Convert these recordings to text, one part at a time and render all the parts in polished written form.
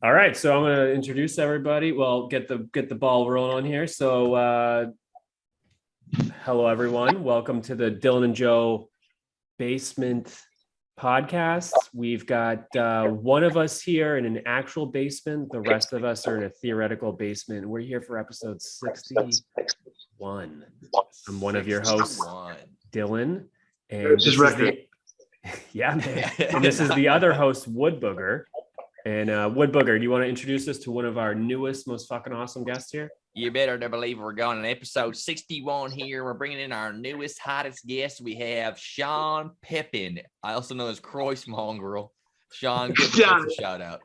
All right, so I'm going to introduce everybody. Well, get the ball rolling on here. So, hello everyone. Welcome to the Dylan and Joe Basement Podcast. We've got one of us here in an actual basement. The rest of us are in a theoretical basement. We're here for episode 61. I'm one of your hosts, Dylan, and this is the yeah, man. And this is the other host, Woodbooger. And Woodbooger, do you want to introduce us to one of our newest, most fucking awesome guests here? You better to believe we're going on episode 61 here. We're bringing in our newest, hottest guest. We have Shawn Pepin. I also know as Croyce Mongrel. Shawn, give us a shout out.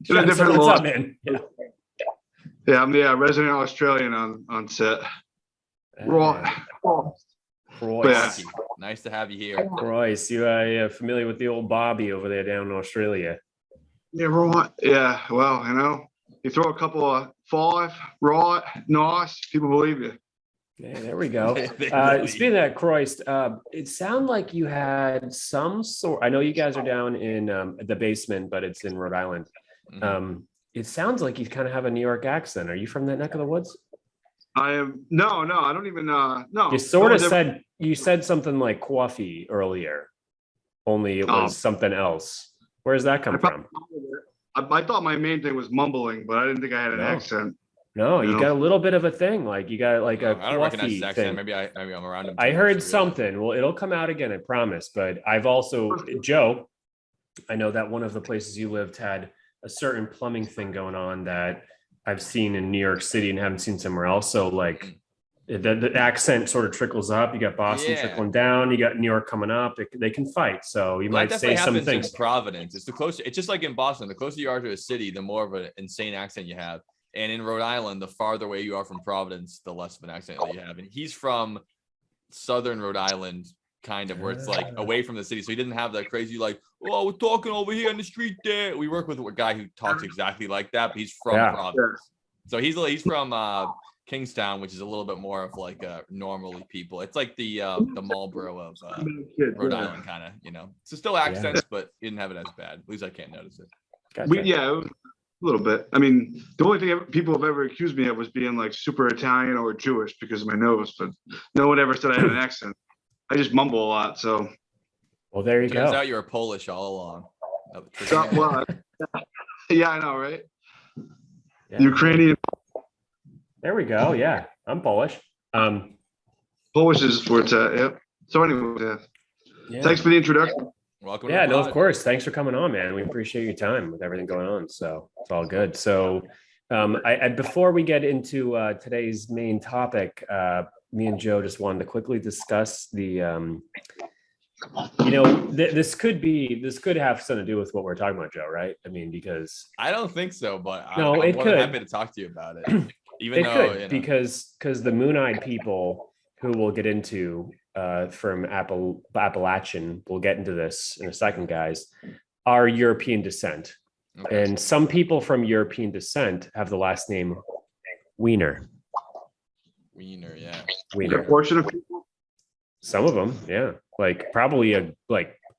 Sean, what's up, man? Yeah, I'm the resident Australian on set. Croyce. Yeah. Nice to have you here. Croyce, you familiar with the old Bobby over there down in Australia? Yeah, right. Yeah, well, you throw a couple of five, right, nice, people believe you. Yeah, there we go. Speaking of that, Croyce, it sounded like you had some sort. I know you guys are down in the basement, but it's in Rhode Island. Mm-hmm. It sounds like you kind of have a New York accent. Are you from that neck of the woods? I am. No, I don't even. No. You sort of said you said something like coffee earlier, only it was something else. Where does that come from? I thought my main thing was mumbling, but I didn't think I had an accent. No, you got a little bit of a thing. Like you got like a I don't recognize his accent. Thing. Maybe I'm around him. I heard something. Well, it'll come out again, I promise. But I've also, Joe, I know that one of the places you lived had a certain plumbing thing going on that I've seen in New York City and haven't seen somewhere else. So like the accent sort of trickles up. You got Boston trickling down. You got New York coming up. They can fight. So you might say some things. In Providence, it's the closer. It's just like in Boston. The closer you are to a city, the more of an insane accent you have. And in Rhode Island, the farther away you are from Providence, the less of an accent that you have. And he's from southern Rhode Island, kind of where it's like away from the city. So he didn't have that crazy like, oh, we're talking over here on the street there. We work with a guy who talks exactly like that, but he's from Providence. So he's from Kingstown, which is a little bit more of like normally people. It's like the Marlboro of Rhode Island, kind of, So still accents, but he didn't have it as bad. At least I can't notice it. Gotcha. A little bit. I mean, the only thing people have ever accused me of was being like super Italian or Jewish because of my nose, but no one ever said I had an accent. I just mumble a lot. So, well, there you go. Turns out you're Polish all along. Yeah, I know, right? Yeah. Ukrainian. There we go. Yeah, I'm Polish. Polish is where it's at. Yep. So anyway, thanks for the introduction. Welcome. Yeah, no, of course. Thanks for coming on, man. We appreciate your time with everything going on. So it's all good. So I before we get into today's main topic, me and Joe just wanted to quickly discuss the this could have something to do with what we're talking about, Joe, right? I mean, because I don't think so, but I'm happy to talk to you about it. Because the Moon-Eyed people, who we'll get into from Appalachian, we'll get into this in a second, guys, are European descent. Okay. And some people from European descent have the last name Wiener. Wiener, yeah. Wiener. A portion of people? Some of them, yeah. Like probably in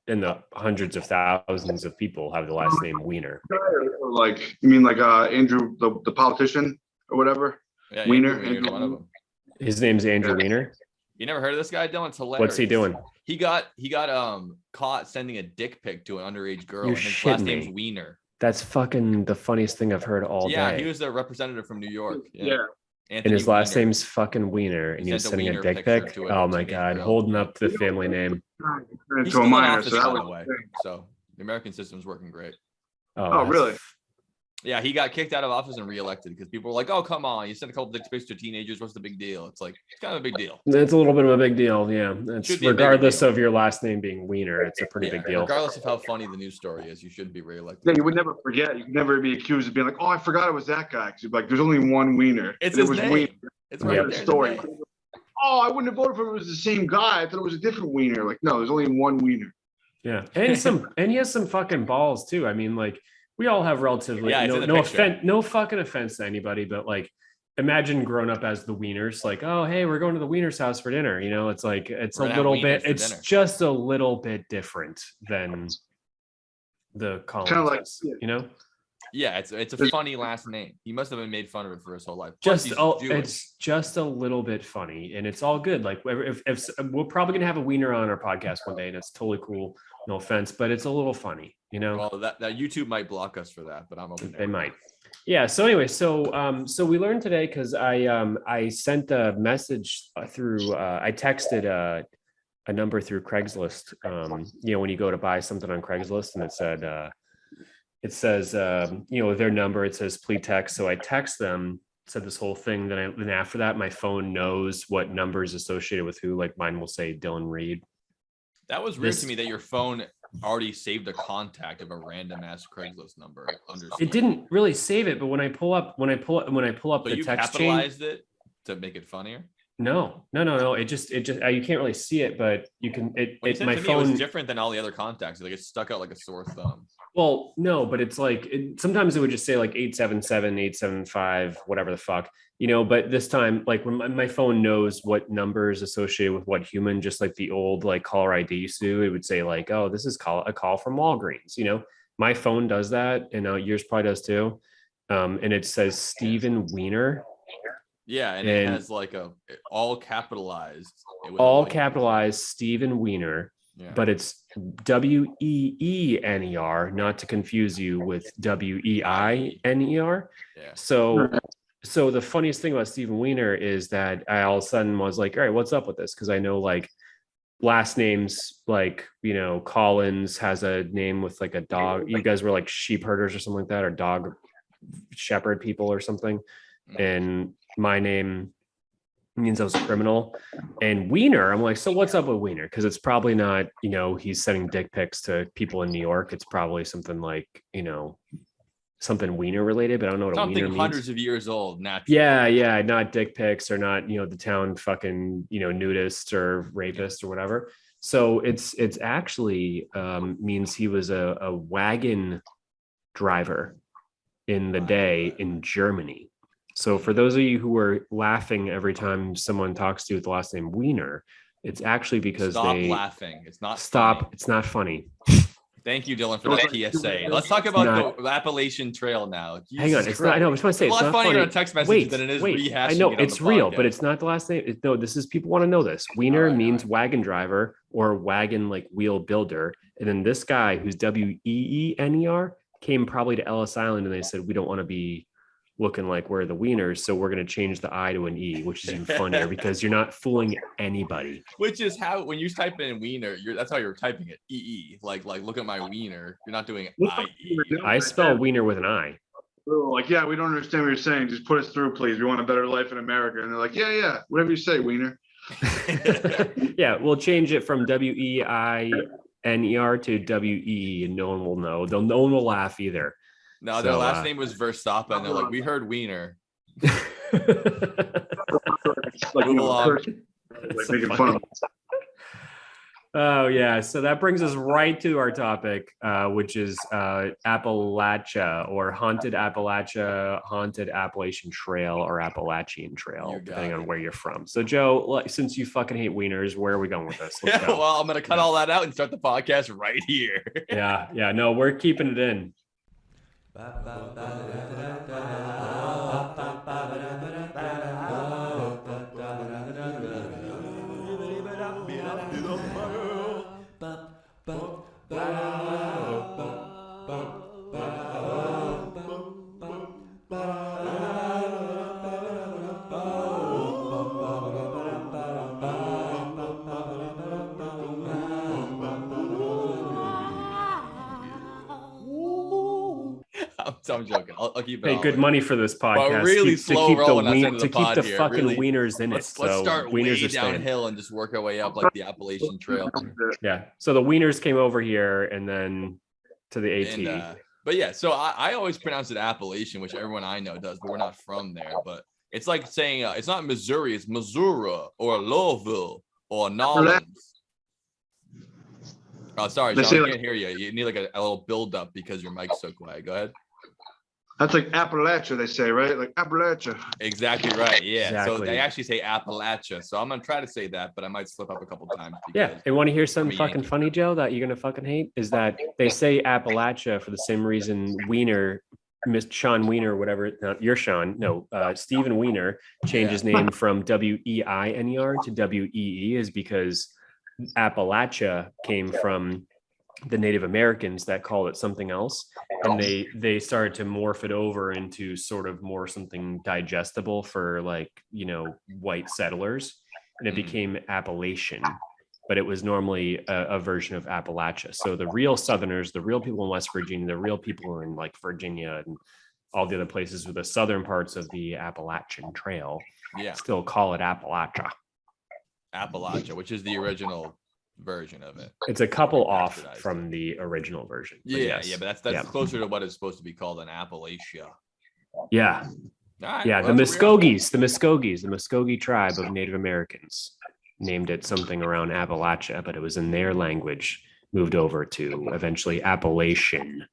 the hundreds of thousands of people have the last name Wiener. Like, you mean like Andrew, the politician or whatever? Yeah, Wiener. Andrew one of them. His name's Andrew Wiener. You never heard of this guy, Dylan? It's hilarious. What's he doing? He got caught sending a dick pic to an underage girl. You're and his shitting last me. name's Wiener. That's fucking the funniest thing I've heard all day. Yeah, he was a representative from New York. Yeah. And his last name's fucking Wiener, and he was sending a dick pic. Oh my God, holding up the family name. He's still in office, by the way. So the American system's working great. Oh, really? Yeah, he got kicked out of office and reelected because people were like, "Oh, come on, you sent a couple dick pics to teenagers. What's the big deal?" It's like it's kind of a big deal. It's a little bit of a big deal, yeah. It's regardless of your last name being Wiener, it's a pretty big deal. Regardless of how funny the news story is, you shouldn't be reelected. Yeah, you would never forget. You could never be accused of being like, "Oh, I forgot it was that guy." Because like, there's only one Wiener. It's his name. Wiener. It's right there. Story. Oh, I wouldn't have voted for it. It was the same guy. I thought it was a different Wiener. Like, no, there's only one Wiener. Yeah, and he has some fucking balls too. I mean, like. We all have relatively no fucking offense to anybody, but like imagine growing up as the Wieners, like, oh hey, we're going to the Wiener's house for dinner. It's like it's just a little bit different than the colonists, kind of like Yeah, it's a funny last name. He must have been made fun of it for his whole life. Plus, he's Jewish. It's just a little bit funny, and it's all good. Like if we're probably gonna have a wiener on our podcast one day, and it's totally cool. No offense, but it's a little funny, you know. Well, that YouTube might block us for that, but I'm open. They might. Yeah. So anyway, so we learned today because I sent a message through I texted a number through Craigslist. You know, when you go to buy something on Craigslist, and it says you know, their number, it says please text. So I text them, said this whole thing. Then after that, my phone knows what number is associated with who. Like mine will say Dylan Reed. That was weird to me that your phone already saved a contact of a random ass Craigslist number. It didn't really save it, but when I pull up so the you text capitalized chain, it to make it funnier. No. It just you can't really see it, but you can. My phone was different than all the other contacts. Like it stuck out like a sore thumb. Well, no, but it's like sometimes it would just say like 877, 875, whatever the fuck, you know. But this time, like when my phone knows what number is associated with what human, just like the old like caller ID used to do, it would say like, oh, this is a call from Walgreens. You know, my phone does that, and yours probably does too. And it says Steven Wiener. Yeah, and it has like all capitalized. All capitalized Steven Wiener. Yeah. But it's Weiner, not to confuse you with Weiner. Yeah. So the funniest thing about Steven Wiener is that I all of a sudden was like, all right, what's up with this? Because I know like last names, like, you know, Collins has a name with like a dog. You guys were like sheep herders or something like that, or dog shepherd people or something. And my name means I was a criminal. And Wiener, I'm like, so what's up with Wiener? Because it's probably not, you know, he's sending dick pics to people in New York. It's probably something like, you know, something Wiener related, but I don't know what something a Wiener means. Hundreds of years old, naturally. Yeah, not dick pics or not, you know, the town fucking, you know, nudist or rapist or whatever. So it's actually means he was a wagon driver in the day in Germany. So for those of you who are laughing every time someone talks to you with the last name Wiener, it's actually because stop laughing. It's not funny. It's not funny. Thank you, Dylan, for that PSA. Let's talk about the Appalachian Trail now. Hang on, it's not. I know. I was going to say it's a lot funnier funny. on a text message than it is rehashing. I know it's real, but it's not the last name. No, this is people want to know this. Wiener means wagon driver or wagon like wheel builder, and then this guy who's Weiner came probably to Ellis Island, and they said we don't want to be looking like we're the Wieners, so we're going to change the I to an E, which is even funnier because you're not fooling anybody. Which is how when you type in Wiener, that's how you're typing it. EE, like look at my wiener. You're not doing IE. I spell Wiener with an I. Like, yeah, we don't understand what you're saying. Just put us through, please. We want a better life in America. And they're like, yeah, whatever you say, Wiener. Yeah, we'll change it from Weiner to WE, and no one will know. No one will laugh either. No, their last name was Verstappen, and they're like, we heard Wiener. Move along. Making fun. Oh yeah, so that brings us right to our topic, which is Appalachia or haunted Appalachia, haunted Appalachian Trail, or Appalachian Trail, depending on where you're from. So Joe, since you fucking hate wieners, where are we going with this? Let's go. Well, I'm gonna cut all that out and start the podcast right here. Yeah, no, we're keeping it in. I'm joking. I'll keep it. Hey, good money for this podcast. But really slow rolling to keep the fucking wieners in it. Let's start way downhill and just work our way up like the Appalachian Trail. Yeah. So the wieners came over here and then to the AT. But yeah, so I always pronounce it Appalachian, which everyone I know does, but we're not from there. But it's like saying it's not Missouri, it's Missouri or Louisville or Nolens. Oh, sorry, John, I can't hear you. You need like a little build up because your mic's so quiet. Go ahead. That's like Appalachia, they say, right? Like Appalachia. Exactly right. Yeah. Exactly. So they actually say Appalachia. So I'm gonna try to say that, but I might slip up a couple times. Yeah. And want to hear something fucking funny, Joe, that you're gonna fucking hate? Is that they say Appalachia for the same reason Wiener Sean Wiener, whatever, not your Sean, no, Stephen Wiener changed his name from Weiner to Wee is because Appalachia came from the Native Americans that called it something else, and they started to morph it over into sort of more something digestible for like, you know, white settlers, and it became Appalachian, but it was normally a version of Appalachia. So the real Southerners, the real people in West Virginia, the real people in like Virginia and all the other places with the southern parts of the Appalachian Trail, still call it Appalachia, which is the original version of it. It's a couple off from the original version. But that's closer to what it's supposed to be called in Appalachia. Yeah. Right, yeah, the Muskogee tribe of Native Americans named it something around Appalachia, but it was in their language, moved over to eventually Appalachian.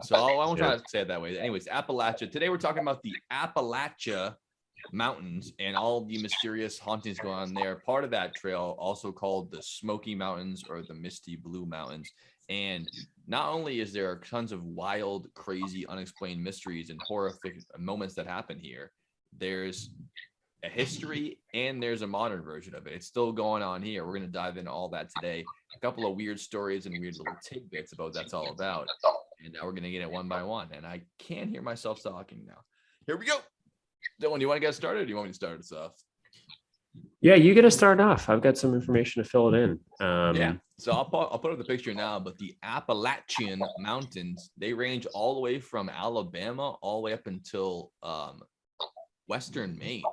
So I won't try to say it that way. Anyways, Appalachia. Today we're talking about the Appalachia Mountains and all the mysterious hauntings going on there. Part of that trail, also called the Smoky Mountains or the Misty Blue Mountains. And not only is there tons of wild, crazy, unexplained mysteries and horrific moments that happen here, there's a history and there's a modern version of it. It's still going on here. We're going to dive into all that today. A couple of weird stories and weird little tidbits about what that's all about. And now we're going to get it one by one. And I can't hear myself talking now. Here we go. Dylan, do you want to get started or do you want me to start us off? Yeah, you get to start off. I've got some information to fill it in. So I'll put up the picture now, but the Appalachian Mountains, they range all the way from Alabama all the way up until Western Maine.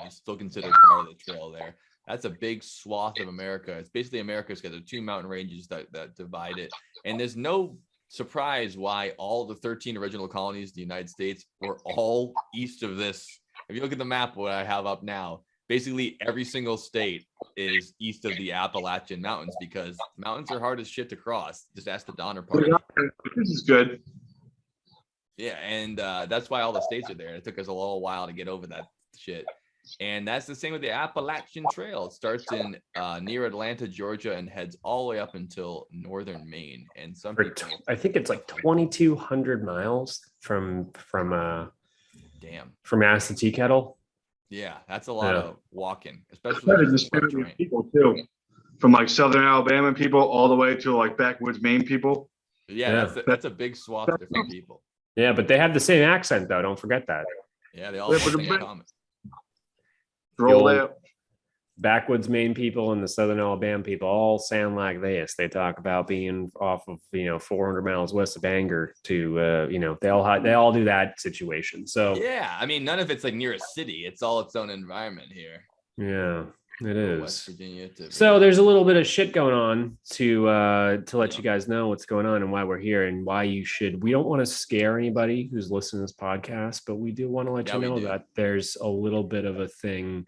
It's still considered part of the trail there. That's a big swath of America. It's basically America's got the two mountain ranges that divide it. And there's no surprise why all the 13 original colonies of the United States were all east of this. If you look at the map, what I have up now, basically every single state is east of the Appalachian Mountains because mountains are hard as shit to cross. Just ask the Donner Party. This is good. Yeah, and that's why all the states are there. It took us a little while to get over that shit. And that's the same with the Appalachian Trail. It starts in near Atlanta, Georgia, and heads all the way up until northern Maine. And some people, I think it's like 2,200 miles from Ass Tea Kettle. Yeah, that's a lot of walking, especially people too, from like southern Alabama people all the way to like backwoods Maine people. Yeah, that's a big swath of different people. Yeah, but they have the same accent though. Don't forget that. Yeah, they all have something in common. Roll out. Backwoods Maine people and the southern Alabama people all sound like this. They talk about being off of 400 miles west of Bangor to they all do that situation. So yeah, I mean none of it's like near a city. It's all its own environment here. Yeah, it is. West Virginia so there's a little bit of shit going on to let you guys know what's going on and why we're here and why you should. We don't want to scare anybody who's listening to this podcast, but we do want to let you know that there's a little bit of a thing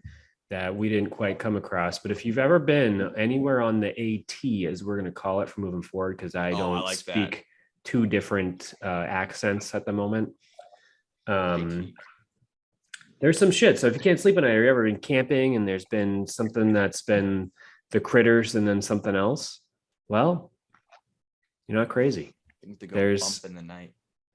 that we didn't quite come across. But if you've ever been anywhere on the AT, as we're going to call it from moving forward, because I don't speak two different accents at the moment. There's some shit. So if you can't sleep at night, or you've ever been camping and there's been something that's been the critters and then something else, well, you're not crazy. There's bump in the night.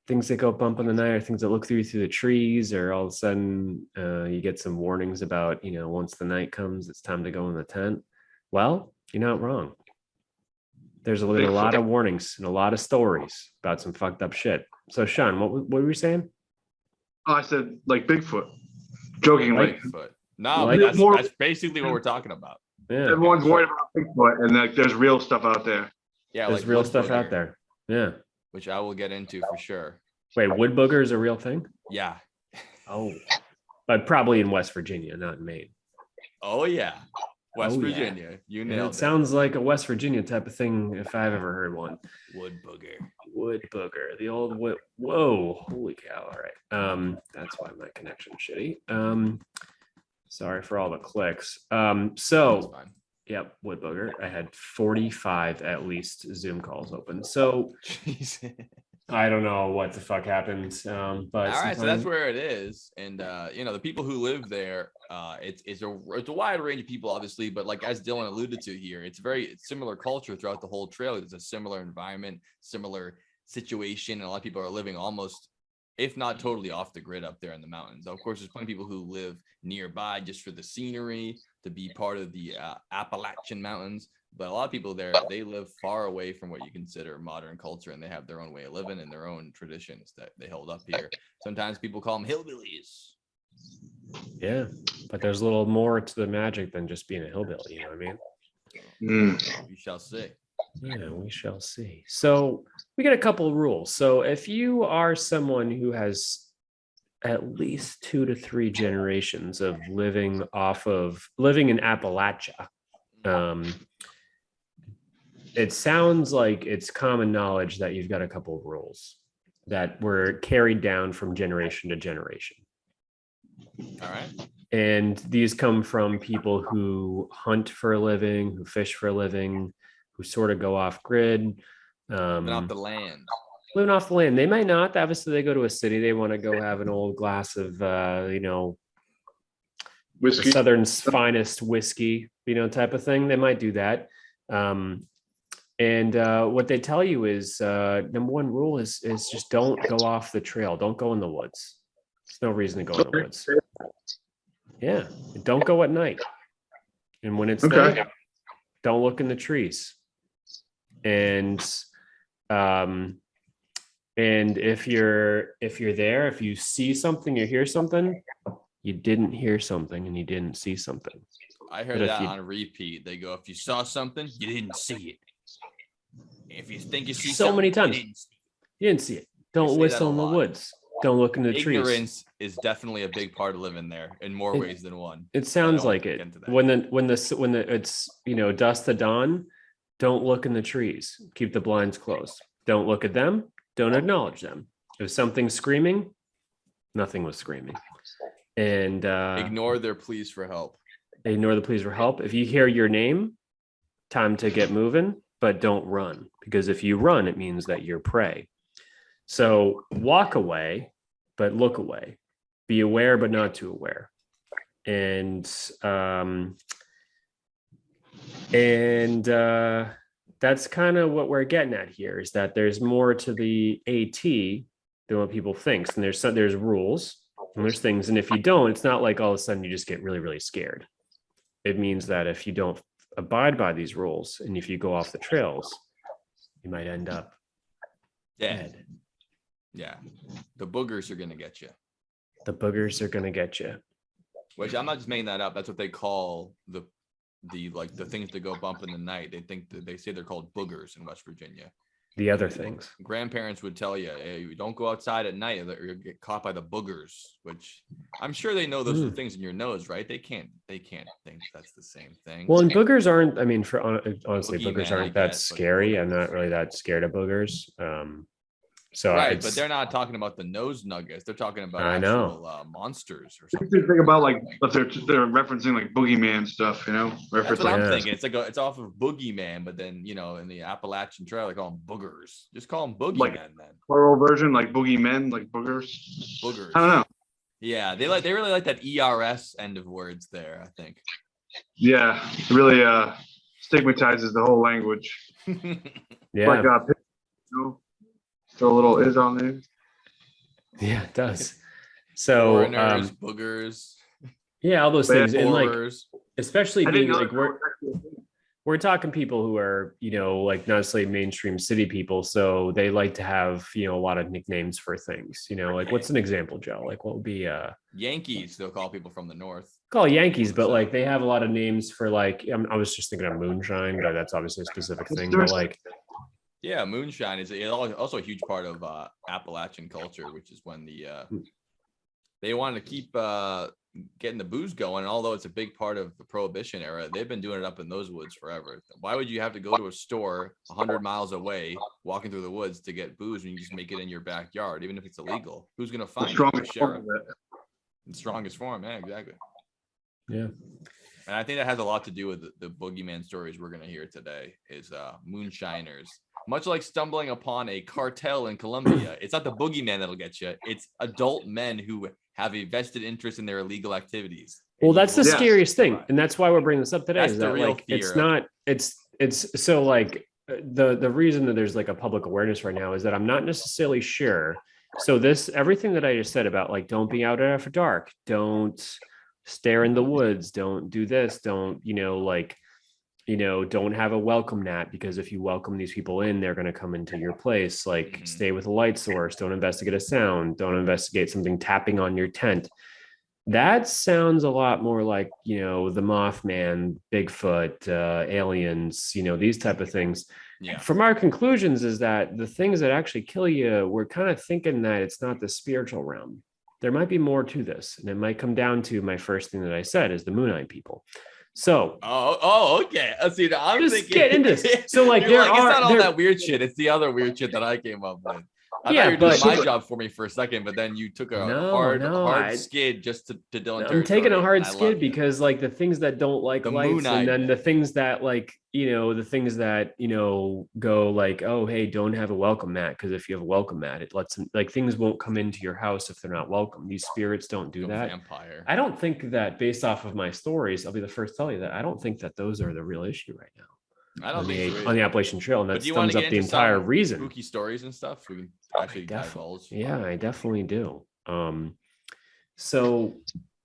Things that go bump in the night, or things that look through the trees, or all of a sudden you get some warnings about, once the night comes, it's time to go in the tent. Well, you're not wrong. There's a lot of warnings and a lot of stories about some fucked up shit. So Sean, what were you saying? Oh, I said like Bigfoot. Jokingly. Bigfoot. No, but that's basically what we're talking about. Yeah. Everyone's worried about Bigfoot, and like there's real stuff out there. Yeah, there's real stuff out there. Yeah. Which I will get into for sure. Wait, wood booger is a real thing? Yeah. Oh, but probably in West Virginia, not in Maine. Oh yeah, West Virginia. You nailed it. It sounds like a West Virginia type of thing if I've ever heard one. Wood booger. Wood booger. The old wood. Whoa, holy cow! All right. That's why my connection's shitty. Sorry for all the clicks. So. Yep, wood booger. I had 45 at least Zoom calls open. So I don't know what the fuck happened. But all right, so that's where it is. And the people who live there, it's a wide range of people, obviously, but like as Dylan alluded to here, it's very similar culture throughout the whole trail. It's a similar environment, similar situation, and a lot of people are living almost if not totally off the grid up there in the mountains. Of course, there's plenty of people who live nearby just for the scenery, to be part of the Appalachian mountains. But a lot of people there, they live far away from what you consider modern culture, and they have their own way of living and their own traditions that they hold up here. Sometimes people call them hillbillies. Yeah, but there's a little more to the magic than just being a hillbilly. You know what I mean? We shall see. Yeah, we shall see. So we got a couple of rules. So if you are someone who has at least 2 to 3 generations of living in Appalachia, it sounds like it's common knowledge that you've got a couple of rules that were carried down from generation to generation. All right. And these come from people who hunt for a living, who fish for a living, who sort of go off grid. Living off the land. Living off the land. They might not. Obviously, they go to a city. They want to go have an old glass of, Whiskey. the Southern's finest whiskey, type of thing. They might do that. And what they tell you is number one rule is just don't go off the trail. Don't go in the woods. There's no reason to go in the woods. Yeah. Don't go at night. And when it's night, don't look in the trees. And if you're there, if you see something, you hear something, you didn't hear something and you didn't see something. I heard that on repeat. They go, if you saw something, you didn't see it. If you think you see so many times, you didn't see it. Don't whistle in the woods. Don't look in the trees. Ignorance is definitely a big part of living there in more ways than one. It sounds like it. When it's dusk to dawn, don't look in the trees. Keep the blinds closed. Don't look at them. Don't acknowledge them. If something's screaming, nothing was screaming. And ignore their pleas for help. Ignore the pleas for help. If you hear your name, time to get moving, but don't run, because if you run, it means that you're prey. So walk away, but look away. Be aware, but not too aware. And that's kind of what we're getting at here, is that there's more to the AT than what people think. And there's rules and there's things. And if you don't, it's not like all of a sudden you just get really, really scared. It means that if you don't abide by these rules and if you go off the trails, you might end up dead. Yeah. The boogers are going to get you. The boogers are going to get you. Which I'm not just making that up. That's what they call the things that go bump in the night. They say they're called boogers in West Virginia. The other things. Grandparents would tell you, hey, you don't go outside at night or you'll get caught by the boogers, which I'm sure they know those are things in your nose, right? They can't think that's the same thing. Well, and boogers aren't, honestly, boogers aren't that guess, scary. I'm not really that scared of boogers. Right, but they're not talking about the nose nuggets. They're talking about actual monsters or something. You think about if they're referencing like boogeyman stuff, That's what I'm thinking. It's off of boogeyman, but then in the Appalachian Trail they call them boogers. Just call them boogeymen then. Plural version, like boogeymen, like boogers. Boogers. I don't know. Yeah, they really like that ERS end of words there, I think. Yeah, it really stigmatizes the whole language. Yeah. Throw a little is on there. Yeah, it does. So foreigners, boogers. Yeah, all those things. And especially being we're talking people who are, not necessarily mainstream city people. So they like to have, a lot of nicknames for things, what's an example, Joe? What would be Yankees? They'll call people from the north. Call Yankees, but they have a lot of names for I was just thinking of moonshine, but that's obviously a specific thing. But yeah, moonshine is also a huge part of Appalachian culture, which is when they wanted to keep getting the booze going. And although it's a big part of the Prohibition era, they've been doing it up in those woods forever. Why would you have to go to a store 100 miles away, walking through the woods to get booze when you just make it in your backyard, even if it's illegal? Who's going to find the strongest form? Yeah, exactly. Yeah. And I think that has a lot to do with the boogeyman stories we're going to hear today is moonshiners. Much like stumbling upon a cartel in Colombia, it's not the boogeyman that'll get you. It's adult men who have a vested interest in their illegal activities. Well, that's the scariest thing. And that's why we're bringing this up today. That's is the that real fear. It's so the reason that there's a public awareness right now is that I'm not necessarily sure So everything that I just said about like, don't be out after dark, don't stare in the woods, don't do this, don't, don't have a welcome mat, because if you welcome these people in, they're going to come into your place. Like, stay with a light source, don't investigate a sound, don't investigate something tapping on your tent. That sounds a lot more like, the Mothman, Bigfoot, aliens, these type of things. Yeah. From our conclusions is that the things that actually kill you, we're kind of thinking that it's not the spiritual realm. There might be more to this. And it might come down to my first thing that I said is the Moonite people. So, okay. See, I'm just thinking, get into this. So, like, it's not all that weird shit. It's the other weird shit that I came up with. I thought you were doing my job for me for a second, but then you took a hard skid just to Dylan. I'm taking a hard skid because, like, the things that don't like the lights, and then the things that, like, the things that go like, oh, hey, don't have a welcome mat, because if you have a welcome mat, it lets them, like, things won't come into your house if they're not welcome. These spirits don't do that. Vampire. I don't think that, based off of my stories, I'll be the first to tell you that I don't think that those are the real issue right now. I don't think so on the Appalachian Trail, and that sums up the entire reason. Spooky stories and stuff. We can actually divulge. Yeah, I definitely do. So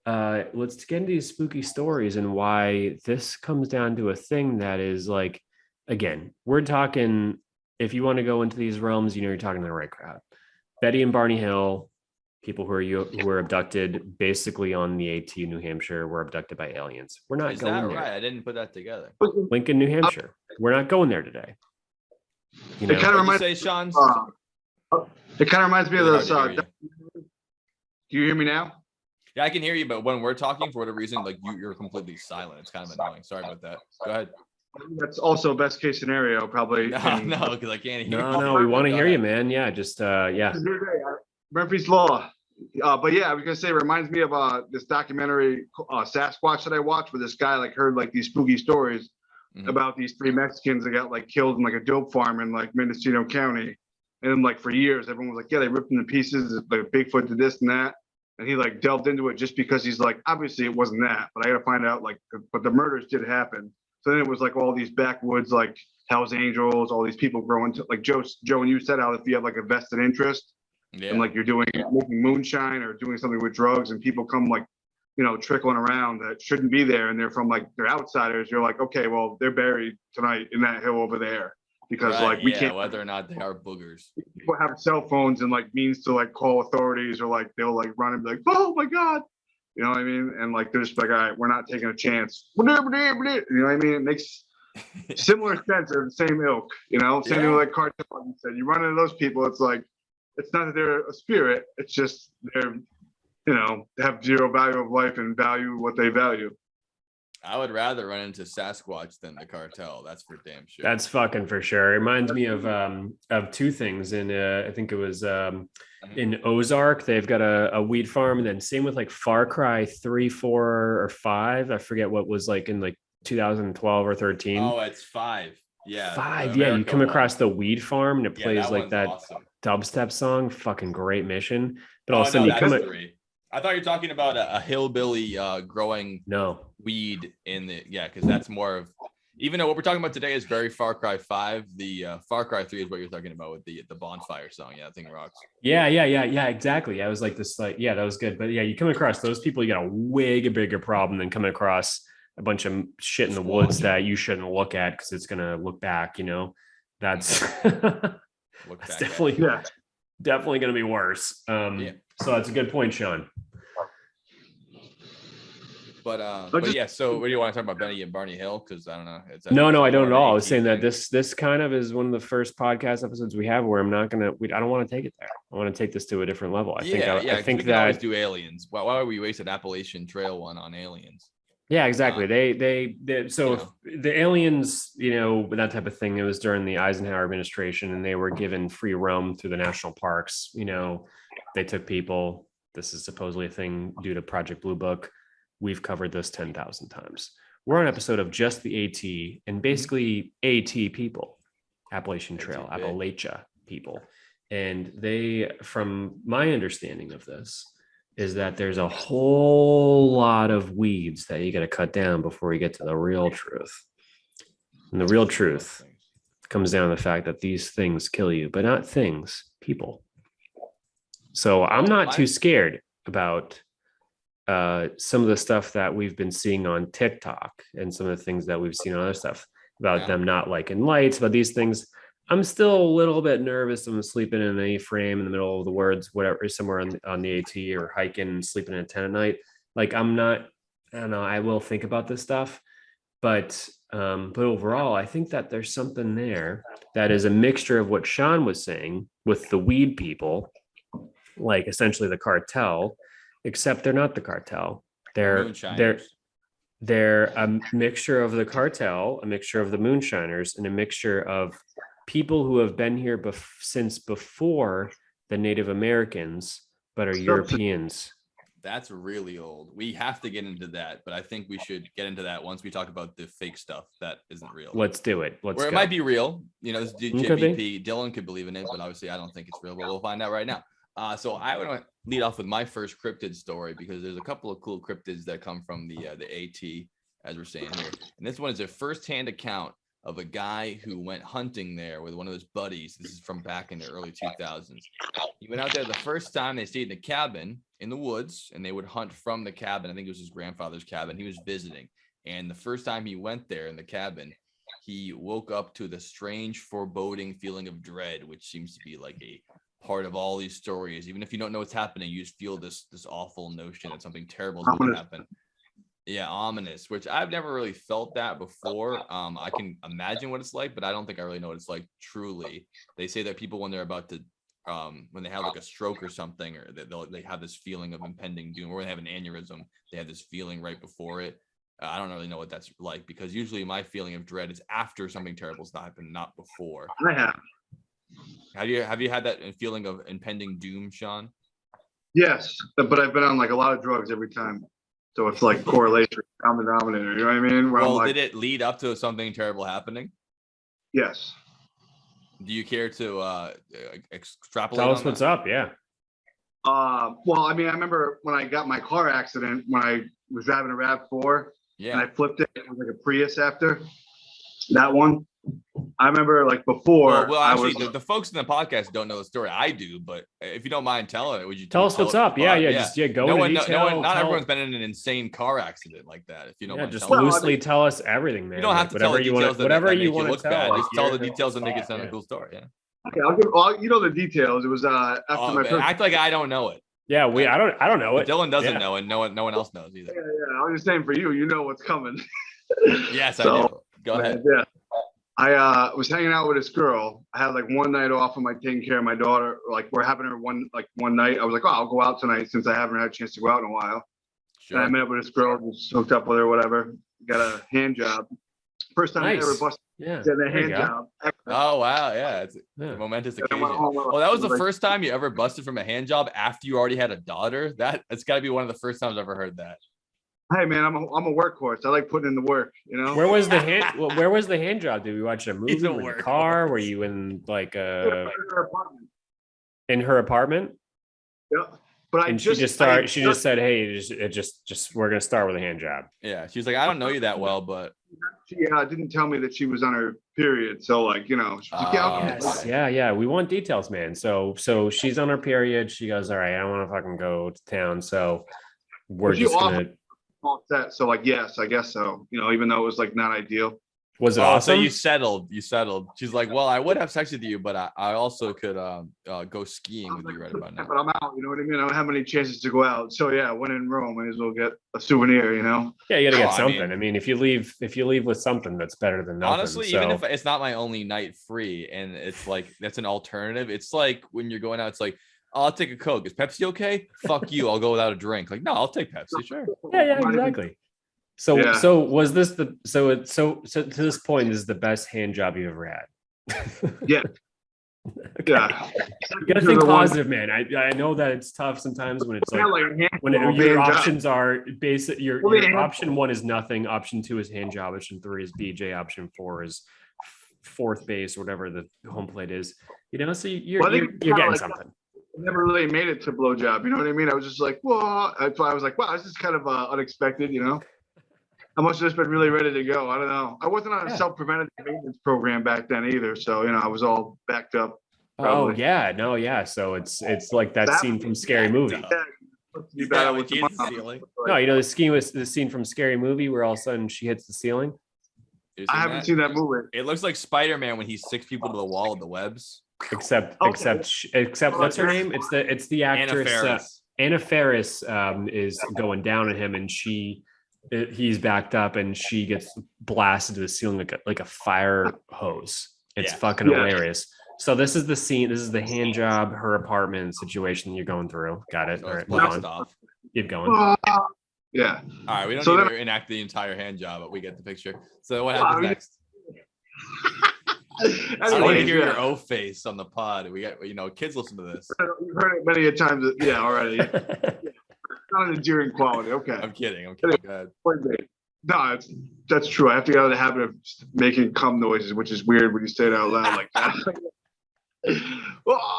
let's get into these spooky stories and why this comes down to a thing that is, like, again, we're talking, if you want to go into these realms, you're talking to the right crowd. Betty and Barney Hill, people who were abducted basically on the AT in New Hampshire, were abducted by aliens. We're not going there. Right? I didn't put that together. Lincoln, New Hampshire. We're not going there today. It kind of reminds me, Sean? It kind of reminds me of those. Do you hear me now? Yeah, I can hear you, but when we're talking, for whatever reason, like you're completely silent. It's kind of annoying. Sorry about that. Go ahead. That's also best case scenario, probably. No, because I can't hear you. No, we want to hear you, man. Yeah, just yeah. Murphy's Law. But yeah, I was gonna say, it reminds me of this documentary Sasquatch that I watched, where this guy like heard like these spooky stories about these 3 Mexicans that got like killed in like a dope farm in like Mendocino County. And then, like, for years, everyone was like, yeah, they ripped them to pieces, like Bigfoot did this and that. And he like delved into it just because he's like, obviously it wasn't that, but I got to find out, like, but the murders did happen. So then it was like all these backwoods, like Hell's Angels, all these people growing to, like Joe, and you said how if you have like a vested interest and like you're making moonshine or doing something with drugs, and people come like, trickling around that shouldn't be there, and they're outsiders, you're like, okay, well, they're buried tonight in that hill over there. Because like we can't, whether or not they are boogers. People have cell phones and like means to like call authorities, or like they'll like run and be like, oh my God, you know what I mean? And like they're just like, all right, we're not taking a chance. You know what I mean? It makes similar sense. They're the same ilk, same thing like cartel. You said, you run into those people, it's like, it's not that they're a spirit, it's just they're, they have zero value of life and value what they value. I would rather run into Sasquatch than the cartel. That's for damn sure. That's fucking for sure. It reminds me of 2 things. In I think it was in Ozark, they've got a weed farm, and then same with like Far Cry 3, 4, or 5. I forget what was like in like 2012 or 13. Oh, it's 5. Yeah. 5. Yeah, you come across the weed farm and it plays like that awesome dubstep song. Fucking great mission. But all of a sudden you come at 3. I thought you were talking about a hillbilly growing no weed in the because that's more of, even though what we're talking about today is very Far Cry 5, the Far Cry 3 is what you're talking about with the bonfire song. Yeah, that thing rocks. Yeah, exactly. I was like this, like, yeah, that was good. But yeah, you come across those people, you got a way bigger problem than coming across a bunch of shit in the woods that you shouldn't look at because it's gonna look back. That's that's definitely gonna be worse. So that's a good point, Sean. But yeah, so what do you want to talk about, Benny and Barney Hill? Because I don't know. No, I don't at all. I was saying that this kind of is one of the first podcast episodes we have where I don't want to take it there. I want to take this to a different level. I think that always do aliens. Why would we waste an Appalachian Trail one on aliens? Yeah, exactly. So if the aliens, that type of thing, it was during the Eisenhower administration, and they were given free roam through the national parks. They took people. This is supposedly a thing due to Project Blue Book. We've covered this 10,000 times. We're on an episode of just the AT, and basically AT people, Appalachian Trail, Appalachia people. And they, from my understanding of this, is that there's a whole lot of weeds that you got to cut down before you get to the real truth. And the real truth comes down to the fact that these things kill you, but not things, people. So I'm not I- too scared about some of the stuff that we've been seeing on TikTok and some of the things that we've seen on other stuff about Yeah. them not liking lights, but these things. I'm still a little bit nervous. I'm sleeping in an A-frame in the middle of the woods, whatever, somewhere on the AT, or hiking and sleeping in a tent at night. Like I'm not, I don't know. I will think about this stuff, but overall, I think that there's something there that is a mixture of what Shawn was saying with the weed people, like essentially the cartel, except they're not the cartel. They're Moonshiners. they're a mixture of the cartel, a mixture of the moonshiners, and a mixture of people who have been here since before the Native Americans, but are Europeans. That's really old. We have to get into that, but I think we should get into that once we talk about the fake stuff that isn't real. Let's do it. Let's Where it go. might be real. You know, this dude Could be. JBP, Dylan could believe in it, but obviously I don't think it's real, but we'll find out right now. So I would lead off with my first cryptid story because there's a couple of cool cryptids that come from the AT, as we're saying here. And this one is a first-hand account of a guy who went hunting there with one of his buddies. This is from back in the early 2000s. He went out there the first time. They stayed in a cabin in the woods, and they would hunt from the cabin. I think it was his grandfather's cabin. He was visiting. And the first time he went there in the cabin, he woke up to the strange, foreboding feeling of dread, which seems to be like a part of all these stories. Even if you don't know what's happening, you just feel this awful notion that something terrible is going to happen. Yeah, ominous, which I've never really felt that before. I can imagine what it's like, but I don't think I really know what it's like truly. They say that people, when they're about to, when they have like a stroke or something, or they have this feeling of impending doom, or when they have an aneurysm, they have this feeling right before it. I don't really know what that's like, because usually my feeling of dread is after something terrible's happened, not before. I have. Have you had that feeling of impending doom, Shawn? Yes, but I've been on like a lot of drugs every time. So it's like correlation, common denominator. You know what I mean? Where Well, I'm like, did it lead up to something terrible happening? yes. Do you care to extrapolate? Tell us on what's that? up. Yeah. Well, I mean, I remember when I got my car accident, when I was driving a RAV4 and Yeah. I flipped it. It was like a Prius after that one. I remember like before. Well, I actually, was, the folks in the podcast don't know the story. I do, but if you don't mind telling it, would you Tell us what's it up. for Yeah, fun? yeah. Just go No into one, detail. not tell- everyone's been in an insane car accident like that. If you don't Yeah, mind just telling. loosely tell us everything, man. You don't have Like, to tell the whatever you want. details that, Whatever that you make want to look tell. bad. like, Just tell the here's details that make it thought, sound yeah. a cool story. Yeah. okay, you know the details. It was after my Man, act like I don't know it. Yeah, I don't know it. Dylan doesn't Yeah. know, and no one else knows either. Yeah, I was just saying for you, you know what's coming. Yes, So, I do. Go ahead. Yeah. I was hanging out with this girl. I had like one night off of my taking care of my daughter. Like we're having her one night. I was like, oh, I'll go out tonight since I haven't had a chance to go out in a while. And I Sure. met up with this girl, just hooked up with her, whatever. Got a hand job. First time I ever Nice. busted Yeah. a there you hand go. job. Oh wow, yeah, it's Yeah. a momentous And I occasion. went home, Well, that was the like, first time you ever busted from a hand job after you already had a daughter. That's got to be one of the first times I've ever heard that. Hey man, I'm a workhorse. I like putting in the work, you know. Where was the hand? Where was the hand job? Did we watch a movie? He's a Were you in the workhorse. car? Were you in like Her apartment. in her apartment? Yeah. But And she just said, "Hey, just we're gonna start with a hand job." Yeah, she's like, I don't know you that well, but she didn't tell me that she was on her period. So like, you know, Yes. Yeah. We want details, man. So she's on her period. She goes, "All right, I don't want to fucking go to town." So we're But you just gonna. all set. So like, yes, I guess so. You know, even though it was like not ideal. Was it So awesome? you settled. She's like, well, I would have sex with you, but I also could go skiing I with was you like, right about now. but I'm out. You know what I mean? I don't have many chances to go out. So yeah, when in Rome, might as well get a souvenir. You know. Yeah, you gotta get Oh, I something. mean- I mean, if you leave with something, that's better than nothing. Honestly, so, even if it's not my only night free and it's like that's an alternative, it's like when you're going out, it's like, oh, I'll take a Coke. Is Pepsi okay? Fuck you. I'll go without a drink. Like, no, I'll take Pepsi. Sure. yeah, exactly. So Yeah. so was this the so to this point, this is the best hand job you ever had? Yeah. Okay. Yeah. You gotta think positive, man. I know that it's tough sometimes when it's like when your options are basic. Your option 1 is nothing. Option 2 is hand job. Option 3 is BJ. Option 4 is fourth base, whatever the home plate is. You know, so you're getting like, something. Never really made it to blowjob. You know what I mean? I was just like, whoa. That's why I was like, wow, this is kind of unexpected. You know. I must have just been really ready to go. I don't know. I wasn't on a self-preventative maintenance program back then either. So, you know, I was all backed up. Oh Probably. yeah, no, yeah. So it's like that scene from Scary Movie. Duh. You better when with she the hits the mom. ceiling. No, you know the scene from Scary Movie where all of a sudden she hits the ceiling. You I haven't seen that movie. It looks like Spider-Man when he sticks people to the wall with the webs. Except Okay. except what's her name? It's the Anna actress Faris. Anna Faris is going down at him, and he's backed up, and she gets blasted to the ceiling like a fire hose. It's Yeah. fucking Yeah. hilarious. So this is the scene. This is the hand job, her apartment situation you're going through. Got it. So All right, it's move blast on. off. Keep going. Yeah. All right, we don't So need to enact the entire hand job, but we get the picture. So what happens mean- next? I don't need to Anyways, hear yeah. your O face on the pod. We got, kids listen to this. You've heard it many a times. Yeah, already. Not an endearing quality. Okay. I'm kidding. Go ahead. No, that's true. I have to get out of the habit of making cum noises, which is weird when you say it out loud like that. You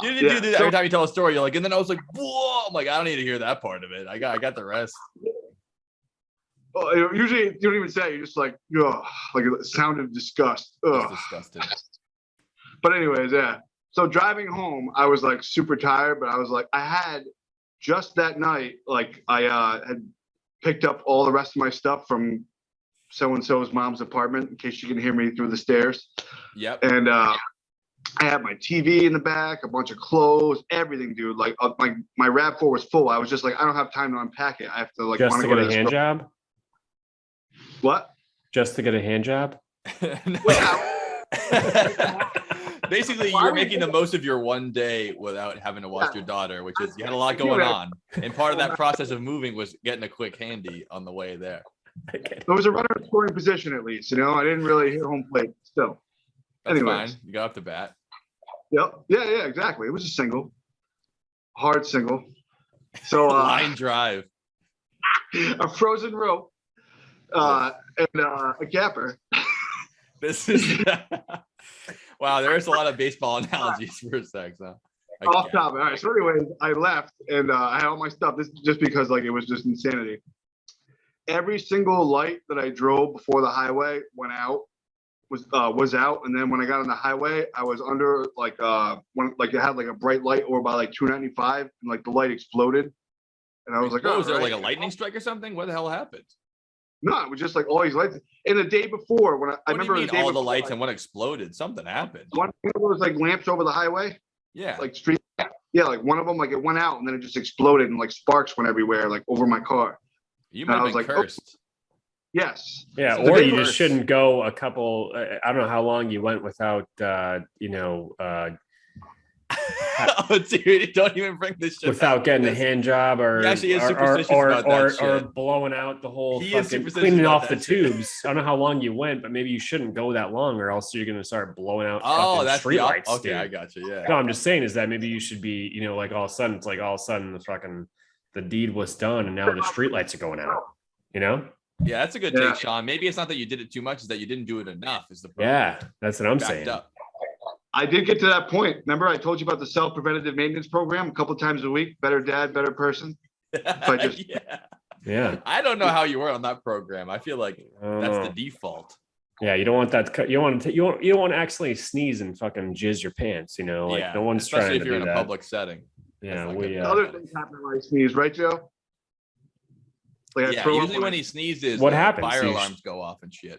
didn't do that every time you tell a story. You're like, and then I was like, whoa! I'm like, I don't need to hear that part of it. I got the rest. Well, usually you don't even say it. You're just like, ugh, like a sound of disgust. It's Ugh. disgusting. But anyways, yeah. So driving home, I was like super tired, but I was like, I had just that night, like I had picked up all the rest of my stuff from so-and-so's mom's apartment in case you can hear me through the stairs. Yep. And I had my TV in the back, a bunch of clothes, everything, dude. Like my RAV4 was full. I was just like, I don't have time to unpack it. I have to like Just want to to go get to a the hand store. job. What? Just to get a hand job. Basically, you're making the most of your one day without having to watch your daughter, which is you had a lot going on. And part of that process of moving was getting a quick handy on the way there. Okay. There was a runner in scoring position at least, you know. I didn't really hit home plate still. That's Anyways. fine. You got off the bat. Yep. Yeah, exactly. It was a single. Hard single. So Line drive. a frozen rope and a capper. This is wow. There's a lot of baseball analogies for a sec. So Off topic. All right. So, anyways, I left and I had all my stuff. This just because like it was just insanity. Every single light that I drove before the highway went out was out, and then when I got on the highway, I was under like it had like a bright light over by like 295, and like the light exploded, and I was like, was there right. like a lightning strike or something? What the hell happened? No, it was just like all these lights. And the day before, when I What do you remember mean the day all the before, lights and one exploded? Something happened. one of those like lamps over the highway, Yeah. like street. Yeah, like one of them, like it went out and then it just exploded and like sparks went everywhere, like over my car. You and I might was have been like, oh. cursed. Yes. Yeah, So the or day you before- just shouldn't go a couple. I don't know how long you went without, Oh, dude, don't even bring this shit without up getting a because hand job or He actually is or, superstitious or, about or, that or shit. blowing out the whole He is fucking superstitious cleaning about off the that shit. tubes. I don't know how long you went, but maybe you shouldn't go that long, or else you're gonna start blowing out Oh, fucking that's street the lights. okay. Dude. I got you. Yeah. No, I'm just saying is that maybe you should be, like all of a sudden it's like all of a sudden the deed was done and now the street lights are going out. Yeah, that's a good Yeah. take, Sean. Maybe it's not that you did it too much; it's that you didn't do it enough. Is the problem. Yeah, that's what I'm Backed saying. up. I did get to that point. Remember, I told you about the self-preventative maintenance program a couple times a week. Better dad, better person. just- Yeah. Yeah. I don't know how you were on that program. I feel like I don't that's know. the default. Yeah, you don't want that. You don't want to accidentally sneeze and fucking jizz your pants. Like yeah, no one's especially trying if to you're do in a that. public setting. Yeah, not we. good. Other things happen when I sneeze, right, Joe? Like I Yeah, throw up usually when he sneezes, What happens? fire You alarms go off and shit.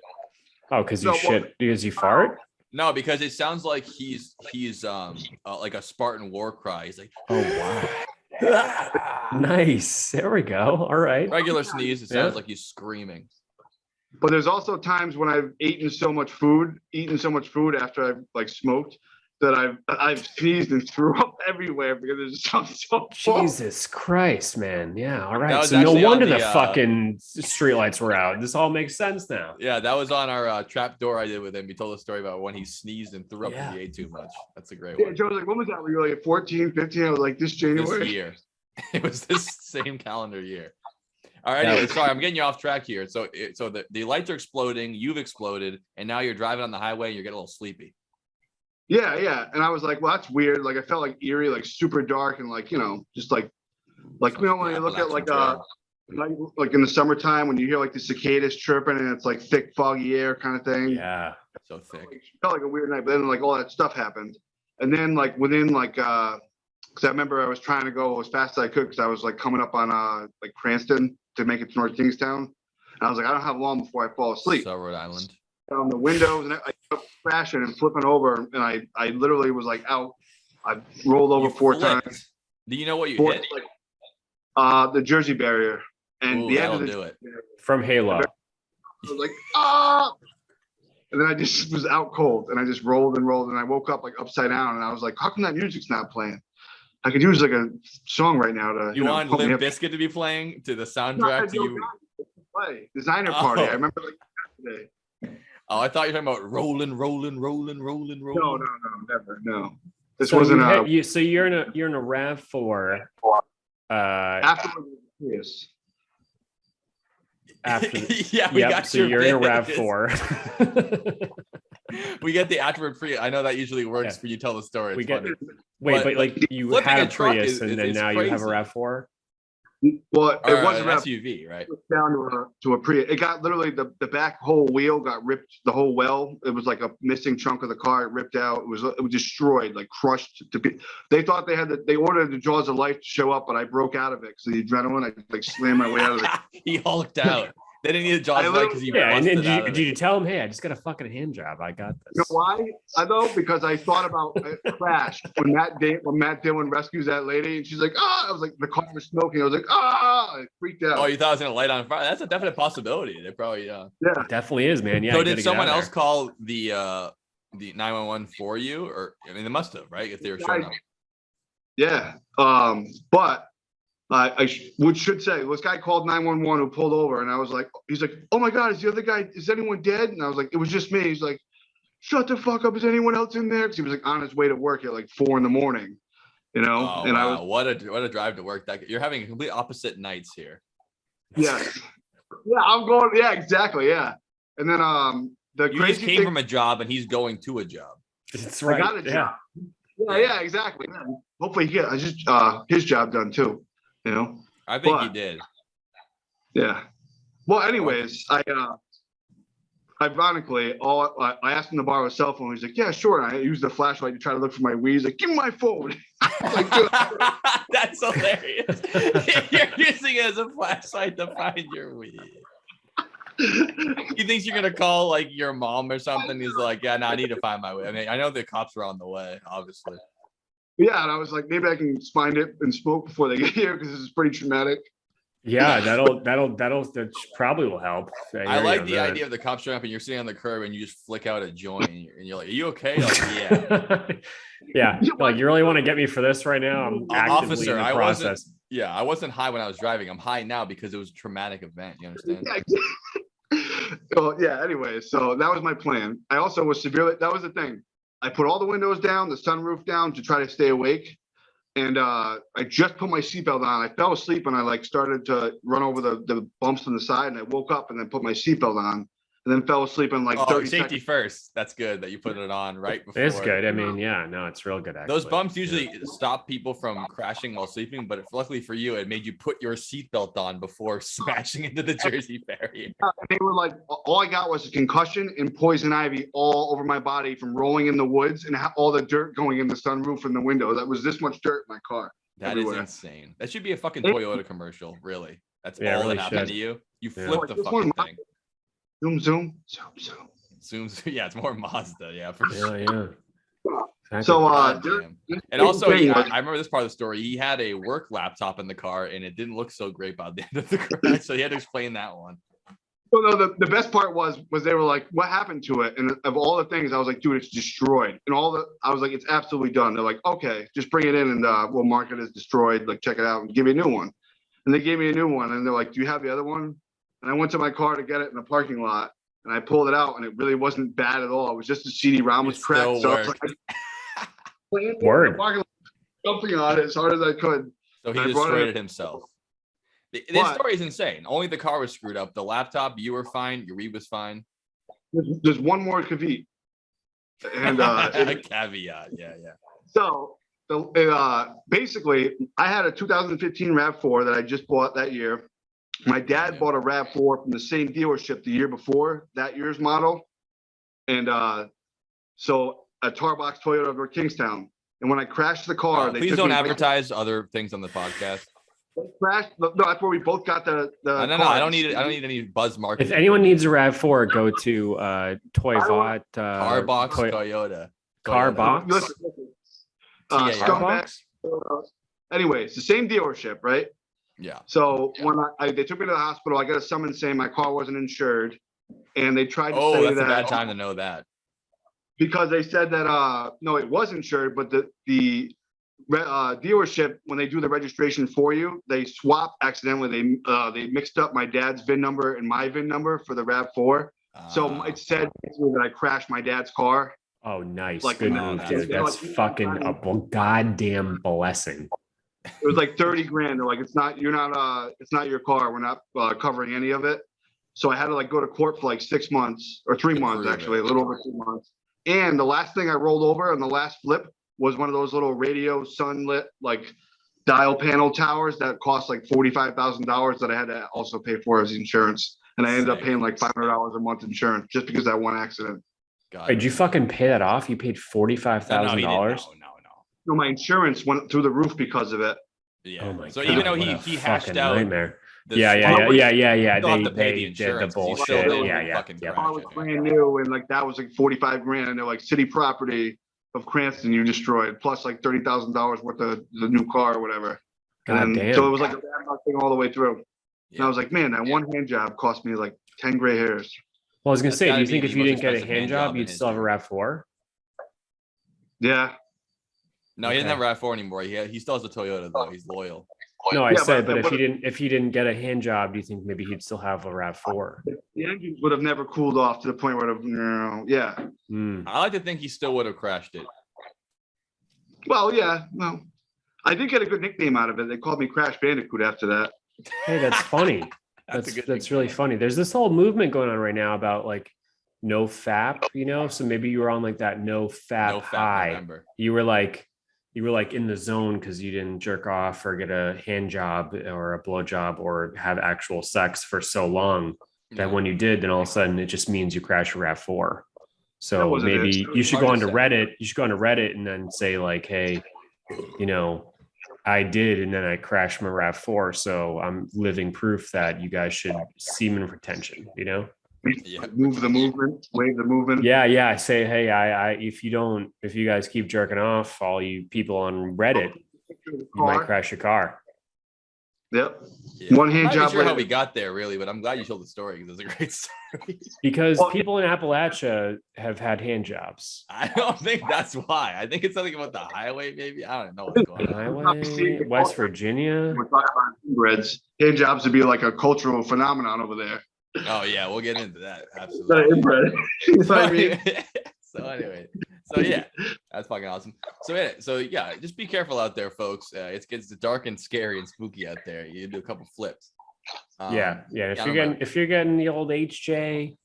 Oh, because you No, well- shit because you fart. No, because it sounds like he's like a Spartan war cry. He's like Oh wow. Nice. There we go. All right. regular sneeze. It Yeah. sounds like he's screaming. But there's also times when I've eaten so much food after I've like smoked that I've sneezed and threw up everywhere because it just sounds so full. Jesus Christ, man. Yeah. All right. was So no actually on wonder the, the fucking streetlights were out. This all makes sense now. Yeah, that was on our trap door I did with him. He told a story about when he sneezed and threw up Yeah. because he ate too much. That's a great Yeah, one. Joe was like, when was that? Were you like 14, 15? I was like, this This January. year. It was this same calendar year. All right, That anyway, was- sorry, I'm getting you off track here. So the lights are exploding, you've exploded, and now you're driving on the highway and you're getting a little sleepy. Yeah. And I was like, well, that's weird. Like I felt like eerie, like super dark and like, just like when you look at like like in the summertime when you hear like the cicadas chirping and it's like thick, foggy air kind of thing. Yeah. So thick. It felt like a weird night, but then like all that stuff happened. And then like within like because I remember I was trying to go as fast as I could because I was like coming up on like Cranston to make it to North Kingstown. And I was like, I don't have long before I fall asleep. So Rhode Island. Down the windows and I kept crashing and flipping over, and I literally was like out. I rolled over You 4 flipped. times. Do you know what you Four, hit? like, the Jersey barrier and Ooh, the end that'll of the do it. From Halo. I was like, ah, and then I just was out cold, and I just rolled and rolled, and I woke up like upside down, and I was like, how come that music's not playing? I could use like a song right now to You want put me Limp up. Bizkit to be playing to the No, soundtrack to you? play designer party. Oh. I remember like yesterday. Oh, I thought you were talking about rolling, rolling, rolling, rolling, rolling. No, never, no. This So wasn't so you're in a RAV4. afterwards. Yes. After Yeah, we got so your you're in a bit. RAV4. We get the afterward free. I know that usually works Yeah. for you. Tell the story. It's We get funny. Wait, But, but like you flipping had a a truck Prius is- and then is now you have a crazy. RAV4. Well, Or it wasn't an wrapped SUV, right? down to a Prius. It got literally the back whole wheel got ripped. The whole well. It was like a missing chunk of the car. It ripped out. It was destroyed, like crushed. They thought they ordered the jaws of life to show up, but I broke out of it because of the adrenaline. I like slammed my way out of it. He hulked out. They didn't need a jaws because he Yeah, and then busted out of did it. you tell him, hey, I just got a fucking hand job. I got You know this. why? I know because I thought about a crash when Matt Dillon rescues that lady and she's like, ah, I was like, the car was smoking. I was like, ah, I freaked out. Oh, you thought it was gonna light on fire? That's a definite possibility. They probably Yeah. It definitely is, man. Yeah. So you gotta did get someone out else there. call the 911 for you, or I mean, they must have, right? If they were showing up. Yeah. But should say this guy called 911 who pulled over, and I was like, he's like, oh my God, is the other guy, is anyone dead? And I was like, it was just me. He's like, shut the fuck up. Is anyone else in there? Because he was like on his way to work at like 4 a.m, you know? Oh, and wow. I was, what a drive to work. That you're having complete opposite nights here. yeah. Yeah, I'm going, yeah, exactly. Yeah. And then the You just crazy came thing, from a job and he's going to a job. That's I right. got a Yeah. job. Yeah, exactly. Yeah. Hopefully he gets his job done too, you know? I think he But- did. Yeah. Well, anyways, ironically, I asked him to borrow a cell phone. He's like, yeah, sure. And I used the flashlight to try to look for my weed. He's like, give me my phone. Like, dude, That's hilarious. You're using it as a flashlight to find your weed. He thinks you're gonna call like your mom or something. He's like, yeah, no, I need to find my way. I mean, I know the cops are on the way, obviously. yeah, and I was like, maybe I can find it and smoke before they get here because this is pretty traumatic. Yeah, that probably will help. I like the idea of the cops showing up and you're sitting on the curb and you just flick out a joint and you're like, are you okay? Like, yeah. Yeah. Like, you really want to get me for this right now? I'm actively Officer, in the I process. I wasn't high when I was driving. I'm high now because it was a traumatic event. You understand? Yeah. So yeah, anyway, so that was my plan. I also was severely, that was the thing. I put all the windows down, the sunroof down to try to stay awake. And I just put my seatbelt on. I fell asleep and I like started to run over the bumps on the side, and I woke up and then put my seatbelt on and then fell asleep in like 30 safety seconds. first. That's good that you put it on right before. It's good. I mean, yeah, no, it's real good. Actually. Those bumps Yeah. usually stop people from crashing while sleeping, but luckily for you, it made you put your seatbelt on before smashing into the Jersey barrier. And they were like, all I got was a concussion and poison ivy all over my body from rolling in the woods and all the dirt going in the sunroof and the window. That was this much dirt in my car. That Everywhere. is insane. That should be a fucking Toyota commercial, really. That's Yeah, it all really that happened should. to you. You Yeah. flipped the This fucking one- thing. Zoom, zoom, zoom, zoom. Zooms, yeah, it's more Mazda, yeah, for sure. Yeah. Exactly. So God there- damn. this And also, thing I was- remember this part of the story. He had a work laptop in the car, and it didn't look so great by the end of the crash, so he had to explain that one. Well, no, the best part was they were like, what happened to it? And of all the things, I was like, dude, it's destroyed. And I was like, it's absolutely done. They're like, okay, just bring it in and we'll mark it as destroyed. Like, check it out and give you a new one. And they gave me a new one. And they're like, do you have the other one? And I went to my car to get it in the parking lot. And I pulled it out and it really wasn't bad at all. It was just the CD-ROM was It cracked. still So I was worked. like, playing in the Word. parking lot, jumping on it as hard as I could. So he I brought it destroyed in- it himself. This But- story is insane. Only the car was screwed up. The laptop, you were fine. Your weed was fine. There's one more caveat. And Caveat. Yeah. So basically, I had a 2015 RAV4 that I just bought that year. My dad bought a RAV4 from the same dealership the year before that year's model. And so a Tarbox Toyota over Kingstown. And when I crashed the car, they Please took don't me to- advertise other things on the podcast. crashed. No, that's where we both got the. No, I don't need it. I don't need any buzz marketing. If anyone needs a RAV4, go to Toybot. Carbox Toyota. Carbox. Listen, TAR. Scumbag. Anyway, it's the same dealership, right? Yeah. So when they took me to the hospital, I got a summons saying my car wasn't insured, and they tried to Oh, say that's that a bad time to know that. because they said that no, it was insured, but the dealership, when they do the registration for you, they swap accidentally. They mixed up my dad's VIN number and my VIN number for the RAV4. So it said basically that I crashed my dad's car. Oh, nice. Like, Good no, move, that's dude. good. That's fucking a goddamn blessing. It was like 30 grand. They're like, it's not your car. We're not covering any of it. So I had to like go to court for like 6 months or 3 months, prove actually, it. a little over 2 months. And the last thing I rolled over on the last flip was one of those little radio sunlit like dial panel towers that cost like $45,000 that I had to also pay for as insurance. And I ended up Sick. paying like $500 a month insurance just because of that one accident. God. Wait, did you fucking pay that off? You paid $45,000? No. No, my insurance went through the roof because of it. Yeah. Oh my So god! even though what a he hashed fucking out. nightmare. the Yeah. story, They still have to pay the did the insurance 'cause you bullshit. still didn't Yeah. fucking Yeah. crash. Car was brand new, and like that was like 45 grand, and they're like city property of Cranston you destroyed, plus like $30,000 worth of the new car or whatever. God And damn. so it was like a bad luck thing all the way through. And Yeah. I was like, man, that one hand job cost me like 10 gray hairs. Well, I was gonna That's say, do gotta you be think the if you most didn't get a expensive hand hand job job, in you'd still have a RAV4? Yeah. No, he doesn't Okay. have RAV4 anymore. He still has a Toyota though. He's loyal. No, I Yeah, said, but- but if he didn't get a hand job, do you think maybe he'd still have a RAV4? The engines would have never cooled off to the point where it would have, yeah. Hmm. I like to think he still would have crashed it. Well, yeah. Well, I did get a good nickname out of it. They called me Crash Bandicoot after that. Hey, that's funny. a That's good really nickname. funny. There's this whole movement going on right now about like no FAP, so maybe you were on like that no FAP No fat high. November. You were like in the zone because you didn't jerk off or get a hand job or a blow job or have actual sex for so long that Yeah. when you did, then all of a sudden it just means you crash your RAV4. That So wasn't it. maybe It was you should hard go to onto say. Reddit. You should go onto Reddit and then say like, hey, I did, and then I crashed my RAV4. So I'm living proof that you guys should semen retention, Yeah. Move the movement, wave the movement. Yeah. Say, hey, if you guys keep jerking off, all you people on Reddit, you might crash your car. Yep. Yeah. One hand I'm not even job sure how later. we got there really, but I'm glad you told the story because it's a great story. Because Well, people in Appalachia have had hand jobs. I don't think that's why. I think it's something about the highway, maybe. I don't know what's going on. Highway, West Virginia. We're talking about inbreds. Hand jobs would be like a cultural phenomenon over there. Oh yeah, we'll get into that. Not Absolutely. inbred. You know what I mean? So yeah, that's fucking awesome. So yeah, just be careful out there, folks. It gets dark and scary and spooky out there. You do a couple flips. Yeah. I If don't you're getting the old HJ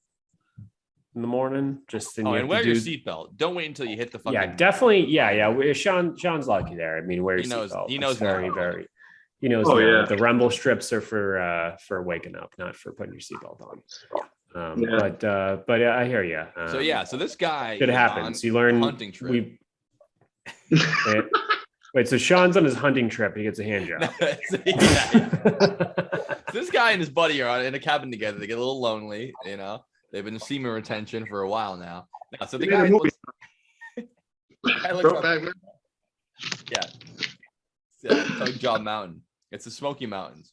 in the morning, just then Oh, you and have wear to your do. seatbelt. Don't wait until you hit the fucking. Yeah, definitely. Yeah. Sean's lucky there. I mean, wear your He knows- seatbelt. he knows It's very, now. very. He knows. Oh, now. yeah. The rumble strips are for waking up, not for putting your seatbelt on. Yeah. But I hear you. So yeah, so this guy. It is happens. on You learn. a hunting trip. Wait, so Sean's on his hunting trip. He gets a hand job. So, yeah. This guy and his buddy are in a cabin together. They get a little lonely, They've been in semen retention for a while now. So the guy looks, Brokeback. Tug Job Mountain. It's the Smoky Mountains.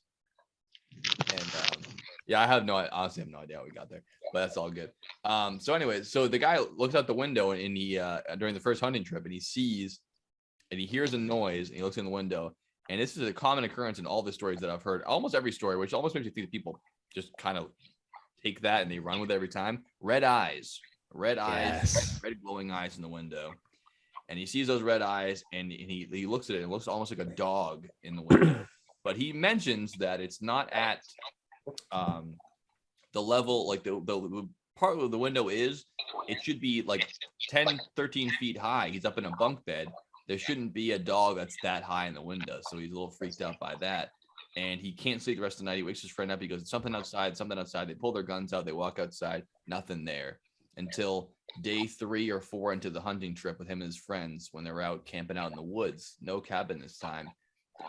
And I honestly have no idea how we got there, but that's all good. So anyway, so the guy looks out the window and he during the first hunting trip and he sees and he hears a noise and he looks in the window. And this is a common occurrence in all the stories that I've heard, almost every story, which almost makes you think that people just kind of take that and they run with it every time. Red eyes, Yes. red glowing eyes in the window. And he sees those red eyes and he looks at it. It looks almost like a dog in the window. But he mentions that it's not at the level, like the part where the window is, it should be like 10, 13 feet high. He's up in a bunk bed. There shouldn't be a dog that's that high in the window. So he's a little freaked out by that. And he can't sleep the rest of the night. He wakes his friend up. He goes, something outside, something outside. They pull their guns out. They walk outside. Nothing there until day 3 or 4 into the hunting trip with him and his friends when they're out camping out in the woods, no cabin this time.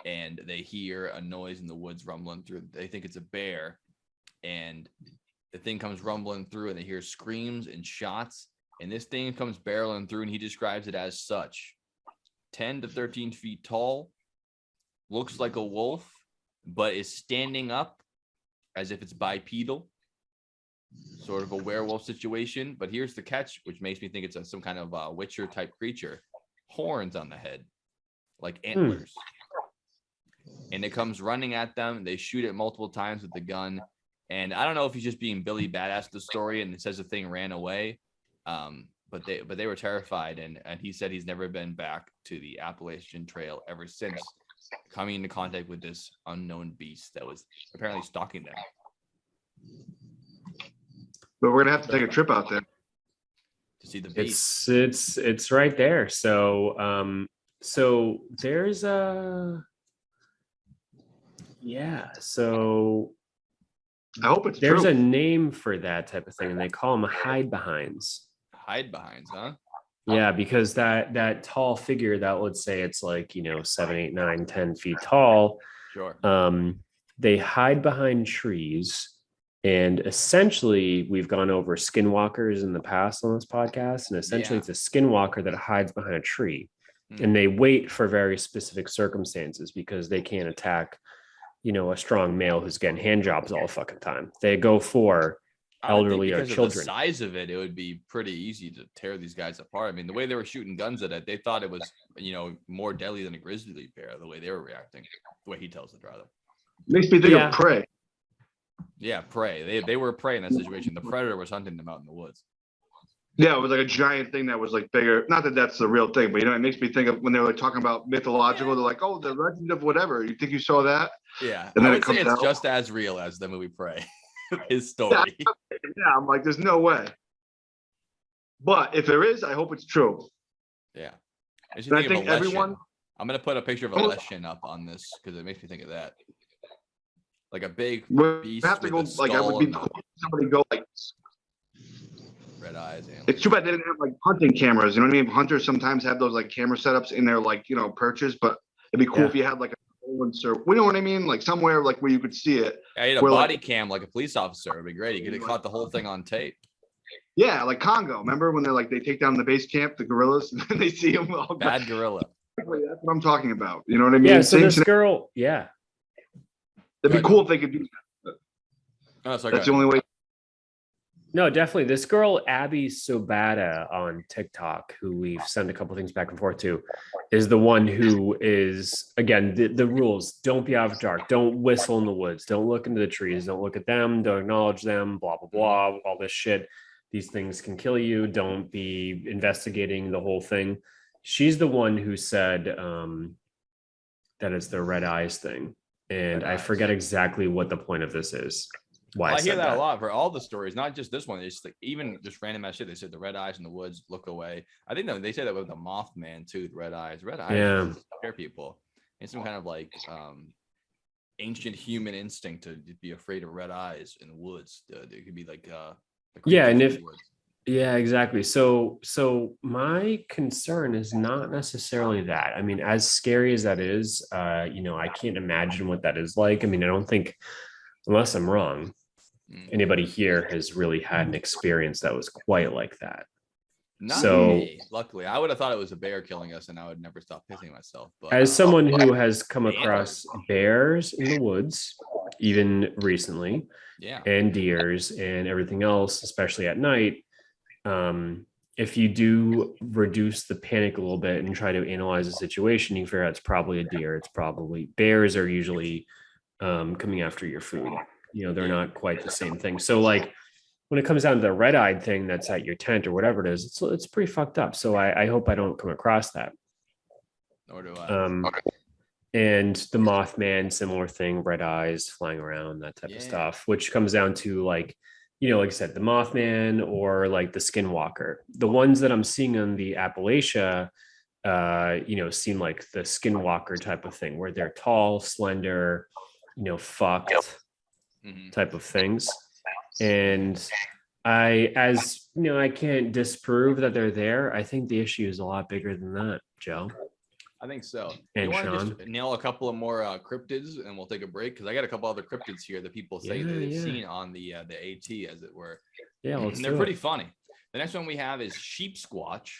And they hear a noise in the woods rumbling through. They think it's a bear. And the thing comes rumbling through and they hear screams and shots. And this thing comes barreling through and he describes it as such. 10 to 13 feet tall, looks like a wolf, but is standing up as if it's bipedal, sort of a werewolf situation. But here's the catch, which makes me think it's some kind of Witcher type creature. Horns on the head, like antlers. And it comes running at them. They shoot it multiple times with the gun. And I don't know if he's just being Billy Badass the story and it says the thing ran away. But they were terrified, and he said he's never been back to the Appalachian Trail ever since coming into contact with this unknown beast that was apparently stalking them. But we're gonna have to take a trip out there to see the beast. It's right there. So so there's a so I hope it's there's true. a name for that type of thing, and they call them hide behinds. Hide behinds, huh? Yeah, because that tall figure that, let's say it's like, 7, 8, 9, 10 feet tall. Sure. They hide behind trees. And essentially, we've gone over skinwalkers in the past on this podcast. And essentially, it's a skinwalker that hides behind a tree. And they wait for very specific circumstances because they can't attack, a strong male who's getting hand jobs all the fucking time. They go for elderly or children. Of the size of it would be pretty easy to tear these guys apart. I mean, the way they were shooting guns at it, they thought it was, more deadly than a grizzly bear, the way they were reacting, the way he tells it, rather. Makes me think of prey. Yeah, prey. They were prey in that situation. The predator was hunting them out in the woods. Yeah, it was like a giant thing that was like bigger. Not that that's the real thing, but it makes me think of when they were like talking about mythological. They're like, oh, the legend of whatever. You think you saw that? Yeah, and then I would say it's just as real as the movie Prey. His story. Yeah, I'm like, there's no way. But if there is, I hope it's true. Yeah. I think everyone. I'm gonna put a picture of a lesson up on this because it makes me think of that. Like a big beast. Have to go like I would be cool if somebody go like red eyes. It's too bad they didn't have like hunting cameras. You know what I mean? Hunters sometimes have those like camera setups in their like perches, but it'd be cool if you had like a you know what I mean? Like somewhere like where you could see it. Yeah, you had a body cam like a police officer. It'd be great. You could have caught the whole thing on tape. Yeah, like Congo. Remember when they take down the base camp, the gorillas, and then they see them all bad gorilla. That's what I'm talking about. You know what I mean? Yeah, so this girl, it'd be cool if they could do that. Oh, sorry, that's the only way. No, definitely. This girl, Abby Sobata on TikTok, who we've sent a couple things back and forth to, is the one who is, again, the rules. Don't be out of dark. Don't whistle in the woods. Don't look into the trees. Don't look at them. Don't acknowledge them. Blah, blah, blah. All this shit. These things can kill you. Don't be investigating the whole thing. She's the one who said that it's the red eyes thing. And I forget exactly what the point of this is. Why I hear that a lot for all the stories, not just this one. It's like even just random ass shit. They said the red eyes in the woods, look away. I think they say that with the Mothman too. The red eyes scare people. It's some kind of like ancient human instinct to be afraid of red eyes in the woods. It could be like yeah, exactly. So my concern is not necessarily that. I mean, as scary as that is, I can't imagine what that is like. I mean, I don't think, unless I'm wrong, anybody here has really had an experience that was quite like that. Not me. Luckily, I would have thought it was a bear killing us, and I would never stop pissing myself. But as someone who has come across bears in the woods, even recently, and deers and everything else, especially at night, if you do reduce the panic a little bit and try to analyze the situation, you figure out it's probably a deer. It's probably bears are usually coming after your food. They're not quite the same thing. So like when it comes down to the red-eyed thing that's at your tent or whatever it is, it's pretty fucked up. So I hope I don't come across that. Nor do I. And the Mothman, similar thing, red eyes flying around, that type of stuff, which comes down to like I said, the Mothman or like the Skinwalker. The ones that I'm seeing on the Appalachia, seem like the Skinwalker type of thing, where they're tall, slender, fucked type of things. And I can't disprove that they're there. I think the issue is a lot bigger than that, Joe I think so. and You want to Sean. just nail a couple of more cryptids, and we'll take a break because I got a couple other cryptids here that people say that they've seen on the AT, as it were. Yeah, let's And they're do pretty it. funny. The next one we have is sheep squatch,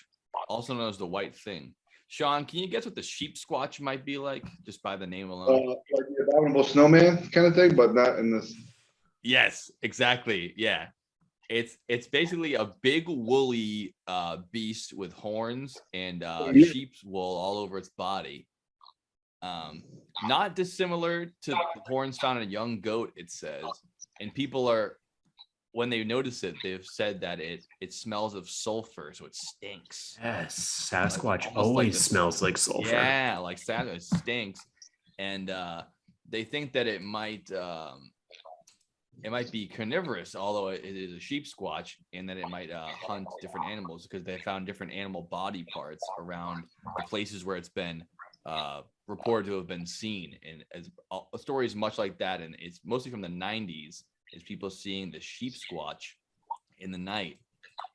also known as the white thing. Sean, can you guess what the sheep squatch might be like, just by the name alone? Like the abominable snowman kind of thing, but not in this. Yes, exactly. Yeah. It's basically a big woolly beast with horns and sheep's wool all over its body. Not dissimilar to the horns found in a young goat, it says. And people are, when they notice it, they've said that it smells of sulfur, so it stinks. Yes, Sasquatch Almost always like this. smells like sulfur. Yeah, like it stinks. And they think that it might be carnivorous, although it is a sheep squatch, and that it might hunt different animals because they found different animal body parts around the places where it's been reported to have been seen. And as stories much like that, and it's mostly from the 90s, is people seeing the sheep squatch in the night.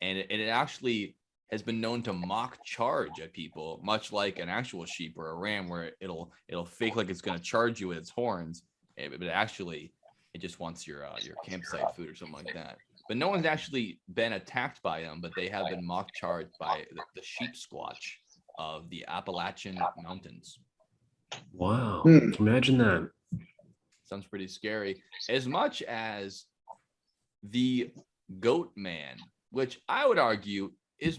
And it actually has been known to mock charge at people, much like an actual sheep or a ram, where it'll fake like it's going to charge you with its horns, but actually it just wants your campsite food or something like that. But no one's actually been attacked by them, but they have been mock charged by the sheep squatch of the Appalachian Mountains. Wow, imagine that. Sounds pretty scary. As much as the goat man, which I would argue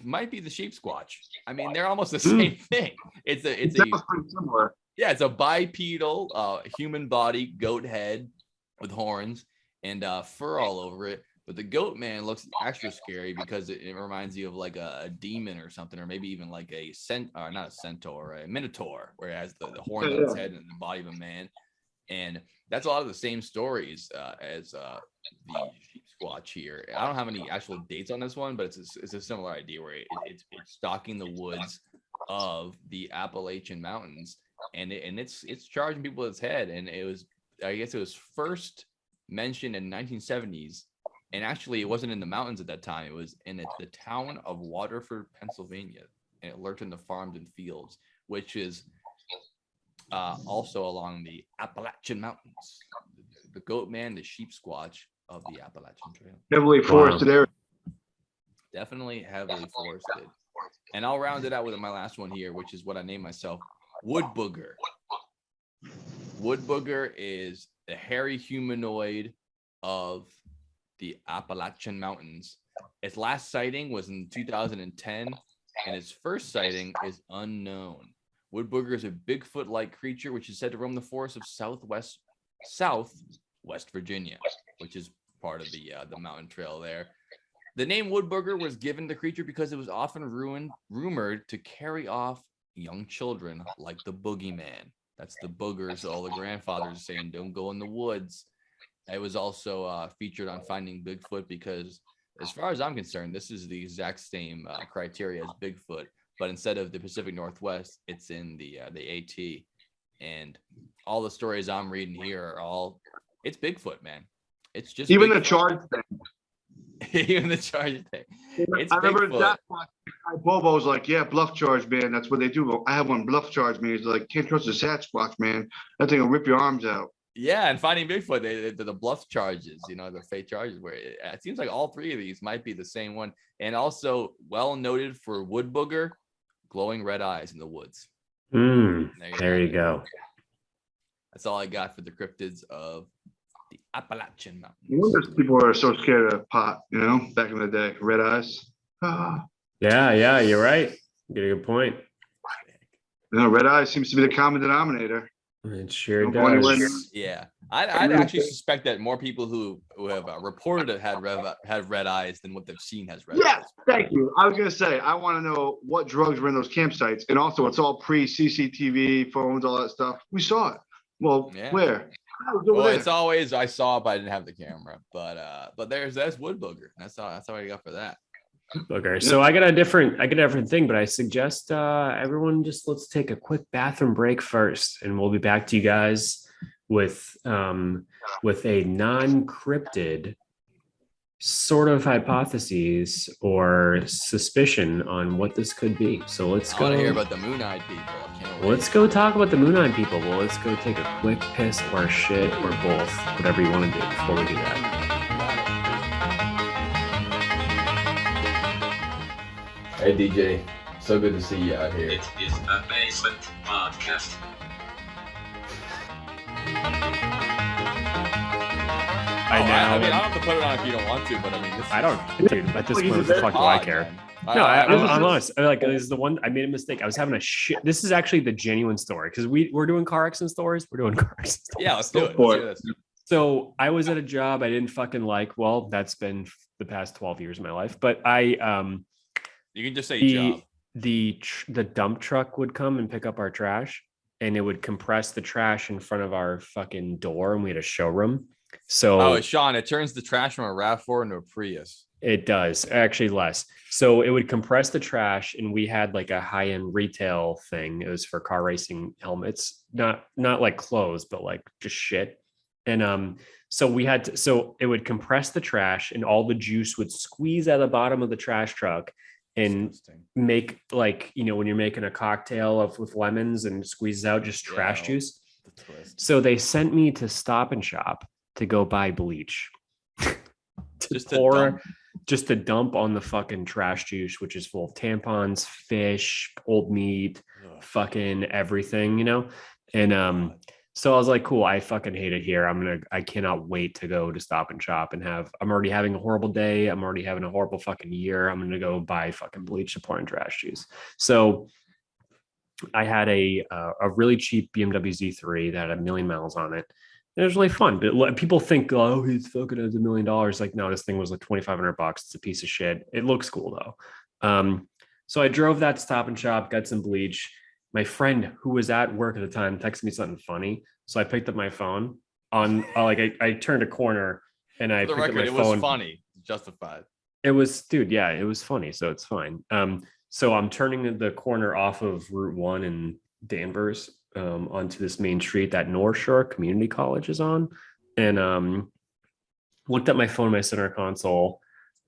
might be the sheep squatch. I mean, they're almost the same thing. It's pretty similar. Yeah, it's a bipedal human body, goat head with horns and fur all over it. But the goat man looks extra scary because it reminds you of like a demon or something, or maybe even like not a centaur, a minotaur, where it has the horns on its head and the body of a man. And that's a lot of the same stories as the sheep squatch here. I don't have any actual dates on this one, but it's a similar idea where it's stalking the woods of the Appalachian Mountains, and it's charging people with its head. And I guess it was first mentioned in 1970s, and actually it wasn't in the mountains at that time. It was in the town of Waterford, Pennsylvania, and it lurked in the farms and fields, which is also along the Appalachian Mountains. The goat man, the sheep squatch of the Appalachian Trail. Heavily forested area. Definitely heavily forested. And I'll round it out with my last one here, which is what I named myself, wood booger. Wood booger is the hairy humanoid of the Appalachian Mountains. Its last sighting was in 2010, and its first sighting is unknown. Wood booger is a Bigfoot-like creature which is said to roam the forests of southwest Virginia, which is part of the mountain trail there. The name wood booger was given the creature because it was often rumored to carry off young children like the boogeyman. That's the boogers. All the grandfathers saying, don't go in the woods. It was also featured on Finding Bigfoot because, as far as I'm concerned, this is the exact same criteria as Bigfoot, but instead of the Pacific Northwest, it's in the AT. And all the stories I'm reading here are it's Bigfoot, man. It's just even Bigfoot. The charge thing. Even the charge thing. It's I remember Bigfoot. Bobo's like, yeah, bluff charge, man. That's what they do. I have one bluff charge, man. He's like, can't trust the Sasquatch, man. That thing will rip your arms out. Yeah, and Finding Bigfoot, the bluff charges, the fake charges, where it seems like all three of these might be the same one. And also well noted for wood booger, glowing red eyes in the woods. There you go. That's all I got for the cryptids of the Appalachian Mountains. I wonder if people are so scared of pot, back in the day. Red eyes. Yeah, you're right. You get a good point. Red eyes seems to be the common denominator. It sure Don't go does. Yeah, I'd actually suspect that more people who have reported it had red eyes than what they've seen has red eyes. Yes, thank you. I was gonna say I want to know what drugs were in those campsites, and also it's all pre-CCTV, phones, all that stuff. We saw it. Well, Yeah. Where? Well, it's always I saw it, but I didn't have the camera. But that's wood booger. That's all I got for that. Okay, so I got a different thing, but I suggest everyone let's take a quick bathroom break first, and we'll be back to you guys with a non-cryptid sort of hypotheses or suspicion on what this could be. So let's I want to hear go. about the Moon-eyed people. I can't wait. Let's go talk about the Moon-eyed people. Well, let's go take a quick piss or shit or both, whatever you want to do before we do that. Hey DJ, so good to see you out here. It is a basement podcast. I know. I mean, I don't have to put it on if you don't want to, but I mean, this I don't, dude. At this Like, point, what the fuck do I care? No, I'm honest. Like, this is the one I made a mistake. I was having a shit. This is actually the genuine story because we're doing car accident stories. We're doing car accident stories. Yeah, let's do it. for Let's it. do this. So I was at a job I didn't fucking like. Well, that's been the past 12 years of my life. But You can just say job. the dump truck would come and pick up our trash, and it would compress the trash in front of our fucking door, and we had a showroom. So Oh, Shawn, it turns the trash from a RAV4 into a Prius. it does, actually less. So it would compress the trash, and we had like a high-end retail thing. It was for car racing helmets, not like clothes, but like just shit. And so we had to, so it would compress the trash, and all the juice would squeeze out of the bottom of the trash truck and Disgusting. make, like, you know, when you're making a cocktail with lemons and squeezes out just trash Yeah. juice. The twist. So they sent me to Stop and Shop to go buy bleach. Just to dump. Just to dump on the fucking trash juice, which is full of tampons, fish, old meat, Ugh. fucking everything, you know? And so I was like, cool, I fucking hate it here. I cannot wait to go to Stop and Shop and I'm already having a horrible day. I'm already having a horrible fucking year. I'm gonna go buy fucking bleach to pour in trash juice. So I had a really cheap BMW Z3 that had 1,000,000 miles on it. It was really fun, but people think, oh, he's fucking has $1 million. Like, no, this thing was like $2,500. It's a piece of shit. It looks cool though. So I drove that to Stop and Shop, got some bleach. My friend who was at work at the time texted me something funny. So I picked up my phone I turned a corner and I For the picked up record, my it phone. was funny. Justified. It was, dude, yeah, it was funny. So it's fine. So I'm turning the corner off of Route 1 in Danvers onto this main street that North Shore Community College is on. And looked at my phone, my center console,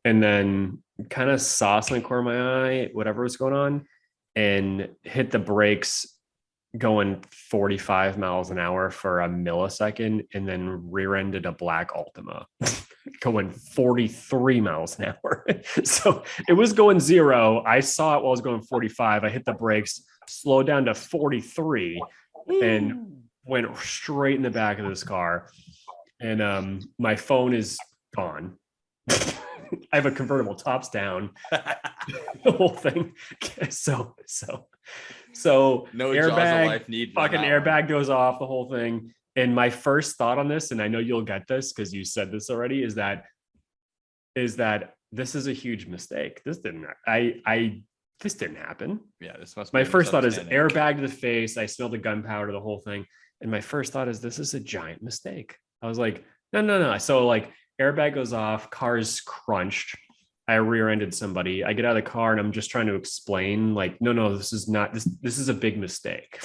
and then kind of saw something corner of my eye, whatever was going on, and hit the brakes going 45 miles an hour for a millisecond, and then rear-ended a black Altima going 43 miles an hour. So it was going 0. I saw it while I was going 45. I hit the brakes, slowed down to 43, and went straight in the back of this car. And my phone is gone. I have a convertible, tops down, the whole thing. So No jaws of airbag, life need. fucking airbag goes off, the whole thing. And my first thought on this, and I know you'll get this because you said this already, is that this is a huge mistake. This didn't happen. Yeah, this must be My a first thought is misunderstanding. airbag to the face. I smelled the gunpowder, the whole thing. And my first thought is this is a giant mistake. I was like, no. So like airbag goes off, car's crunched. I rear-ended somebody. I get out of the car and I'm just trying to explain, like, no, this is not this is a big mistake.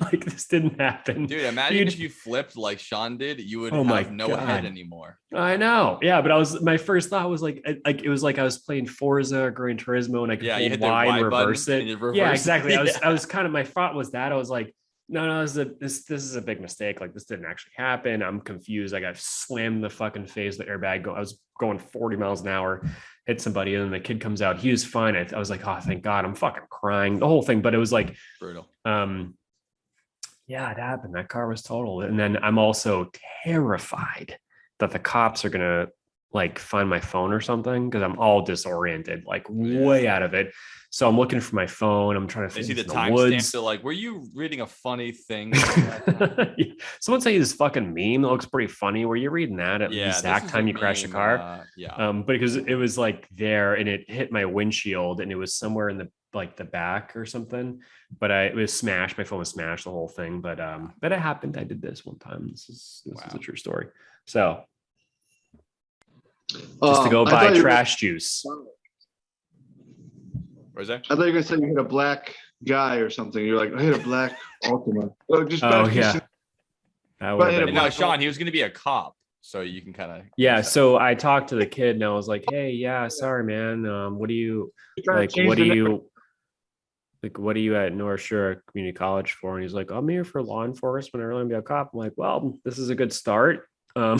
Like, this didn't happen. Dude, imagine Huge- if you flipped like Shawn did, you would Oh my have no head God. anymore. I know. Yeah, but my first thought was like it was like I was playing Forza or Gran Turismo and I could Yeah, you hit hold the Y and Y button reverse it. and you reverse Yeah, it. exactly. Yeah. I was kind of, my thought was that I was like, no, this is a big mistake. Like, this didn't actually happen. I'm confused. I got slammed in the fucking face, the airbag. I was going 40 miles an hour, hit somebody, and then the kid comes out. He was fine. I was like, oh, thank God. I'm fucking crying, the whole thing. But it was like, Brutal. yeah, it happened. That car was totaled. And then I'm also terrified that the cops are gonna like find my phone or something because I'm all disoriented, like way out of it. So I'm looking for my phone. I'm trying to They find see the it in timestamp. woods. They're like, "Were you reading a funny thing?" Yeah. Someone sent you this fucking meme that looks pretty funny. Were you reading that at the Yeah, exact this is time a you crashed the meme, car? yeah. Because it was like there and it hit my windshield and it was somewhere in the back or something. But it was smashed. My phone was smashed, the whole thing. But it happened. I did this one time. This is a true story. So just to go I buy thought you were- trash juice. Where's that? I thought you were gonna say you hit a black guy or something. You're like, I hit a black Altima. Oh, just Oh back- yeah. That would But have it been No, was- Shawn, he was going to be a cop. so you can kind of Yeah. So I talked to the kid and I was like, hey, yeah, sorry, man. What do you like? What are you at North Shore Community College for? And he's like, I'm here for law enforcement. I really want to be a cop. I'm like, well, this is a good start. some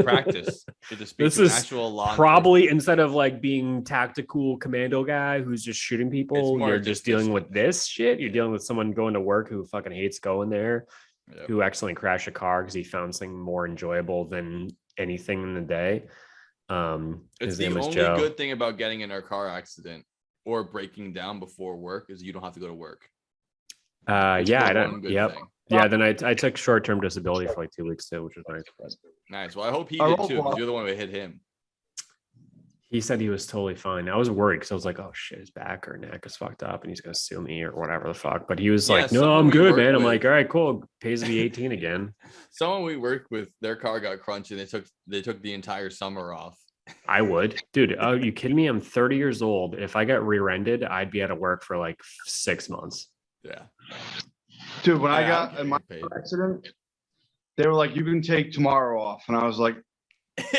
practice. Get to speak This to an is actual law probably enforcement. instead of like being tactical commando guy who's just shooting people, more you're just just dealing this with this shit. You're dealing with someone going to work who fucking hates going there, Yep. who accidentally crashed a car because he found something more enjoyable than anything in the day. It's His the name was only Joe. good thing about getting in a car accident or breaking down before work is you don't have to go to work. It's Yeah, the I don't. one good Yep. thing. Yeah, then I took short-term disability for like 2 weeks too, which was nice. But Nice. Well, I hope he Our did old too, because boss- you're the one who hit him. he said he was totally fine. I was worried because I was like, oh shit, his back or neck is fucked up and he's gonna sue me or whatever the fuck. But he was Yeah, like, no, someone I'm we good, work man. I'm with- like, all right, cool. Pays to be 18 again. Someone we worked with, their car got crunched and they took the entire summer off. I would, dude. Are you kidding me? I'm 30 years old. If I got rear-ended, I'd be out of work for like 6 months. Yeah. Dude, when I Yeah, got don't in my get paid. accident, they were like, you can take tomorrow off. And I was like,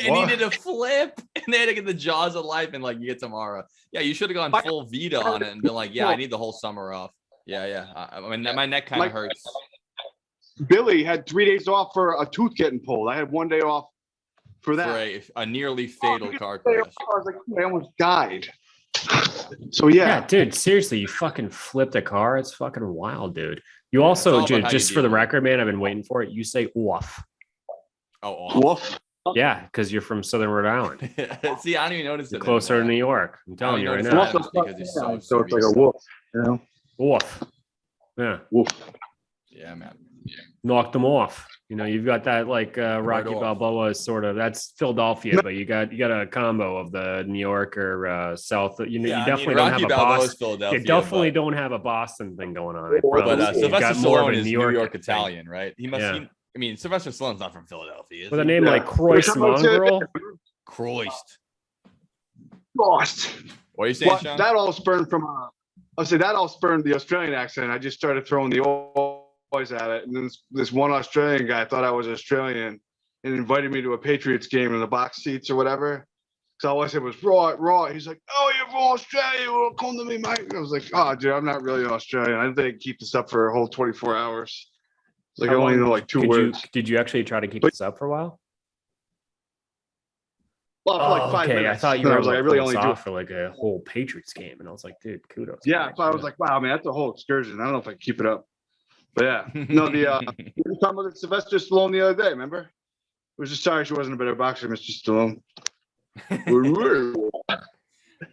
And What? he did a flip and they had to get the jaws of life and like you get tomorrow. Yeah, you should have gone full Vita on it and been like, yeah, I need the whole summer off. Yeah. I mean, my neck kind of Like- hurts. Billy had 3 days off for a tooth getting pulled. I had 1 day off for that. For a nearly fatal car I crash. was like, I almost died. So yeah, Dude, seriously, you fucking flipped a car. It's fucking wild, dude. You Yeah, it's also, all about dude, how just you for the deal with it. record, man, I've been waiting for it. You say off. Oh, awful. woof. Yeah, because you're from Southern Rhode Island. See, I don't even notice You're it. closer to anymore. New York. I'm telling you right notice now. that. Because he's so So it's like a serious. wolf, you know? Off. Yeah. Wolf. Yeah, man. Knocked them off. You know, you've got that like Rocky off. Balboa sort of. That's Philadelphia, but you got a combo of the New York or South. You know, Yeah, you I definitely mean, don't Rocky have a Balboa is Boston. Philadelphia. You definitely but, don't have a Boston thing going on. I But, promise. You've Sylvester got more of Stallone a is New New York York thing. Italian, right? He must. Yeah. I mean, Sylvester Stallone's not from Philadelphia. Is With a he? name Yeah. like Croix Mongrel. Christ. Lost. What are you saying, Well, Sean? that all spurned from, I'll say that all spurned the Australian accent. I just started throwing the old boys at it. And then this one Australian guy thought I was Australian and invited me to a Patriots game in the box seats or whatever. So all I said was, right. He's like, oh, you're from Australia. Well, come to me, mate. I was like, oh, dude, I'm not really Australian. I didn't keep this up for a whole 24 hours. It's like I How only long know like two Did words. did you actually try to keep But- this up for a while? Well, for like 5 okay. minutes. I thought you And were I was like, I really only do. off for like a whole Patriots game, and I was like, dude, kudos. Yeah, man. so I was like, wow, man, that's a whole excursion. I don't know if I can keep it up. But yeah, no, we were talking about Sylvester Stallone the other day, remember? I was just sorry she wasn't a better boxer, Mr. Stallone.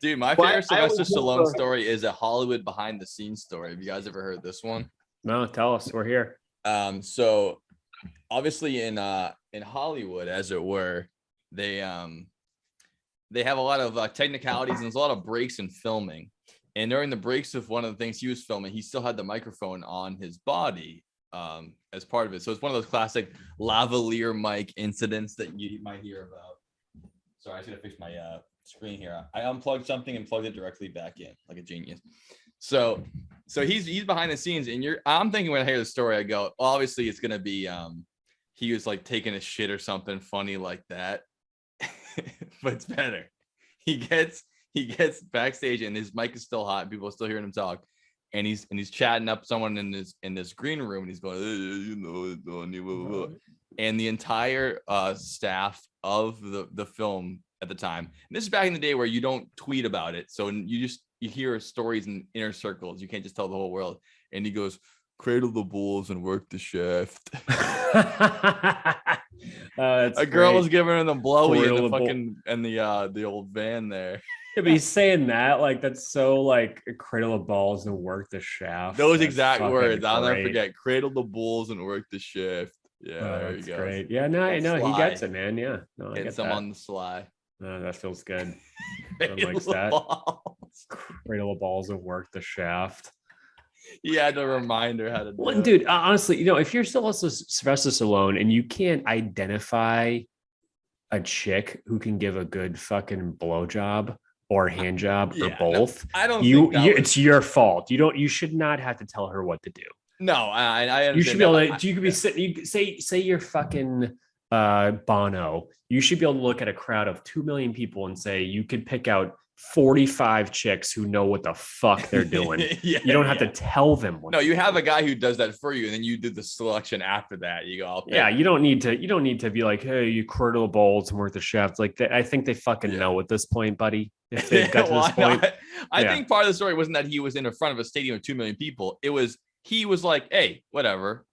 Dude, my Well, favorite I always Sylvester love Stallone the- story is a Hollywood behind the scenes story. Have you guys ever heard this one? No, tell us. We're here. So obviously in Hollywood, as it were, they have a lot of technicalities and there's a lot of breaks in filming. And during the breaks of one of the things he was filming, he still had the microphone on his body as part of it. So it's one of those classic lavalier mic incidents that you might hear about. Sorry, I just gotta fix my screen here. I unplugged something and plugged it directly back in like a genius. So he's behind the scenes, and I'm thinking when I hear the story, I go, well, obviously it's gonna be he was like taking a shit or something funny like that. But it's better. He gets backstage and his mic is still hot, and people are still hearing him talk. And he's chatting up someone in this green room, and he's going, and the entire staff of the film at the time. And this is back in the day where you don't tweet about it, so you hear stories in inner circles. You can't just tell the whole world. And he goes, "Cradle the bulls and work the shaft." A girl was giving him the blowy in the fucking the old van there. Yeah, but he's saying that like that's so like cradle of balls and work the shaft. Those That's exact fucking words. I'll never great. forget. Cradle the bulls and work the shift. Yeah, Oh, there you that's go. great. Yeah, no, I That's know he sly. gets it, man. Yeah, no, I Getting get some that. on the sly. That feels good. Cradle likes the that. balls. Cradle of balls and work the shaft. He had to remind her how to do Well, it. dude, honestly, if you're still also Sylvester Stallone and you can't identify a chick who can give a good fucking blowjob or hand job or Yeah, no, both, I don't think that was- it's your fault. You should not have to tell her what to do. No, I understand. You should be able that. to. You could be sitting. You say you're fucking Bono, you should be able to look at a crowd of 2 million people and say you could pick out 45 chicks who know what the fuck they're doing. Yeah, you don't have to tell them what No, to you do. have a guy who does that for you, and then you do the selection after that. You go, I'll pick. Yeah, you don't need to be like, hey, you curdle bowls and worth the chefs. Like I think they fucking know at this point, buddy. If they've got to Well, this point. I think part of the story wasn't that he was in the front of a stadium of 2 million people. It was he was like, hey, whatever.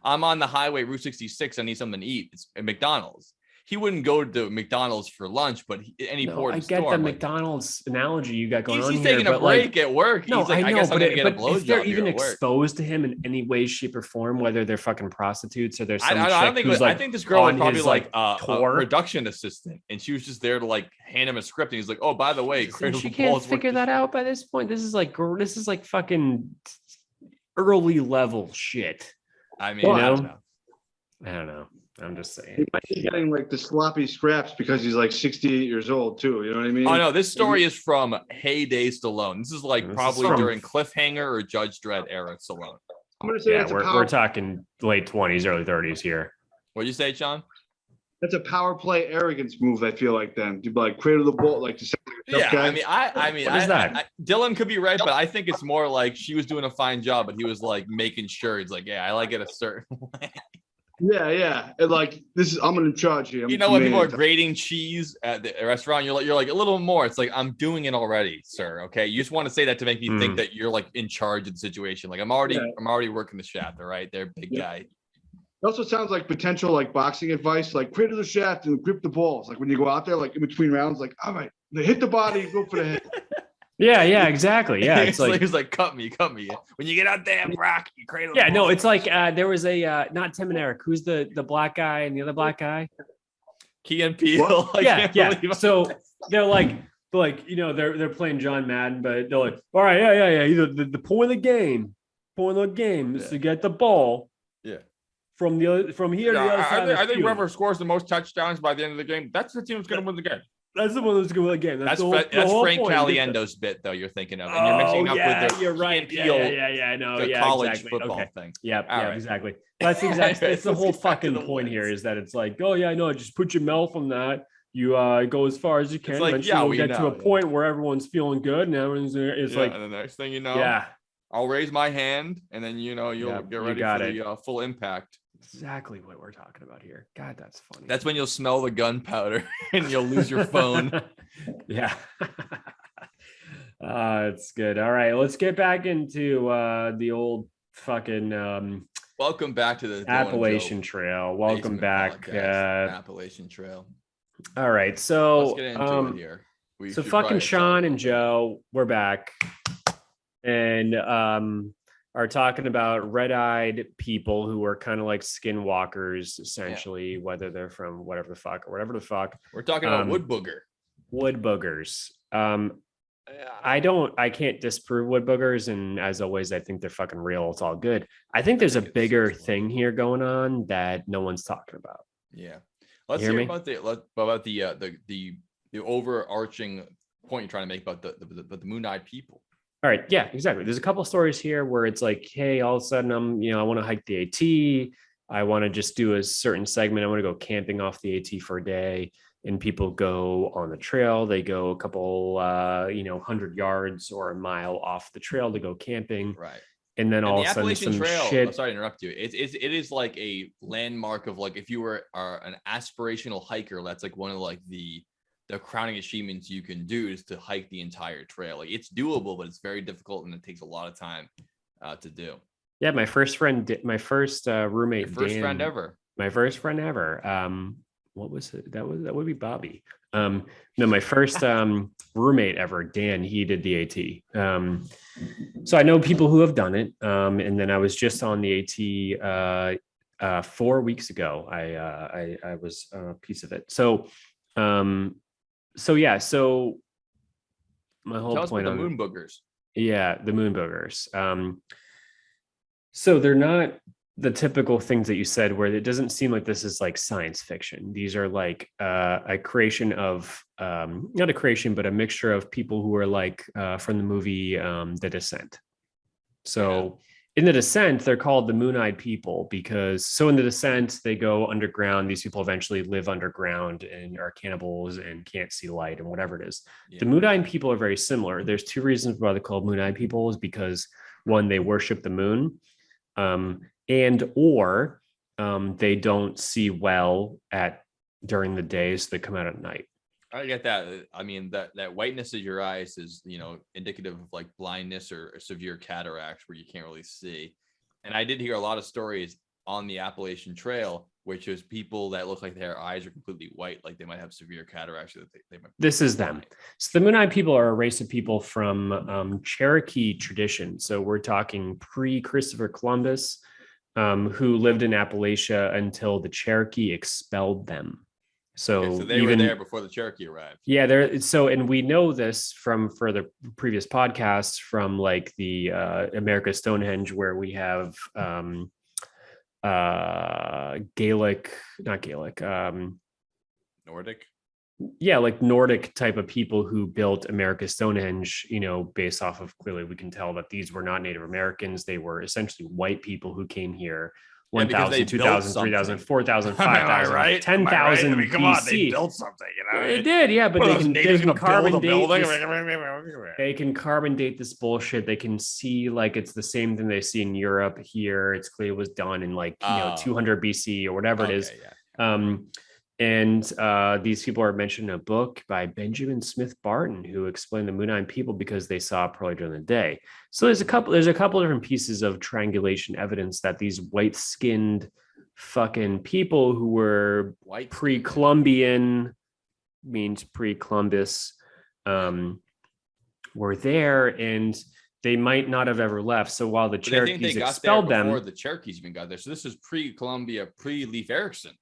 I'm on the highway, Route 66. I need something to eat. It's at McDonald's. He wouldn't go to McDonald's for lunch, but I get the McDonald's analogy you got going on he's here. taking a break at work. No, he's like, I guess I'm gonna get a blowjob. If they're even exposed to him in any way, shape, or form, whether they're fucking prostitutes or there's some I don't think who's I think this girl was probably his, like a tour. production assistant, and she was just there to like hand him a script, and he's like, oh, by the way, she can't figure that out by this point. This is like fucking early level shit. I mean, I don't know. I'm just saying. He might be getting like the sloppy scraps because he's like 68 years old too. You know what I mean? Oh no, this story is from Heyday Stallone. This is like probably during Cliffhanger or Judge Dredd era Stallone. I'm gonna say we're talking late 20s, early 30s here. What'd you say, Sean? That's a power play arrogance move. I feel like then to be like cradle the ball, like to say, yeah. guy. I mean, what is that? Dylan could be right, but I think it's more like she was doing a fine job, but he was like making sure. He's like, yeah, I like it a certain way. Yeah. And like I'm in charge here. You know when people are grating cheese at the restaurant, you're like a little more. It's like I'm doing it already, sir. Okay, you just want to say that to make me think that you're like in charge of the situation. Like I'm already working the shaft. All right, they're big guy. It also sounds like potential like boxing advice, like cradle the shaft and grip the balls. Like when you go out there, like in between rounds, like all right, they hit the body, go for the head. Yeah, exactly. Yeah, it's like cut me. When you get out there, Brock, you cradle. Yeah, no, it's like there was a not Tim and Eric. Who's the black guy and the other black guy? Key and Peele. Yeah. So they're like they're playing John Madden, but they're like, all right, yeah. Either the point of the game is to get the ball. Yeah. From here to the other side. I think whoever scores the most touchdowns by the end of the game, that's the team that's going to win the game. That's the one that's going to win the game. That's Frank Caliendo's bit, though. You're thinking of, and you're mixing up with the you're right. Yeah, no, college football thing. Yeah, exactly. That's exactly. It's the whole fucking point here is that it's like, oh yeah, no, just put your mouth on that. You go as far as you can. Like, eventually we'll get to a point where everyone's feeling good and everyone's. It's like, and the next thing you know, I'll raise my hand, and then you'll get ready for the full impact. Exactly what we're talking about here. God, that's funny. That's when you'll smell the gunpowder and you'll lose your phone. Yeah. It's good. All right, let's get back into the old fucking welcome back to the Appalachian Trail. Welcome back. Appalachian Trail. All right, so let's get into it here. So fucking Shawn and Joe, we're back. And are talking about red-eyed people who are kind of like skinwalkers, essentially, whether they're from whatever the fuck. We're talking about wood boogers. I can't disprove wood boogers, and as always, I think they're fucking real. It's all good. I think there's a bigger thing here going on that no one's talking about. Yeah, let's hear about the overarching point you're trying to make about the moon-eyed people. All right. Yeah, exactly. There's a couple stories here where it's like, hey, all of a sudden I want to hike the AT. I want to just do a certain segment. I want to go camping off the AT for a day. And people go on the trail. They go a couple, 100 yards or a mile off the trail to go camping. Right. And then all of a sudden some shit. I'm sorry to interrupt you. It is like a landmark of like, if you were an aspirational hiker, that's like one of like the crowning achievements you can do is to hike the entire trail. Like it's doable, but it's very difficult and it takes a lot of time to do. Yeah, my first roommate, my first friend ever. What was it? That would be Bobby. No, my first roommate ever, Dan. He did the AT. So I know people who have done it. And then I was just on the AT 4 weeks ago. I was a piece of it. So my whole point on the moon boogers. Yeah, the moon boogers. So they're not the typical things that you said, where it doesn't seem like this is like science fiction. These are like a creation of not a creation, but a mixture of people who are like from the movie The Descent. So in the descent, they're called the Moon-Eyed People because so in the descent, they go underground. These people eventually live underground and are cannibals and can't see light and whatever it is. Yeah. The Moon-Eyed People are very similar. There's two reasons why they're called Moon-Eyed People is because one, they worship the moon, or they don't see well during the day, so they come out at night. I get that. I mean, that whiteness of your eyes is, indicative of like blindness or severe cataracts where you can't really see. And I did hear a lot of stories on the Appalachian Trail, which is people that look like their eyes are completely white, like they might have severe cataracts. That they might. This is them. So the Moon-Eyed People are a race of people from Cherokee tradition. So we're talking pre-Christopher Columbus, who lived in Appalachia until the Cherokee expelled them. So they were there before the Cherokee arrived. Yeah, and we know this from further previous podcasts from like the America Stonehenge, where we have Nordic. Yeah, like Nordic type of people who built America Stonehenge, based off of clearly we can tell that these were not Native Americans. They were essentially white people who came here 1,000, 2,000, 3,000, 4,000, 5,000, 10,000 I mean, come on, they BC. built something, It did, yeah, but they can carbon date building. they can carbon date this bullshit. They can see like it's the same thing they see in Europe here. It's clear it was done in like 200 BC or whatever it is. Yeah. And these people are mentioned in a book by Benjamin Smith Barton, who explained the Moon-Eyed People because they saw it probably during the day. So there's a couple different pieces of triangulation evidence that these white-skinned fucking people who were pre-Columbian, means pre-Columbus, were there, and they might not have ever left. So while the Cherokees expelled them, before the Cherokees even got there. So this is pre-Columbia, pre-Leif Erikson.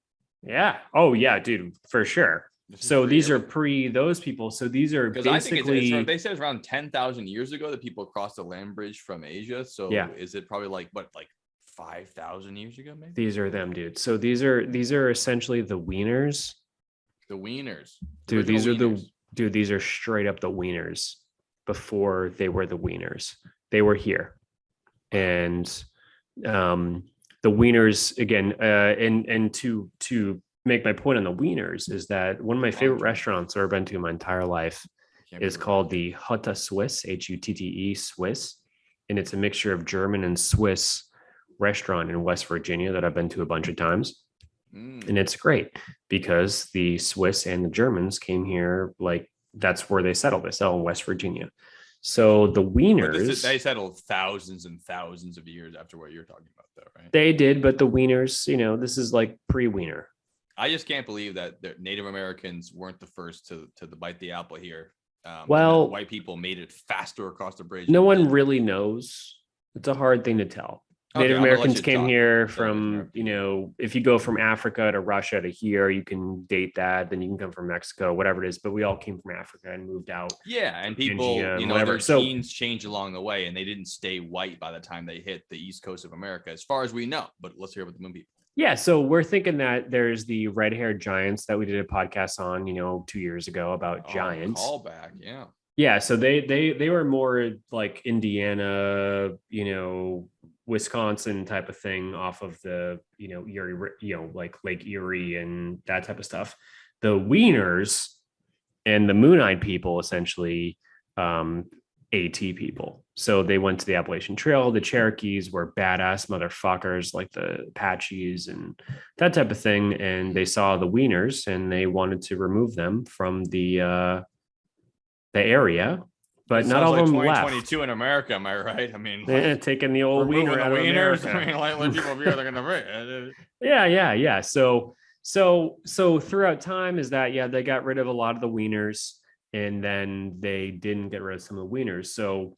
Yeah. Oh, yeah, dude, for sure. So these are those people. So these are basically. I think they said it's around 10,000 years ago that people crossed the land bridge from Asia. So is it probably like 5,000 years ago? Maybe these are them, dude. So these are essentially the Wieners. The Wieners, dude. These are straight up the Wieners before they were the Wieners. They were here, and the Wieners again, and to make my point on the Wieners is that one of my favorite restaurants I've ever been to in my entire life is called the Hutte Swiss, Hutte Swiss, and it's a mixture of German and Swiss restaurant in West Virginia that I've been to a bunch of times, and it's great because the Swiss and the Germans came here, like that's where they settled. They settled in West Virginia. So the Wieners, they settled thousands and thousands of years after what you're talking about, though, right? They did, but the Wieners, this is like pre-Wiener. I just can't believe that the Native Americans weren't the first to bite the apple here. Well, white people made it faster across the bridge. No one really knows. It's a hard thing to tell. Native Americans came here from, if you go from Africa to Russia to here, you can date that. Then you can come from Mexico, whatever it is. But we all came from Africa and moved out. Yeah, and people, their genes changed along the way, and they didn't stay white by the time they hit the east coast of America, as far as we know. But let's hear about the Moon people. Yeah, so we're thinking that there's the red-haired giants that we did a podcast on, 2 years ago about giants. Callback, yeah. Yeah, so they were more like Indiana, Wisconsin type of thing off of the, Erie, like Lake Erie and that type of stuff. The Wieners and the Moon-Eyed People essentially AT people. So they went to the Appalachian Trail. The Cherokees were badass motherfuckers like the Apaches and that type of thing. And they saw the Wieners and they wanted to remove them from the area. But not all of them left. 2022 in America, am I right? I mean, taking the old wiener out of America. I mean, let people be here, they're gonna Yeah. So throughout time is that they got rid of a lot of the wieners, and then they didn't get rid of some of the wieners. So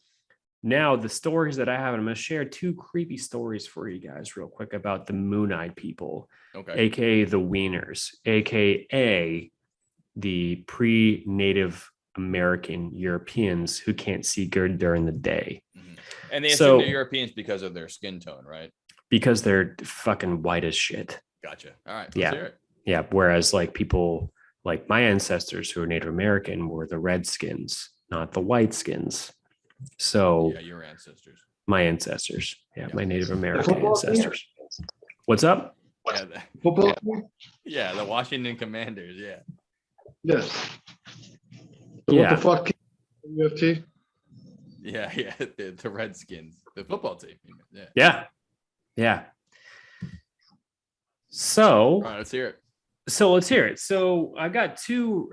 now the stories that I have, and I'm gonna share two creepy stories for you guys real quick about the Moon-Eyed People, aka the wieners, aka the pre-Native American Europeans who can't see good during the day. And they assume they're Europeans because of their skin tone, right? Because they're fucking white as shit. Gotcha. All right. Let's hear it. Yeah. Whereas like people like my ancestors who are Native American were the redskins, not the white skins. So yeah, your ancestors. My ancestors. Yeah, Yeah. my Native American football team? ancestors. What's up? Yeah, Football team? yeah, the Washington Commanders. Yeah. Yes. So Yeah. what the fuck? UFT? Yeah. The Redskins, the football team. Yeah. Yeah. Yeah. So All right, let's hear it. let's hear it. So I got two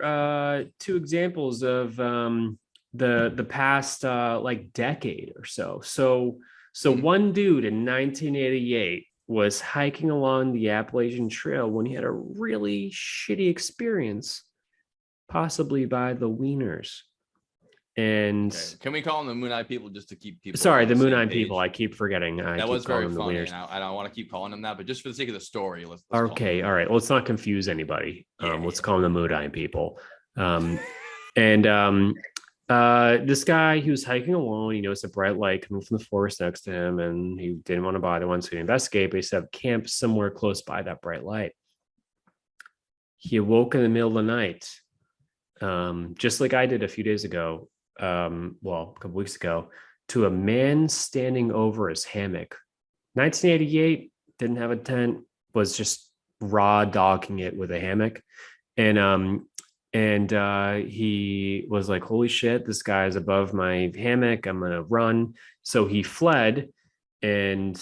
examples of the past like decade or so. So one dude in 1988 was hiking along the Appalachian Trail when he had a really shitty experience, possibly by the Wieners. And Okay. Can we call them the Moon Eye people just to keep people? sorry, on the same Moon Eye page? people. I keep forgetting. That keep was very calling them the funny, Wieners. and I don't want to keep calling them that, but just for the sake of the story, let's call them Okay, all right. Well, let's not confuse anybody. Yeah, Let's yeah. call them the Moon Eye people. This guy, he was hiking alone. He noticed a bright light coming from the forest next to him, and he didn't want to bother one, so he investigated. But he set up camp somewhere close by that bright light. He awoke in the middle of the night, just like I did a few days ago. Well, a couple weeks ago, to a man standing over his hammock. 1988, didn't have a tent, was just raw dogging it with a hammock. And he was like, holy shit, this guy is above my hammock. I'm gonna run. So he fled and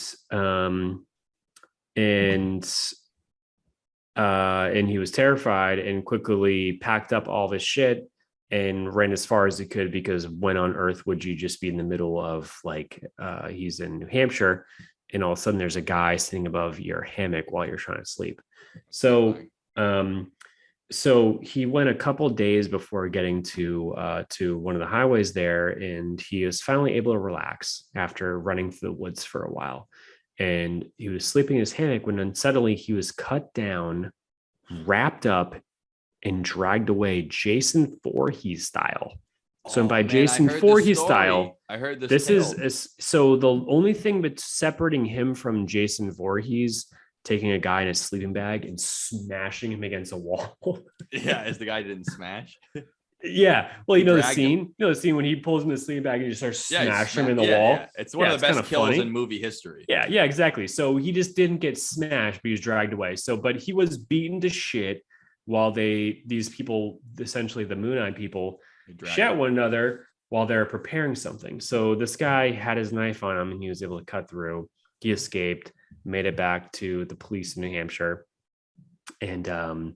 he was terrified and quickly packed up all of his shit and ran as far as he could, because when on earth would you just be in the middle of like he's in New Hampshire and all of a sudden there's a guy sitting above your hammock while you're trying to sleep. So he went a couple days before getting to one of the highways there, and he was finally able to relax after running through the woods for a while. And he was sleeping in his hammock when then suddenly he was cut down, wrapped up, and dragged away Jason Voorhees style. So by Jason Voorhees style, I heard this. This is so the only thing that's separating him from Jason Voorhees taking a guy in a sleeping bag and smashing him against a wall. Yeah, as the guy didn't smash. Yeah. Well, you know the scene. Him. You know the scene when he pulls in the sleeping bag and he just starts smashing him in the wall. Yeah. It's one of the best kills in movie history. Yeah, exactly. So he just didn't get smashed, but he was dragged away. So, but he was beaten to shit while these people, essentially the Moon Eye people, shot one another while they're preparing something. So this guy had his knife on him and he was able to cut through. He escaped, made it back to the police in New Hampshire, and then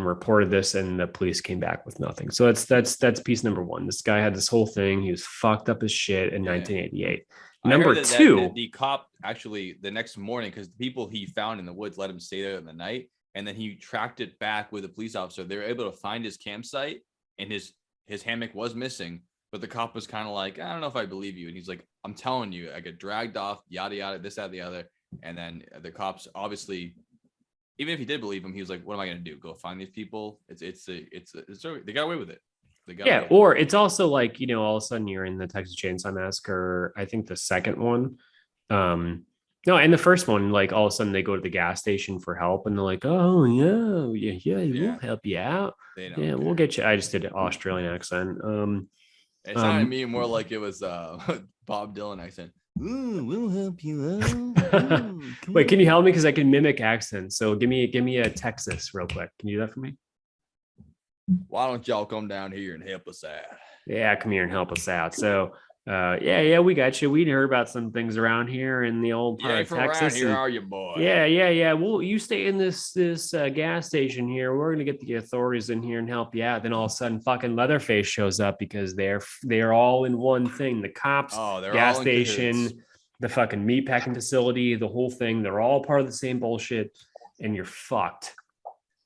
reported this, and the police came back with nothing. So that's piece number one. This guy had this whole thing. He was fucked up as shit in 1988. Number two, the cop actually the next morning, because the people he found in the woods let him stay there in the night, and then he tracked it back with a police officer. They were able to find his campsite, and his hammock was missing. But the cop was kind of like, I don't know if I believe you. And he's like, I'm telling you, I get dragged off, yada, yada, this, that, the other. And then the cops, obviously, even if he did believe him, he was like, what am I going to do? Go find these people? They got away with it. Yeah. Or it's also like, you know, all of a sudden you're in the Texas Chainsaw Massacre. I think the second one. No, and the first one, like all of a sudden they go to the gas station for help and they're like, oh, yeah, we'll help you out. Yeah, we'll get you. I just did an Australian accent. It sounded to me more like it was Bob Dylan accent. Ooh, we'll help you out. Wait, can you help me? Because I can mimic accents. So give me a Texas real quick. Can you do that for me? Why don't y'all come down here and help us out? Yeah, come here and help us out. So yeah, we got you. We heard about some things around here in the old part of Texas. Around here, are you, boy? Yeah. Well, you stay in this gas station here. We're gonna get the authorities in here and help you out. Then all of a sudden, fucking Leatherface shows up because they're all in one thing. The cops, gas station, the fucking meatpacking facility, the whole thing. They're all part of the same bullshit, and you're fucked.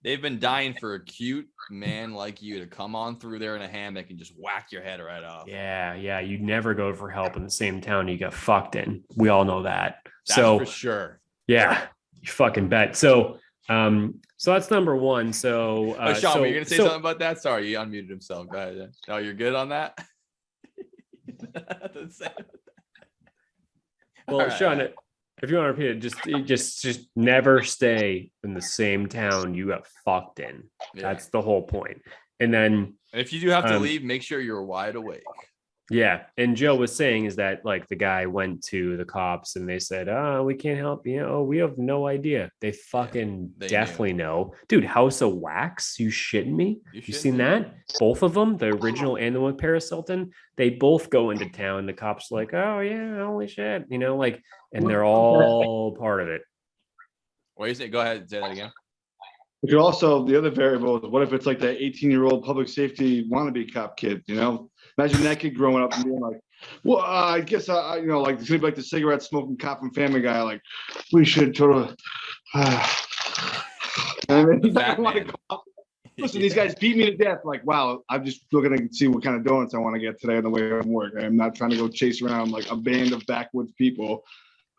They've been dying for a cute man like you to come on through there in a hammock and just whack your head right off. Yeah. You never go for help in the same town you got fucked in. We all know that. That's for sure. Yeah, you fucking bet. So that's number one. So, Shawn, were you gonna say something about that? Sorry, he unmuted himself. Go ahead. No, you're good on that. Well, right. Shawn, if you want to repeat it, just never stay in the same town you got fucked in. Yeah. That's the whole point. And then if you do have to leave, make sure you're wide awake. Yeah. And Joe was saying is that like the guy went to the cops and they said, oh, we can't help you. Oh, we have no idea. They fucking they definitely know. Dude, House of Wax, you shitting me? You You shitting seen me? that? Both of them, the original and the one with Paris Hilton, they both go into town. The cops are like, oh yeah, holy shit. Like, and they're all part of it. What do you say? Go ahead and say that again. But you're also the other variable is what if it's like that 18-year-old public safety wannabe cop kid, Imagine that kid growing up and being like, well, I guess like it's gonna be like the cigarette smoking cop from Family Guy, like we should sort of and then he's not gonna want to listen, these guys beat me to death. Like, wow, I'm just looking to see what kind of donuts I want to get today on the way home from work. I'm not trying to go chase around like a band of backwoods people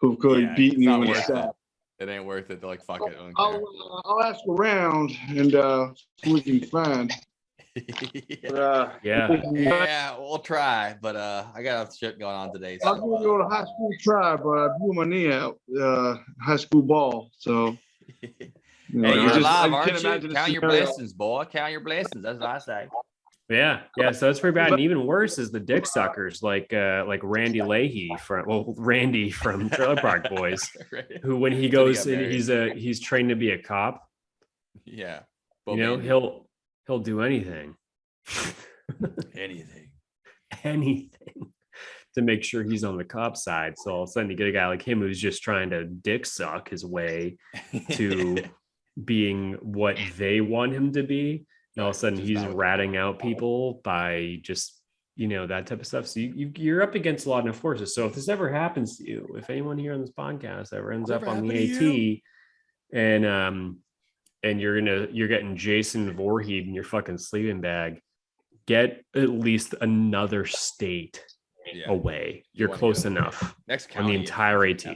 who could have beaten you in a It ain't worth it. They're like, fuck it. I'll ask around and see what we can find. Yeah, we'll try, but I got shit going on today. I was gonna go to high school try, but I blew my knee out high school ball. So hey, you're alive, aren't you? Count your scenario. blessings, boy. Count your blessings. That's what I say. Yeah. So that's pretty bad. And even worse is the dick suckers like Randy Leahy Randy from Trailer Park Boys, Right. who when he goes in, he's trained to be a cop. Yeah. He'll do anything. anything to make sure he's on the cop side. So all of a sudden you get a guy like him who's just trying to dick suck his way to being what they want him to be. And all of a sudden he's ratting out people by just, that type of stuff. So you're up against a lot of forces. So if this ever happens to you, if anyone here on this podcast ever ends up on the AT and you're getting Jason Voorhees in your fucking sleeping bag, get at least another state away. You're close enough. Next county on the entire AT.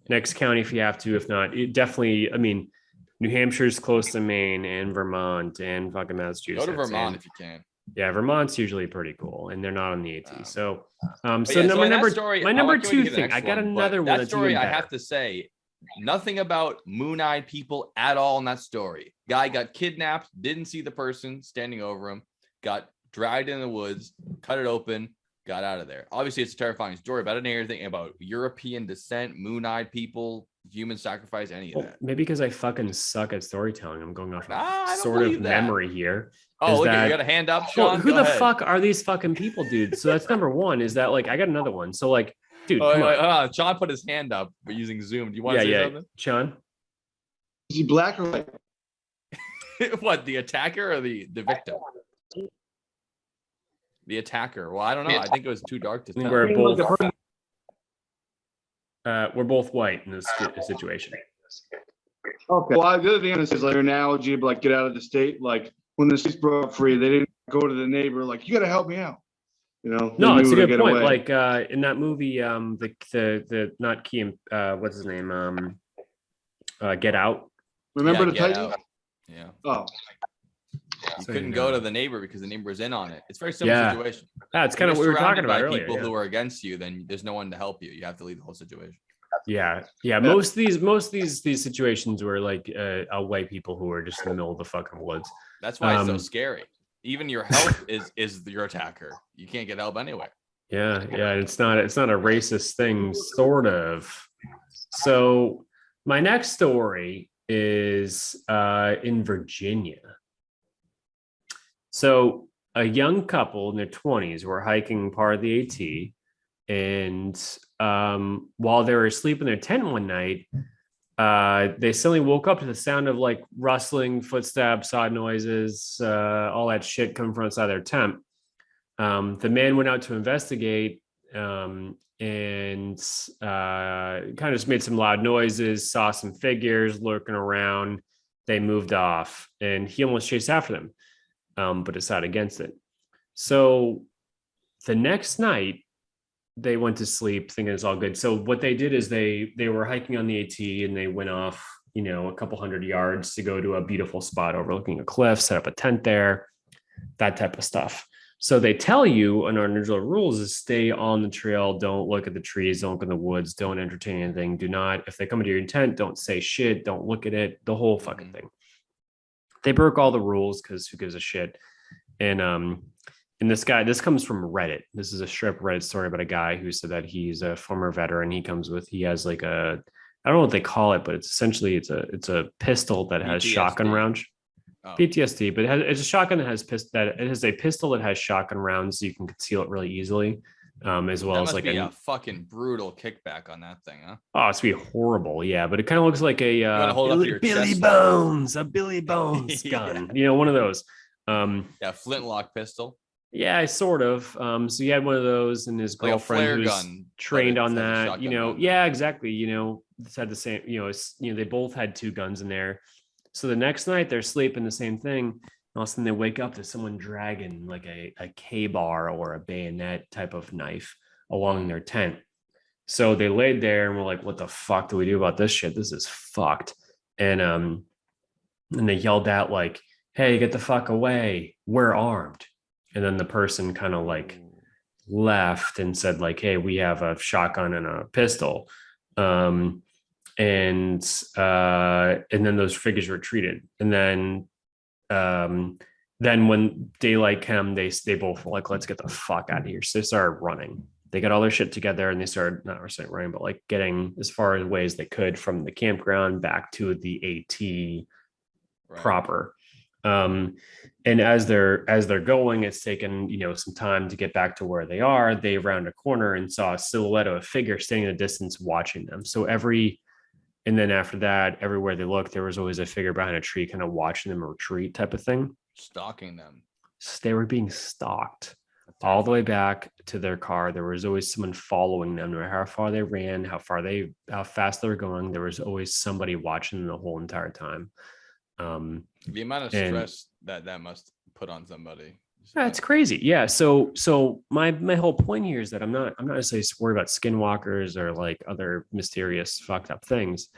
Next county if you have to. If not, it definitely. I mean, New Hampshire's close to Maine and Vermont and fucking Massachusetts. Go to Vermont if you can. Yeah, Vermont's usually pretty cool, and they're not on the AT. So, my number two thing. I got another one. That story, I have to say, nothing about moon-eyed people at all in that story. Guy got kidnapped, didn't see the person standing over him, got dragged in the woods, cut it open, got out of there. Obviously, it's a terrifying story, but I didn't hear anything about European descent, moon-eyed people, human sacrifice, any of that. Maybe because I fucking suck at storytelling. I'm going off sort of memory here. Oh, look, you got a hand up, Shawn? Well, who the fuck are these fucking people, dude? So that's number one. Is that like I got another one? So like, dude, Shawn put his hand up, but using Zoom. Do you want to say something? Shawn? Is he black or white? What, the attacker or the victim? The attacker. Well, I don't know. I think it was too dark to tell. We're both white in this situation. Okay. Well, the other thing is like your analogy of like get out of the state. Like when the states broke free, they didn't go to the neighbor like you got to help me out. No, it's a good point. Away. Like in that movie, the not Key, what's his name? Get Out. Remember the Titan? Yeah. Oh. You couldn't go to the neighbor because the neighbor was in on it. It's a very similar situation. Yeah, it's kind of what we were talking about earlier. People who are against you, then there's no one to help you. You have to leave the whole situation. Yeah. Most of these situations were like white people who are just in the middle of the fucking woods. That's why it's so scary. Even your help is your attacker. You can't get help anyway. Yeah. It's not a racist thing, sort of. So my next story is in Virginia. So a young couple in their 20s were hiking part of the AT, and while they were asleep in their tent one night, they suddenly woke up to the sound of like rustling footsteps, odd noises, all that shit coming from outside their tent. The man went out to investigate and kind of just made some loud noises, saw some figures lurking around. They moved off, and he almost chased after them. But decided against it. So the next night they went to sleep thinking it's all good. So what they did is they were hiking on the AT and they went off, a couple 100 yards to go to a beautiful spot overlooking a cliff, set up a tent there, that type of stuff. So they tell you in our individual rules is stay on the trail. Don't look at the trees. Don't look in the woods. Don't entertain anything. Do not, if they come into your tent, don't say shit. Don't look at it. The whole fucking thing. They broke all the rules because who gives a shit? And and this comes from Reddit. This is a strip Reddit story about a guy who said that he's a former veteran. He has like I don't know what they call it, but it's essentially it's a pistol that has shotgun PTSD. rounds. Oh, PTSD, but it's a shotgun that it has a pistol that has shotgun rounds, so you can conceal it really easily, as well that as must like be a fucking brutal kickback on that thing, huh? oh, it's gonna be horrible, yeah. But it kind of looks like a wanna hold it up to your Billy chest? Bones, a Billy Bones Yeah. gun, one of those. Yeah, flintlock pistol. Yeah, sort of. So he had one of those, and his Like a girlfriend flare who's gun, but trained it on has a that. shotgun round. Yeah, exactly. It's had the same. They both had two guns in there. So the next night they're sleeping the same thing. And all of a sudden they wake up to someone dragging like a K-bar or a bayonet type of knife along their tent. So they laid there and were like, "What the fuck do we do about this shit? This is fucked." And they yelled out like, "Hey, get the fuck away! We're armed." And then the person kind of like left and said like, "Hey, we have a shotgun and a pistol." And then those figures retreated. And then when daylight came, they both were like, "Let's get the fuck out of here." So they started running. They got all their shit together and they started not necessarily running, but like getting as far away as they could from the campground back to the AT proper. And as they're going, it's taken some time to get back to where they are. They round a corner and saw a silhouette of a figure standing in the distance watching them. And then after that, everywhere they looked, there was always a figure behind a tree kind of watching them retreat type of thing. Stalking them. They were being stalked all the way back to their car. There was always someone following them, no matter how far they ran, how fast they were going. There was always somebody watching them the whole entire time. The amount of stress that must put on somebody. That's crazy. Yeah. So my whole point here is that I'm not necessarily worried about skinwalkers or like other mysterious fucked up things.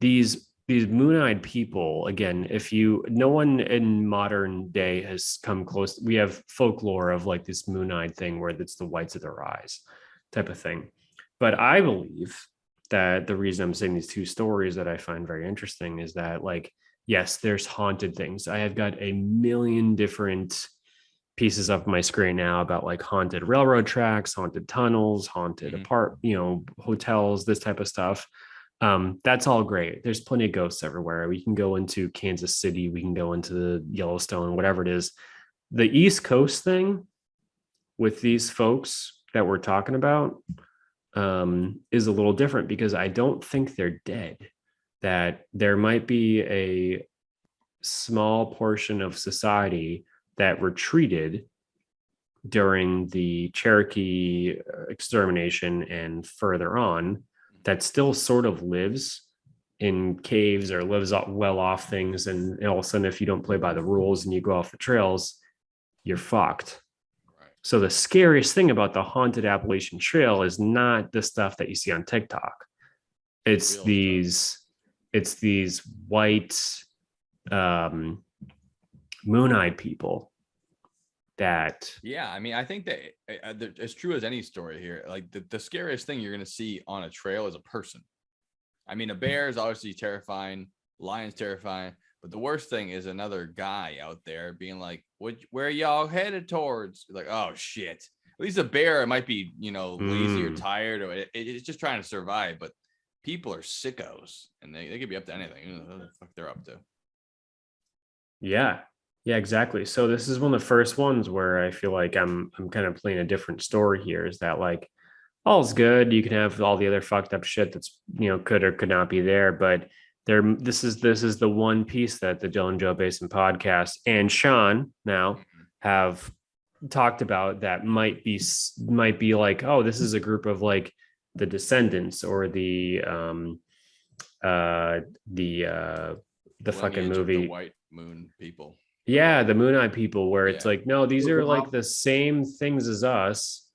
These moon-eyed people, again, no one in modern day has come close. We have folklore of like this moon-eyed thing where it's the whites of their eyes type of thing. But I believe that the reason I'm saying these two stories that I find very interesting is that, like, yes, there's haunted things. I have got a million different pieces up my screen now about like haunted railroad tracks, haunted tunnels, haunted hotels, this type of stuff. That's all great. There's plenty of ghosts everywhere. We can go into Kansas City, we can go into Yellowstone, whatever it is. The East Coast thing with these folks that we're talking about is a little different because I don't think they're dead. That there might be a small portion of society that retreated during the Cherokee extermination and further on that still sort of lives in caves or lives well off things. And all of a sudden, if you don't play by the rules and you go off the trails, you're fucked. So the scariest thing about the haunted Appalachian Trail is not the stuff that you see on TikTok. It's these white moon-eyed people that. Yeah, I mean, I think that as true as any story here, like the scariest thing you're going to see on a trail is a person. I mean, a bear is obviously terrifying, lion's terrifying, but the worst thing is another guy out there being like, where y'all headed towards? Like, oh shit. At least a bear, it might be, lazy or tired, or it's just trying to survive, but people are sickos and they could be up to anything. What the fuck they're up to. Yeah, exactly. So this is one of the first ones where I feel like I'm kind of playing a different story here, is that like all's good. You can have all the other fucked up shit that's, could or could not be there, but this is the one piece that the Dylan Joe Basin podcast and Shawn now have talked about that might be like, oh, this is a group of like the Descendants or the fucking movie, the white moon people. Yeah, the moon-eyed people, where it's like, no, these are like the same things as us,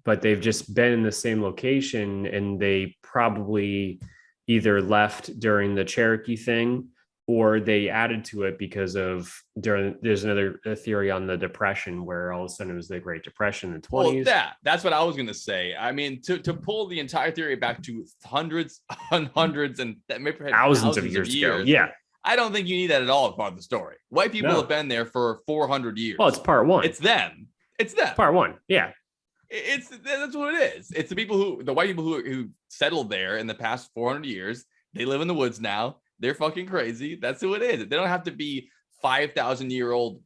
but they've just been in the same location, and they probably either left during the Cherokee thing or they added to it because there's another theory on the Depression, where all of a sudden it was the Great Depression in the 20s. Well, that's what I was going to say. I mean, to pull the entire theory back to hundreds and maybe thousands of years ago. Yeah. I don't think you need that at all as part of the story. White people have been there for 400 years. Well, it's part one. It's them. It's them. Part one. Yeah. That's what it is. It's the white people who settled there in the past 400 years. They live in the woods now. They're fucking crazy. That's who it is. They don't have to be 5,000-year-old,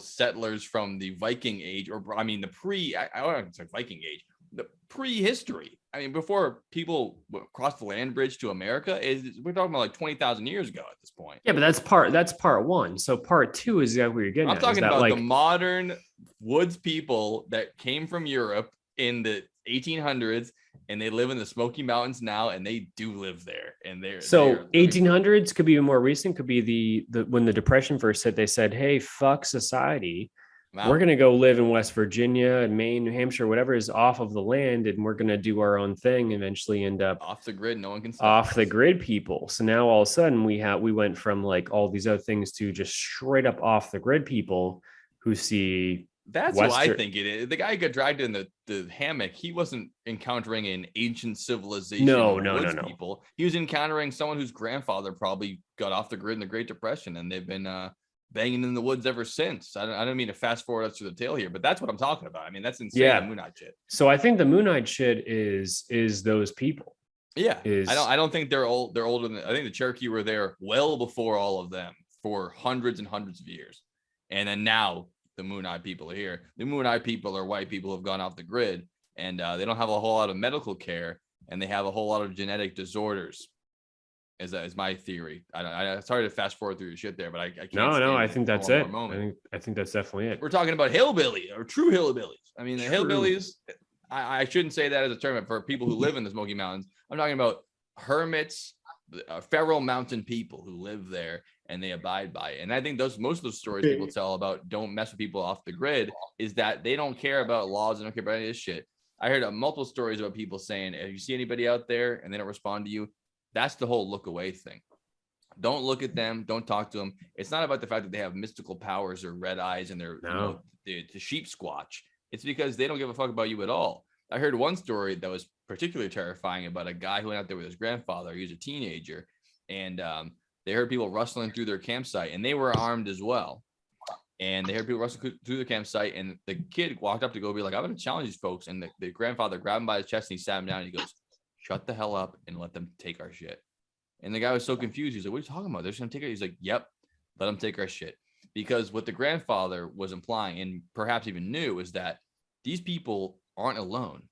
settlers from the Viking age, or I mean I don't say Viking age, the prehistory. I mean, before people crossed the land bridge to America, we're talking about like 20,000 years ago at this point. Yeah, but that's part one. So part two is exactly what you're getting I'm at. talking about the modern woods people that came from Europe in the 1800s, and they live in the Smoky Mountains now, and they do live there. And they're 1800s could be more recent. Could be the when the Depression first hit. They said, "Hey, fuck society. We're going to go live in West Virginia and Maine, New Hampshire, whatever is off of the land. And we're going to do our own thing, eventually end up off the grid. No one can stop off us. The grid people. So now all of a sudden we went from like all these other things to just straight up off the grid people who see. That's what I think it is. The guy who got dragged in the hammock, he wasn't encountering an ancient civilization. No. People. He was encountering someone whose grandfather probably got off the grid in the Great Depression, and they've been banging in the woods ever since. I don't mean to fast forward us to the tail here, but that's what I'm talking about. I mean, that's insane. Yeah. The Moonite shit. So I think the Moonite shit is those people. Yeah. I don't think they're old. They're older than. I think the Cherokee were there well before all of them for hundreds and hundreds of years, and then now the Moonite people are here. The Moonite people are white people who have gone off the grid, and they don't have a whole lot of medical care, and they have a whole lot of genetic disorders. Is my theory. I sorry to fast forward through your shit there, but I can't. No, I think that's it. I think that's definitely it. We're talking about hillbilly or true hillbillies. I mean, the hillbillies. I shouldn't say that as a term for people who live in the Smoky Mountains. I'm talking about hermits, feral mountain people who live there and they abide by it. And I think most of those stories people tell about don't mess with people off the grid is that they don't care about laws. They don't care about any of this shit. I heard multiple stories about people saying, if you see anybody out there and they don't respond to you, that's the whole look away thing. Don't look at them. Don't talk to them. It's not about the fact that they have mystical powers or red eyes and they're the sheep squatch. It's because they don't give a fuck about you at all. I heard one story that was particularly terrifying about a guy who went out there with his grandfather. He was a teenager, and they heard people rustling through their campsite, and they were armed as well. And they heard people rustling through the campsite, and the kid walked up to go be like, I'm going to challenge these folks. And the grandfather grabbed him by his chest, and he sat him down, and he goes, shut the hell up and let them take our shit. And the guy was so confused. He's like, what are you talking about? They're just going to take it. He's like, yep, let them take our shit. Because what the grandfather was implying, and perhaps even knew, is that these people aren't alone.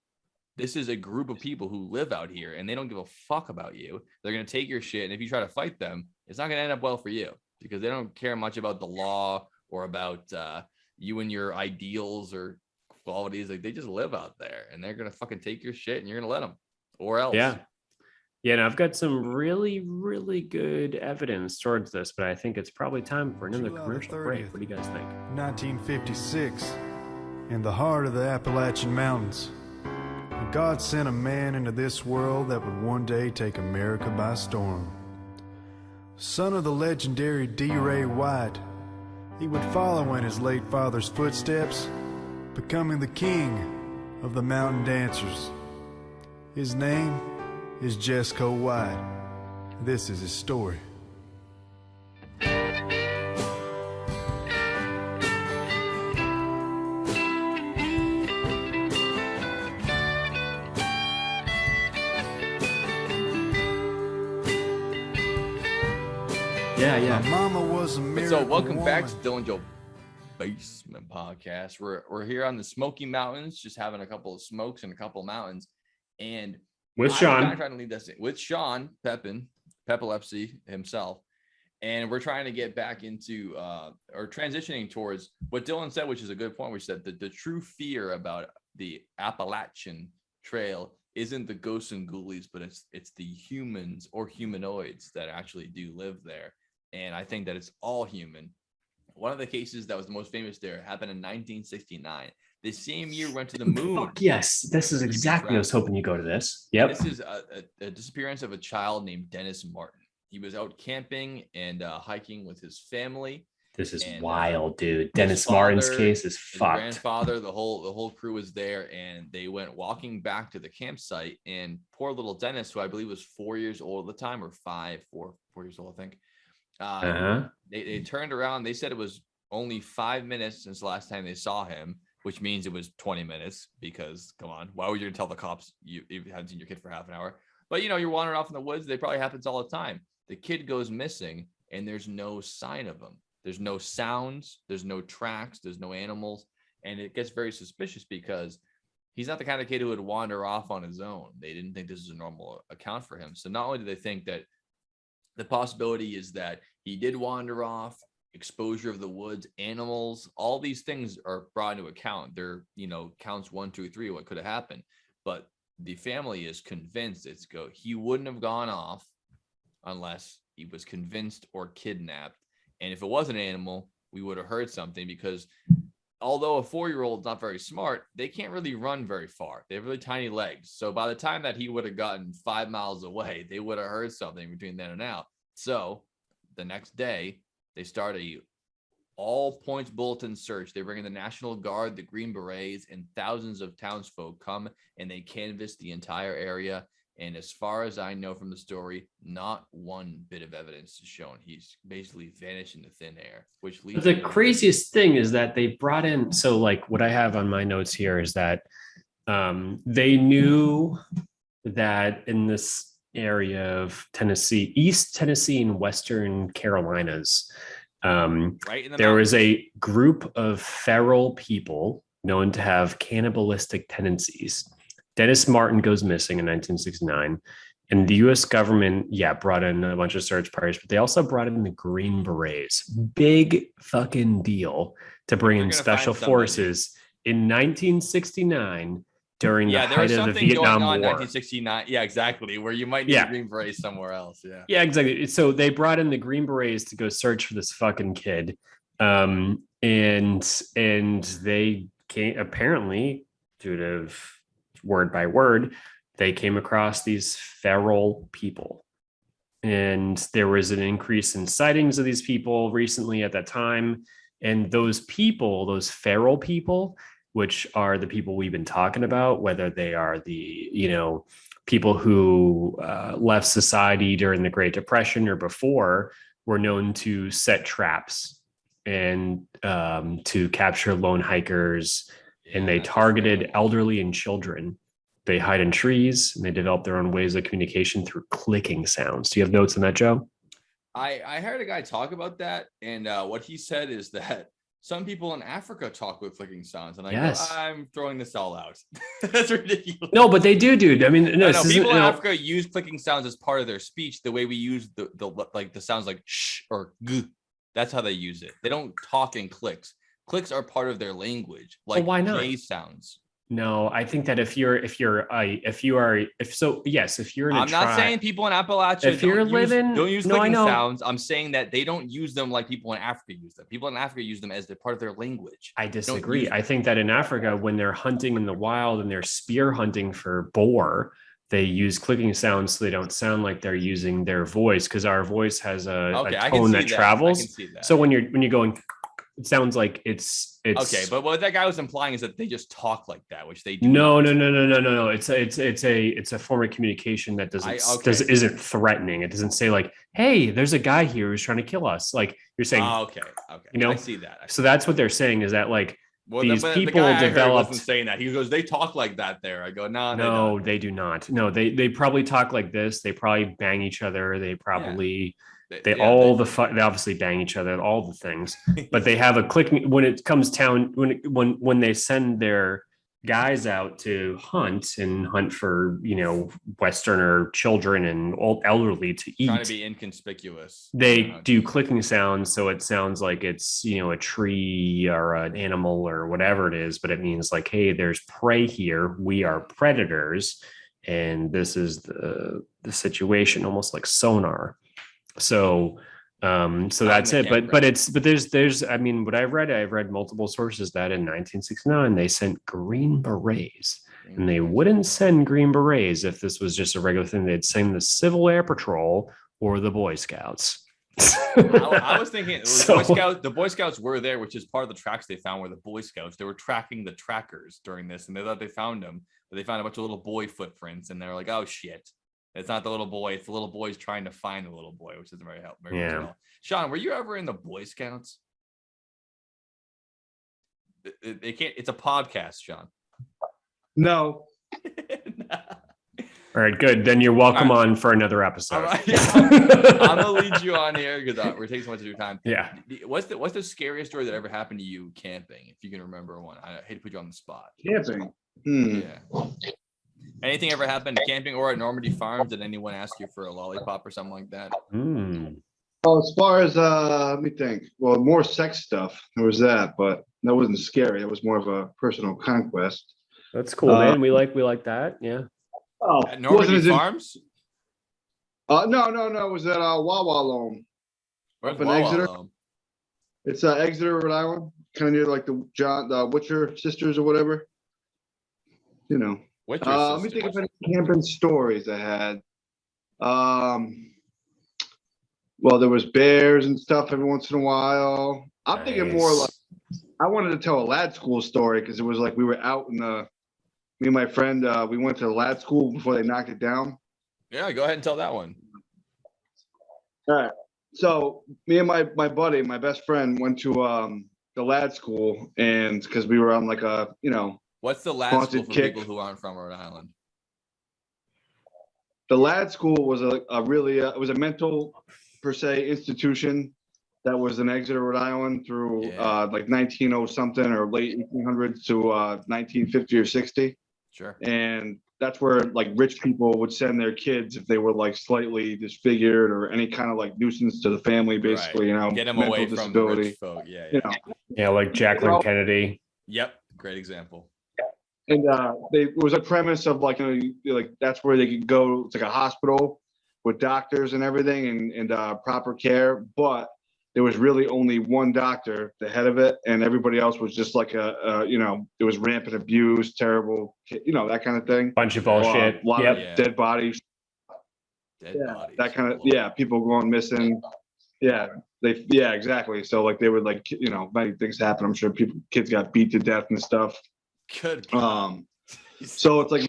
This is a group of people who live out here, and they don't give a fuck about you. They're going to take your shit. And if you try to fight them, it's not going to end up well for you, because they don't care much about the law or about you and your ideals or qualities. Like, they just live out there, and they're going to fucking take your shit, and you're going to let them, or else. Yeah. And I've got some really, really good evidence towards this, but I think it's probably time for another commercial break. What do you guys think? 1956, in the heart of the Appalachian Mountains, God sent a man into this world that would one day take America by storm. Son of the legendary D. Ray White, he would follow in his late father's footsteps, becoming the king of the mountain dancers. His name is Jesco White. This is his story. Yeah. My mama was a miracle So welcome back to woman. Dylan Joe Basement Podcast. We're here on the Smoky Mountains, just having a couple of smokes and a couple of mountains. And With I'm Shawn. kind of trying to lead this with Shawn Pepin, Epilepsy himself. And we're trying to get back into or transitioning towards what Dylan said, which is a good point, which said that the true fear about the Appalachian Trail isn't the ghosts and ghoulies, but it's the humans or humanoids that actually do live there. And I think that it's all human. One of the cases that was the most famous there happened in 1969. The same year went to the moon. Fuck yes, this is exactly. I was hoping you go to this. Yep. This is a disappearance of a child named Dennis Martin. He was out camping and hiking with his family. This is wild, dude. Dennis Martin's case is fucked. His grandfather, the whole crew was there, and they went walking back to the campsite. And poor little Dennis, who I believe was 4 years old at the time, or 4 years old, I think. Uh-huh. They turned around. They said it was only 5 minutes since the last time they saw him, which means it was 20 minutes because, come on, why would you tell the cops you haven't seen your kid for half an hour? But, you're wandering off in the woods. They probably happens all the time. The kid goes missing and there's no sign of him. There's no sounds. There's no tracks. There's no animals. And it gets very suspicious because he's not the kind of kid who would wander off on his own. They didn't think this is a normal account for him. So not only do they think that the possibility is that he did wander off, exposure of the woods, animals, all these things are brought into account. They're, counts 1, 2, 3, what could have happened. But the family is convinced he wouldn't have gone off unless he was convinced or kidnapped. And if it was an animal, we would have heard something because although a 4-year-old is not very smart, they can't really run very far. They have really tiny legs. So by the time that he would have gotten 5 miles away, they would have heard something between then and now. So the next day, they start a all points bulletin search. They bring in the National Guard, the Green Berets, and thousands of townsfolk come and they canvass the entire area. And as far as I know from the story, not one bit of evidence is shown. He's basically vanished into thin air, which leads The craziest thing is that they brought in, so like what I have on my notes here is that they knew that in this area of Tennessee, East Tennessee and Western Carolinas, right in the there was mountains. a group of feral people known to have cannibalistic tendencies. Dennis Martin goes missing in 1969, and the U.S. government, brought in a bunch of search parties, but they also brought in the Green Berets. Big fucking deal to bring in special forces in 1969 during the height of the Vietnam War. 1969, yeah, exactly, where you might need Green Berets somewhere else. Yeah, exactly. So they brought in the Green Berets to go search for this fucking kid, and they came apparently due to word by word, they came across these feral people. And there was an increase in sightings of these people recently at that time. And those people, those feral people, which are the people we've been talking about, whether they are the, people who left society during the Great Depression or before, were known to set traps and to capture lone hikers. And they targeted elderly and children. They hide in trees and they develop their own ways of communication through clicking sounds. Do you have notes on that, Joe? I heard a guy talk about that. And what he said is that some people in Africa talk with clicking sounds. And I'm throwing this all out. That's ridiculous. No, but they do, dude. I mean, no, people in Africa use clicking sounds as part of their speech, the way we use the sounds like shh or g. That's how they use it. They don't talk in clicks. Clicks are part of their language, like why not? J sounds. No, I think that if you're in I'm not saying people in Appalachia don't use clicking sounds. I'm saying that they don't use them like people in Africa use them. People in Africa use them as they're part of their language. I disagree. I think that in Africa, when they're hunting in the wild and they're spear hunting for boar, they use clicking sounds so they don't sound like they're using their voice, because our voice has a tone that travels. I can see that. So when you're going, it sounds like it's okay. But what that guy was implying is that they just talk like that, which they do. No. It's a form of communication that isn't threatening. It doesn't say like, hey, there's a guy here who's trying to kill us. Like you're saying, okay. I see that. So that's what they're saying, is that like these people developed. Wasn't saying that. He goes, they talk like that there. I go, no, they do not. No, they probably talk like this. They probably bang each other. They probably. They obviously bang each other, all the things, but they have a clicking when it comes down when they send their guys out to hunt for Westerner children and old elderly to eat. Trying to be inconspicuous. They do clicking sounds, so it sounds like it's a tree or an animal or whatever it is, but it means like, hey, there's prey here. We are predators, and this is the situation, almost like sonar. So that's it. But there's I mean, what I've read multiple sources that in 1969 they sent Green Berets, and they wouldn't send Green Berets if this was just a regular thing. They'd send the Civil Air Patrol or the Boy Scouts. I was thinking the Boy Scouts were there, which is part of the tracks they found were the Boy Scouts. They were tracking the trackers during this, and they thought they found them, but they found a bunch of little boy footprints, and they were like, oh shit. It's not the little boy. It's the little boy's trying to find the little boy, which isn't very helpful. Yeah. Well. Shawn, were you ever in the Boy Scouts? They can't. It's a podcast, Shawn. No. All right, good. Then you're welcome All right. on for another episode. All right. I'm gonna lead you on here because we're taking so much of your time. Yeah. What's the scariest story that ever happened to you camping? If you can remember one, I hate to put you on the spot. Camping. Yeah. Anything ever happened camping or at Normandy Farms? Did anyone ask you for a lollipop or something like that? Well, as far as let me think. Well, more sex stuff. There was that, but that wasn't scary. It was more of a personal conquest. That's cool, man. We like that. Yeah. Oh, At Normandy Farms? No. It was at Wawa Loam. Where's up in Wawa Exeter? Loam? It's Exeter, Rhode Island, kind of near like the Witcher sisters or whatever. You know. What's your Let me think of any camping stories I had. Well, there was bears and stuff every once in a while. I'm thinking more like I wanted to tell a lad school story because it was like we were out in me and my friend, we went to the lad school before they knocked it down. Yeah, go ahead and tell that one. All right. So me and my buddy, my best friend, went to the lad school, and because we were on like a, What's the lad Haunted school for kick. people who aren't from Rhode Island? The lad school was a really it was a mental per se institution that was in Exeter, Rhode Island through like 1900 something or late 1800s to 1950 or 60. Sure. And that's where like rich people would send their kids if they were like slightly disfigured or any kind of like nuisance to the family, basically, Get them away from the rich folk. Yeah. Yeah, like Jacqueline Kennedy. Yep. Great example. And it was a premise of like, like that's where they could go. It's like a hospital with doctors and everything and proper care. But there was really only one doctor, the head of it, and everybody else was just like it was rampant abuse, terrible, that kind of thing. Bunch of bullshit. A lot of dead bodies. Dead bodies. That kind of, people going missing. Yeah, exactly. So like they would like, many things happen. I'm sure kids got beat to death and stuff. Good. So it's like a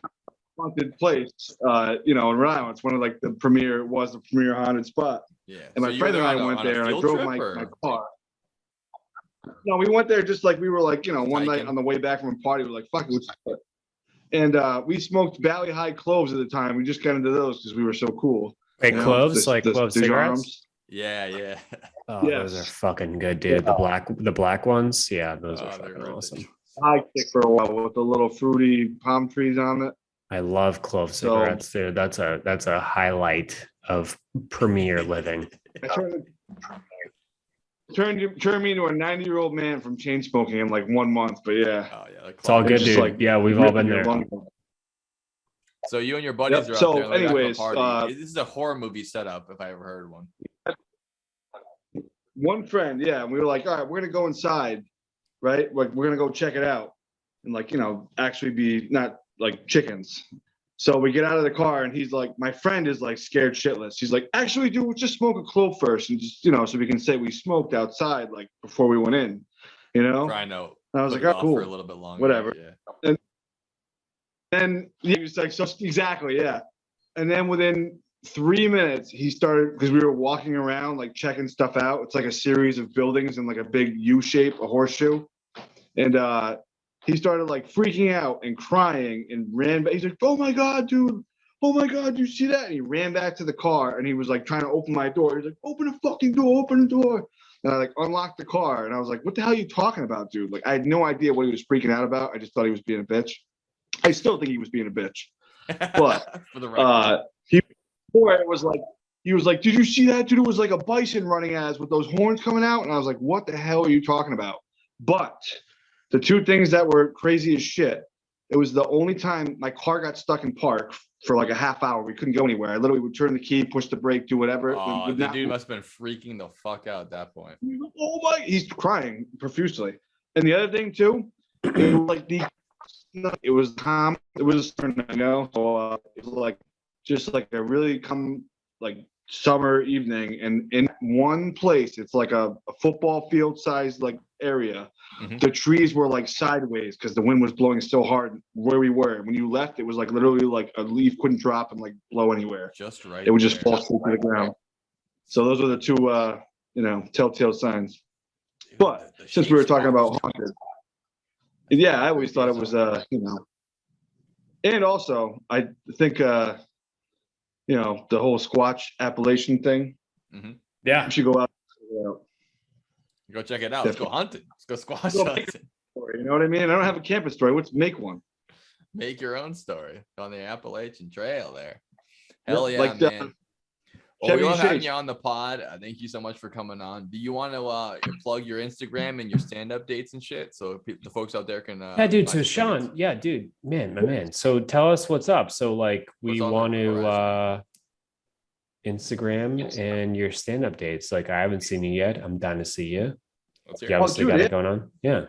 haunted place, in Rhode Island. It's one of like the premier haunted spot. Yeah. And my friend and I went there and I drove my car. No, we went there just like we were like, one night on the way back from a party, we were like, fuck it, let's do it. And we smoked Valley High cloves at the time. We just got into those because we were so cool. Wait, cloves? Like clove cigarettes? Yeah. Oh, those are fucking good, dude. The black ones? Yeah, those are fucking awesome. High kick for a while with the little fruity palm trees on it. I love clove cigarettes, dude. That's a highlight of premier living. I turned me into a 90-year-old man from chain smoking in like 1 month, but yeah. Oh yeah, it's all good, dude. Like, we've all been there. So you and your buddies are out there. Like, anyways, party. This is a horror movie setup, if I ever heard one. One friend, and we were like, all right, we're gonna go inside, right? Like we're gonna go check it out, and like actually be not like chickens. So we get out of the car and he's like, my friend is like scared shitless. He's like, actually, dude, we'll just smoke a clove first and just, so we can say we smoked outside like before we went in, Try no. And I was like, oh, cool. For a little bit longer. Whatever. Yeah. And he was like, so exactly, yeah. And then within 3 minutes, he started, because we were walking around like checking stuff out. It's like a series of buildings in like a big U shape, a horseshoe. And he started like freaking out and crying and ran back. He's like, oh my God, dude. Oh my God, you see that? And he ran back to the car and he was like trying to open my door. He's like, open the fucking door, open the door. And I like unlocked the car and I was like, what the hell are you talking about, dude? Like I had no idea what he was freaking out about. I just thought he was being a bitch. I still think he was being a bitch. But for the record. he was like, did you see that, dude? It was like a bison running at us with those horns coming out. And I was like, what the hell are you talking about? But the two things that were crazy as shit, it was the only time my car got stuck in park for like a half hour. We couldn't go anywhere. I literally would turn the key, push the brake, do whatever. Oh, the dude must have been freaking the fuck out at that point. Oh my, he's crying profusely. And the other thing too, it was like it was calm. It was, so it was like just like a really summer evening, and in one place, it's like a football field sized like area. Mhm. The trees were like sideways because the wind was blowing so hard where we were. When you left, it was like literally like a leaf couldn't drop and like blow anywhere. Just right. It would just there. fall straight to the ground. So those are the two, telltale signs. But The since we were sheep talking about squatters. haunted, yeah, I always thought it was, and also I think, the whole Squatch Appalachian thing. Yeah. We should go out. Go check it out. Let's go hunting. Let's go squash Go hunting. You know what I mean? I don't have a camping story. Let's make one. Make your own story on the Appalachian Trail there. Hell yeah, like man. Well, Chevy we love having Chase. you on the pod. Thank you so much for coming on. Do you want to plug your Instagram and your stand-up dates and shit so the folks out there can? Yeah, dude. buy So some Shawn, tickets? yeah, dude, man, my man. So tell us what's up. So like we What's on the want to horizon? Instagram and your stand-up dates. Like I haven't seen you yet. I'm down to see you. Let's hear You it. obviously dude, got yeah. it going on. Yeah.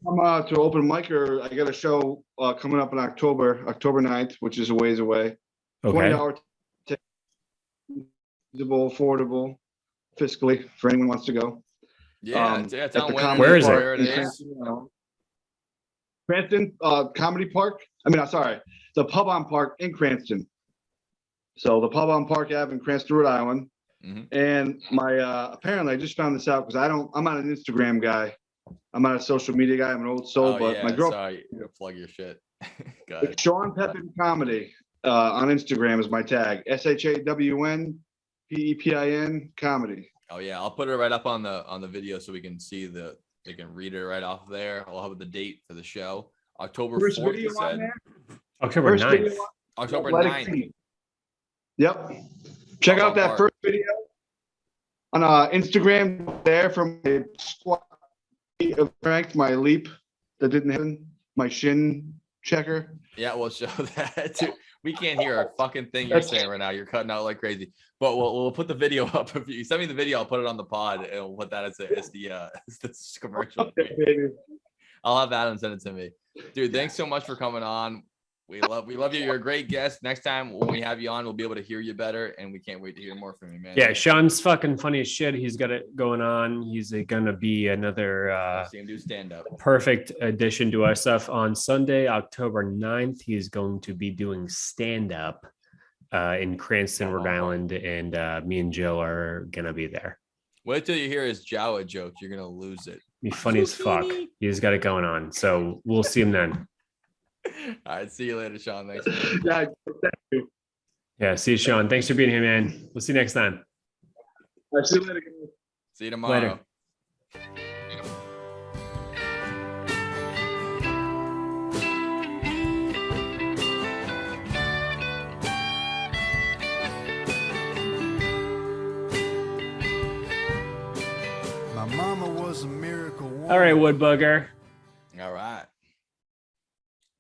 I'm to open mic, or I got a show coming up in October 9th, which is a ways away. Okay. $20 ticket, feasible, affordable, fiscally for anyone who wants to go. Yeah, at tell the them Comedy Where is it? Park where it in is. Cranston, Cranston Comedy Park. The Pub on Park in Cranston. So the Pub on Park Ave in Cranston, Rhode Island. Mhm. And my apparently I just found this out because I'm not an Instagram guy. I'm not a social media guy. I'm an old soul, Oh but yeah, my girl, sorry. Plug your shit. Go ahead. Shawn Pepin Comedy on Instagram is my tag. SHAWNPEPIN Comedy. Oh yeah, I'll put it right up on the video so we can see they can read it right off there. I'll have the date for the show. October First 4th, video you on said? there. October First 9th. video on October Athletic 9th. Team. Yep. Check Pub out on that Park. first video on Instagram there from my squat of strength, my leap that didn't happen, my shin checker. Yeah, we'll show that too. We can't hear a fucking thing you're saying right now. You're cutting out like crazy. But we'll put the video up. If you send me the video, I'll put it on the pod and we'll put that as the commercial. Baby. I'll have Adam send it to me. Dude, thanks so much for coming on. We love you. You're a great guest. Next time when we have you on, we'll be able to hear you better, and we can't wait to hear more from you, man. Yeah, Shawn's fucking funny as shit. He's got it going on. He's gonna be another See him do stand up. perfect addition to our stuff. On Sunday, October 9th, he's going to be doing stand-up in Cranston, Rhode Island, and me and Joe are gonna be there. Wait till you hear his Jawa joke. You're gonna lose it. Be funny as fuck. He's got it going on. So we'll see him then. All right, see you later, Shawn. Thanks. Yeah, Yeah, see you, Shawn. Thanks for being here, man. We'll see you next time. I see you later. Guys. See you tomorrow. Later. My mama was a miracle woman. All right, Woodbugger. All right.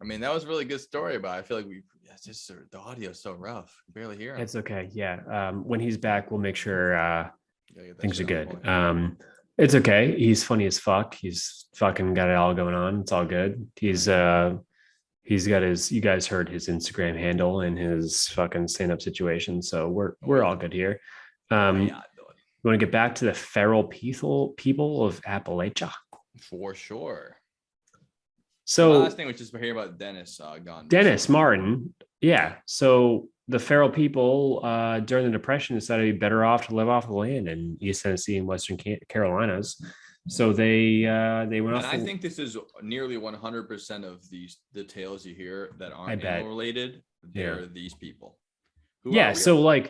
I mean, that was a really good story, but I feel like it's just the audio is so rough. You barely hear him. It's okay. Yeah. When he's back, we'll make sure Gotta get that things are shit on good. point. It's okay. He's funny as fuck. He's fucking got it all going on. It's all good. He's got his, you guys heard his Instagram handle and his fucking stand-up situation. So we're all good here. Yeah, You want to get back to the feral people of Appalachia. for sure. So Last thing was just hearing about Dennis gone. Dennis Martin. Yeah. So the feral people during the Depression decided to be better off to live off the land in East Tennessee and Western Carolinas. So they went off. And I think this is nearly 100% of the tales you hear that aren't bet. animal related. They're Yeah. these people. Who Yeah. are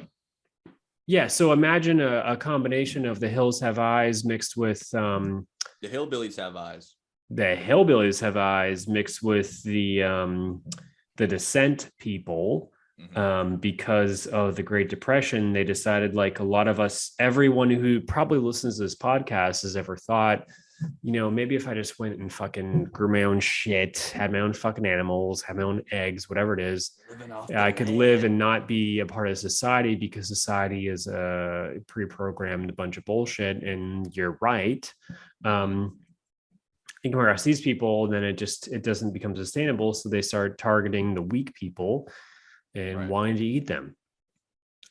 we? So imagine a combination of the Hills Have Eyes mixed with The hillbillies have eyes. the Hillbillies Have Eyes mixed with the Descent people. Mhm. Because of the Great Depression, they decided, like a lot of us, everyone who probably listens to this podcast has ever thought, maybe if I just went and fucking grew my own shit, had my own fucking animals, had my own eggs, whatever it is, Living off I the could land. live and not be a part of society because society is a pre-programmed bunch of bullshit. And you're right. You come across these people, then it doesn't become sustainable. So they start targeting the weak people and Right. wanting to eat them.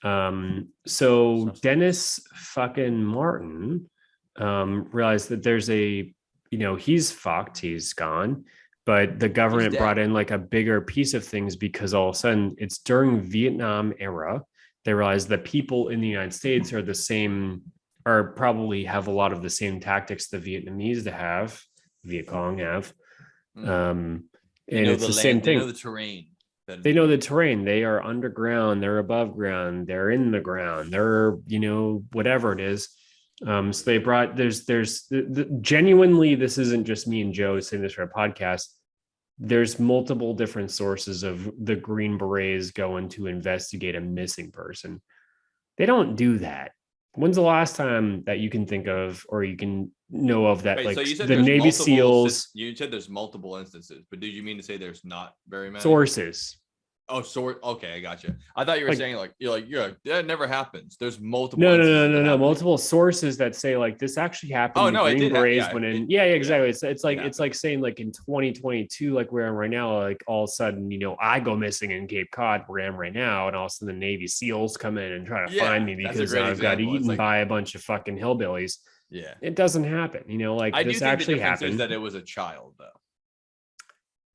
So Suspect. Dennis fucking Martin realized that there's a, he's fucked, he's gone, but the government dead. brought in like a bigger piece of things because all of a sudden it's during Vietnam era. They realized that people in the United States are the same, or probably have a lot of the same tactics the Vietnamese have, Viet Cong have. They And know it's the the land, same they know thing. the terrain. They know the terrain. They are underground, they're above ground, they're in the ground, they're, whatever it is. So they brought, there's genuinely, this isn't just me and Joe saying this for a podcast. There's multiple different sources of the Green Berets going to investigate a missing person. They don't do that. When's the last time that you can think of, or you can know of, that Wait, like so you said the there's Navy multiple SEALs you said there's multiple instances, but did you mean to say there's not very many sources? Oh, okay, I got you. I thought you were Like, saying that never happens. There's multiple No, no, instances no, of no, it no. happening. Multiple sources that say like this actually happened. Oh The no, it Green did. Berets Yeah, went in. Yeah, exactly. It's like happened. it's like saying like in 2022, like where I'm right now, like all of a sudden, I go missing in Cape Cod where I am right now, and all of a sudden the Navy SEAls come in and try to find me that's a because great I've got example. It's eaten like, by a bunch of fucking hillbillies. yeah, It doesn't happen. Like I do this think the actually difference is happened. that it was a child, though.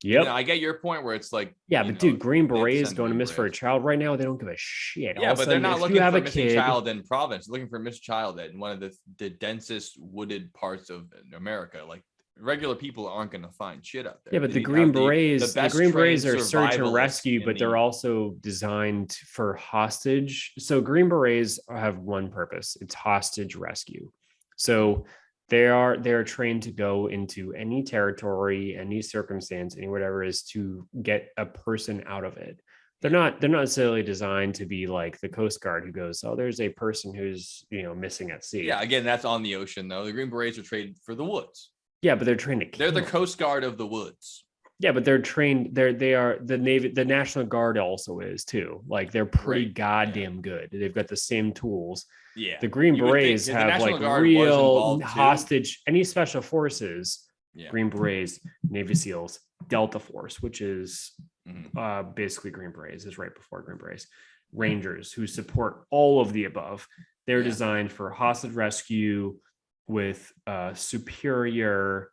Yep. I get your point where it's like, Yeah, but dude, Green they have to Berets send going to Green miss for a Berets. child right now. They don't give a shit. Yeah, All of a but they're sudden, not if you looking have for a a missing kid, child in Providence. They're looking for a missing child in one of the densest wooded parts of America. Like regular people aren't going to find shit out there. Yeah, but They the need to Green have Berets, the best Green trained Berets are search and survivalists rescue, in but they're the- also designed for hostage. So Green Berets have one purpose: it's hostage rescue. So they're trained to go into any territory, any circumstance, any whatever it is to get a person out of it. They're not necessarily designed to be like the Coast Guard who goes, oh, there's a person who's missing at sea. Yeah, again, that's on the ocean though. The Green Berets are trained for the woods. Yeah, but they're trained to kill. They're the Coast Guard of the woods. Yeah, but they're trained. They are the Navy. The National Guard also is too. Like they're pretty Right. goddamn good. They've got the same tools. Yeah, The Green you would think Berets that the have National like Guard was real involved, too. hostage. Any special forces, Yeah. Green Berets, Navy SEALs, Delta Force, which is Mhm. basically Green Berets, is right before Green Berets. Rangers, who support all of the above. They're Yeah. designed for hostage rescue with superior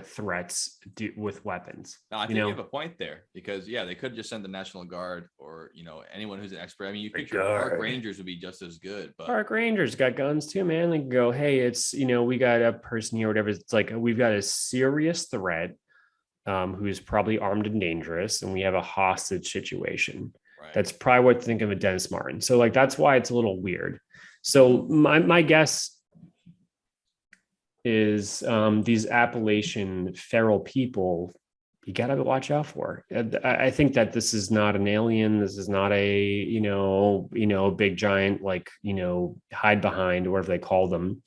threats with weapons. No, I think you have a point there because they could just send the National Guard or anyone who's an expert. I mean, you picture Park Guard. Rangers would be just as good, but Park Rangers got guns too, man. They can go, hey, it's we got a person here, whatever. It's like we've got a serious threat, who's probably armed and dangerous, and we have a hostage situation. right. That's probably what to think of a Dennis Martin. So like that's why it's a little weird. So my guess is these Appalachian feral people, you gotta watch out for. I think that this is not an alien. This is not a big giant like hide behind, whatever they call them,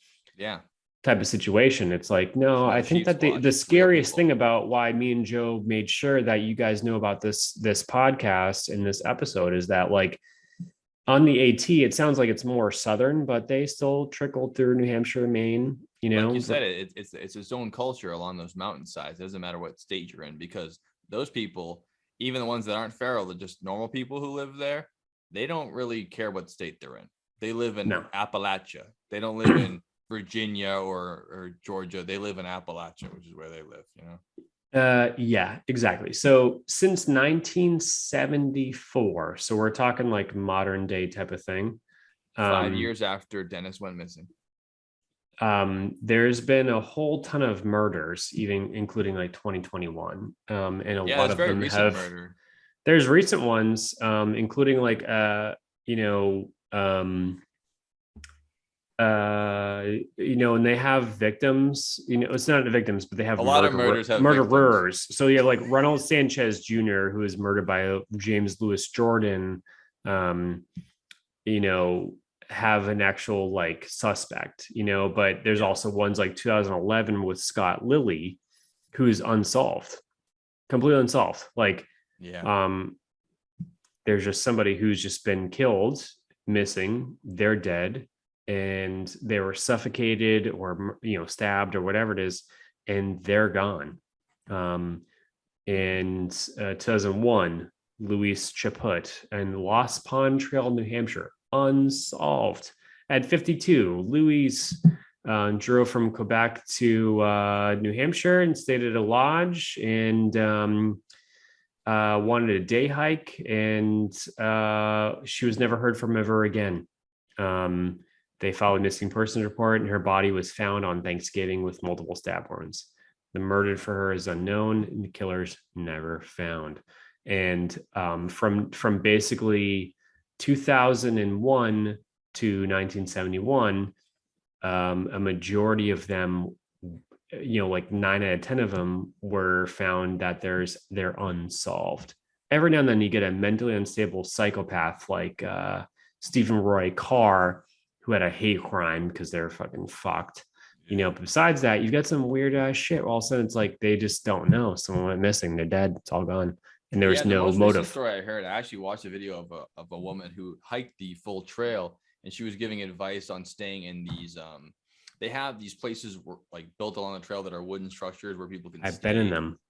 type of situation. It's like, no, I think that the scariest thing about why me and Joe made sure that you guys know about this podcast and this episode is that like on the AT, it sounds like it's more southern, but they still trickle through New Hampshire, Maine. Like you said, it's its own culture along those mountainsides. It doesn't matter what state you're in, because those people, even the ones that aren't feral, they're just normal people who live there. They don't really care what state they're in. They live in Appalachia. They don't live in Virginia or Georgia. They live in Appalachia, which is where they live. Yeah, exactly. So since 1974, so we're talking like modern day type of thing. 5 years after Dennis went missing. There's been a whole ton of murders, even including like 2021. And a lot of them have murder. There's recent ones, including like and they have victims, it's not victims, but they have a lot of murders have murderers. So you have like Ronald Sanchez Jr., who is murdered by James Lewis Jordan, have an actual like suspect, but there's also ones like 2011 with Scott Lilly, who's unsolved, completely unsolved. Like, there's just somebody who's just been killed, missing, they're dead, and they were suffocated or, stabbed or whatever it is, and they're gone. In 2001, Luis Chaput, and Lost Pond Trail, New Hampshire, unsolved. At 52, Luis drove from Quebec to New Hampshire and stayed at a lodge and wanted a day hike, and she was never heard from ever again. They filed a missing persons report, and her body was found on Thanksgiving with multiple stab wounds. The murder for her is unknown, and the killer's never found. And from basically 2001 to 1971, a majority of them, like 9 out of 10 of them were found that they're unsolved. Every now and then you get a mentally unstable psychopath like Stephen Roy Carr, who had a hate crime because they're fucking fucked. But besides that, you've got some weird ass shit. All of a sudden, it's like they just don't know. Someone went missing. They're dead. It's all gone, and there's no most motive. recent story I heard, I actually watched a video of a woman who hiked the full trail, and she was giving advice on staying in these. They have these places like built along the trail that are wooden structures where people can. I've been in them.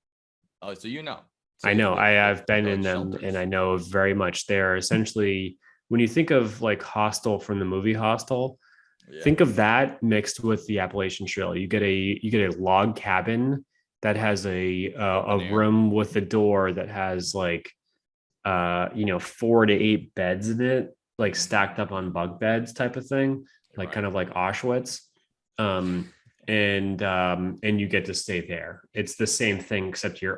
Oh, so you know. I know. I've been in them, and I know very much. They're essentially, when you think of like Hostel from the movie Hostel. Yeah. Think of that mixed with the Appalachian Trail. You get a log cabin that has a room with a door that has like 4 to 8 beds in it, like stacked up on bunk beds type of thing, like kind of like Auschwitz. And you get to stay there. It's the same thing, except you're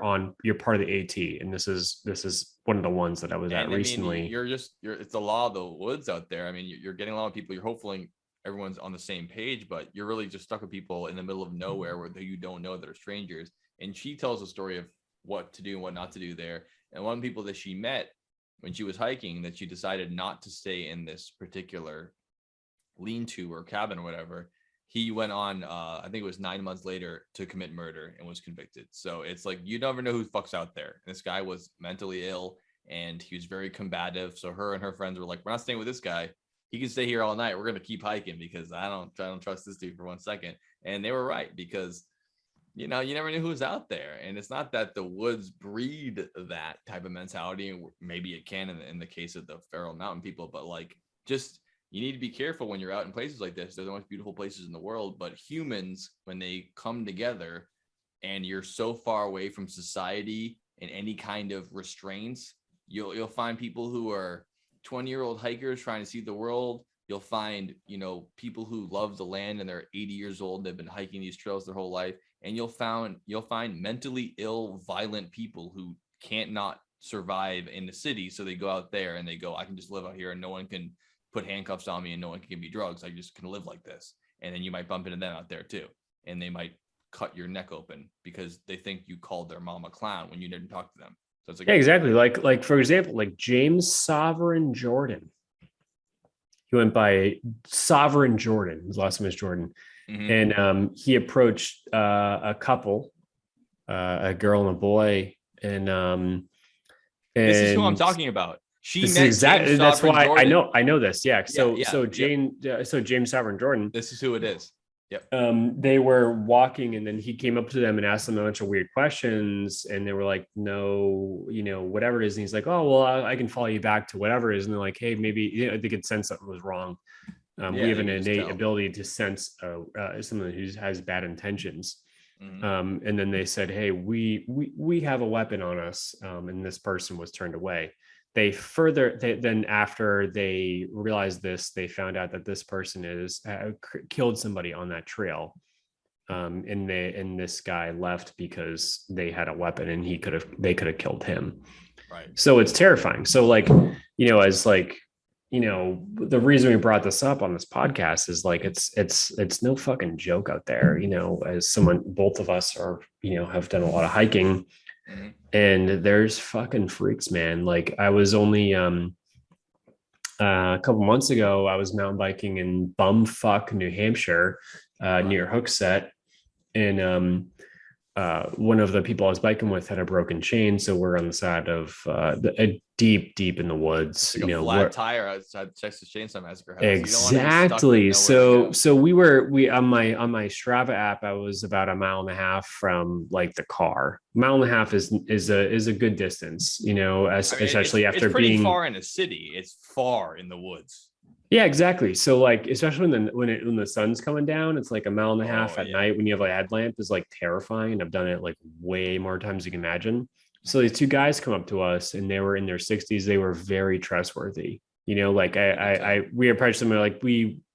part of the AT, and this is one of the ones that I was at recently. It's the law of the woods out there. I mean, you're getting a lot of people. You're hopefully everyone's on the same page, but you're really just stuck with people in the middle of nowhere where you don't know that are strangers. And she tells a story of what to do and what not to do there. And one of the people that she met when she was hiking, that she decided not to stay in this particular lean-to or cabin or whatever, he went on, I think it was 9 months later, to commit murder and was convicted. So it's like, you never know who the fuck's out there. And this guy was mentally ill and he was very combative. So her and her friends were like, we're not staying with this guy. He can stay here all night. We're going to keep hiking because I don't trust this dude for 1 second. And they were right, because, you never knew who was out there. And it's not that the woods breed that type of mentality. And maybe it can in the case of the Feral Mountain people, but like, just, you need to be careful when you're out in places like this. They're the most beautiful places in the world, but humans, when they come together and you're so far away from society and any kind of restraints, you'll find people who are 20-year-old hikers trying to see the world. You'll find, people who love the land and they're 80 years old. They've been hiking these trails their whole life. And you'll find mentally ill, violent people who can't not survive in the city. So they go out there and they go, I can just live out here and no one can put handcuffs on me and no one can give me drugs. I just can live like this. And then you might bump into them out there too. And they might cut your neck open because they think you called their mom a clown when you didn't talk to them. So it's like, yeah, exactly. Like for example, like James Sovereign Jordan. He went by Sovereign Jordan. His last name is Jordan. Mm-hmm. And he approached a couple, a girl and a boy, and this is who I'm talking about. That's why Jordan. I know this. Yeah. So James Sovereign Jordan. This is who it is. Yep. They were walking, and then he came up to them and asked them a bunch of weird questions, and they were like, no, whatever it is. And he's like, oh, well, I can follow you back to whatever it is. And they're like, hey, maybe they could sense something was wrong. We have an innate ability to sense someone who has bad intentions. Mm-hmm. And then they said, hey, we have a weapon on us. And this person was turned away. Then after they realized this, they found out that this person is killed somebody on that trail. And this guy left because they had a weapon and they could have killed him. Right. So it's terrifying. So the reason we brought this up on this podcast is like, it's no fucking joke out there, as both of us are, have done a lot of hiking. Mm-hmm. And there's fucking freaks, man. Like I was only a couple months ago, I was mountain biking in bumfuck New Hampshire, near Hookset. And one of the people I was biking with had a broken chain, so we're on the side of deep in the woods. Like a flat tire outside Texas Chainsaw Massacre house. Exactly. You don't want to be stuck with nowhere to go. So we on my Strava app, I was about a mile and a half from like the car. Mile and a half is a good distance, you know, I mean, especially after it's pretty being far in a city. It's far in the woods. yeah, exactly. So like, especially when the sun's coming down, it's like a mile and a half at night when you have a headlamp is like terrifying. I've done it like way more times than you can imagine. So these two guys come up to us and they were in their 60s. They were very trustworthy. You know, like we approached them like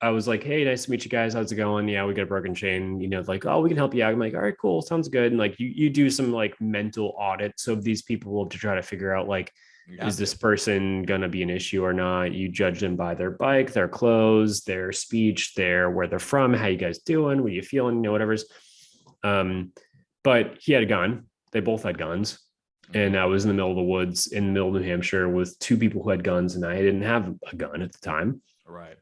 I was like, hey, nice to meet you guys. How's it going? Yeah, we got a broken chain. You know, like, oh, we can help you out. I'm like, all right, cool, sounds good. And like you do some like mental audits of these people to try to figure out like, is this person going to be an issue or not? You judge them by their bike, their clothes, their speech, where they're from, how you guys doing, what you feeling, you know, whatever's. But he had a gun. They both had guns. And I was in the middle of the woods in the middle of New Hampshire with two people who had guns, and I didn't have a gun at the time. Right.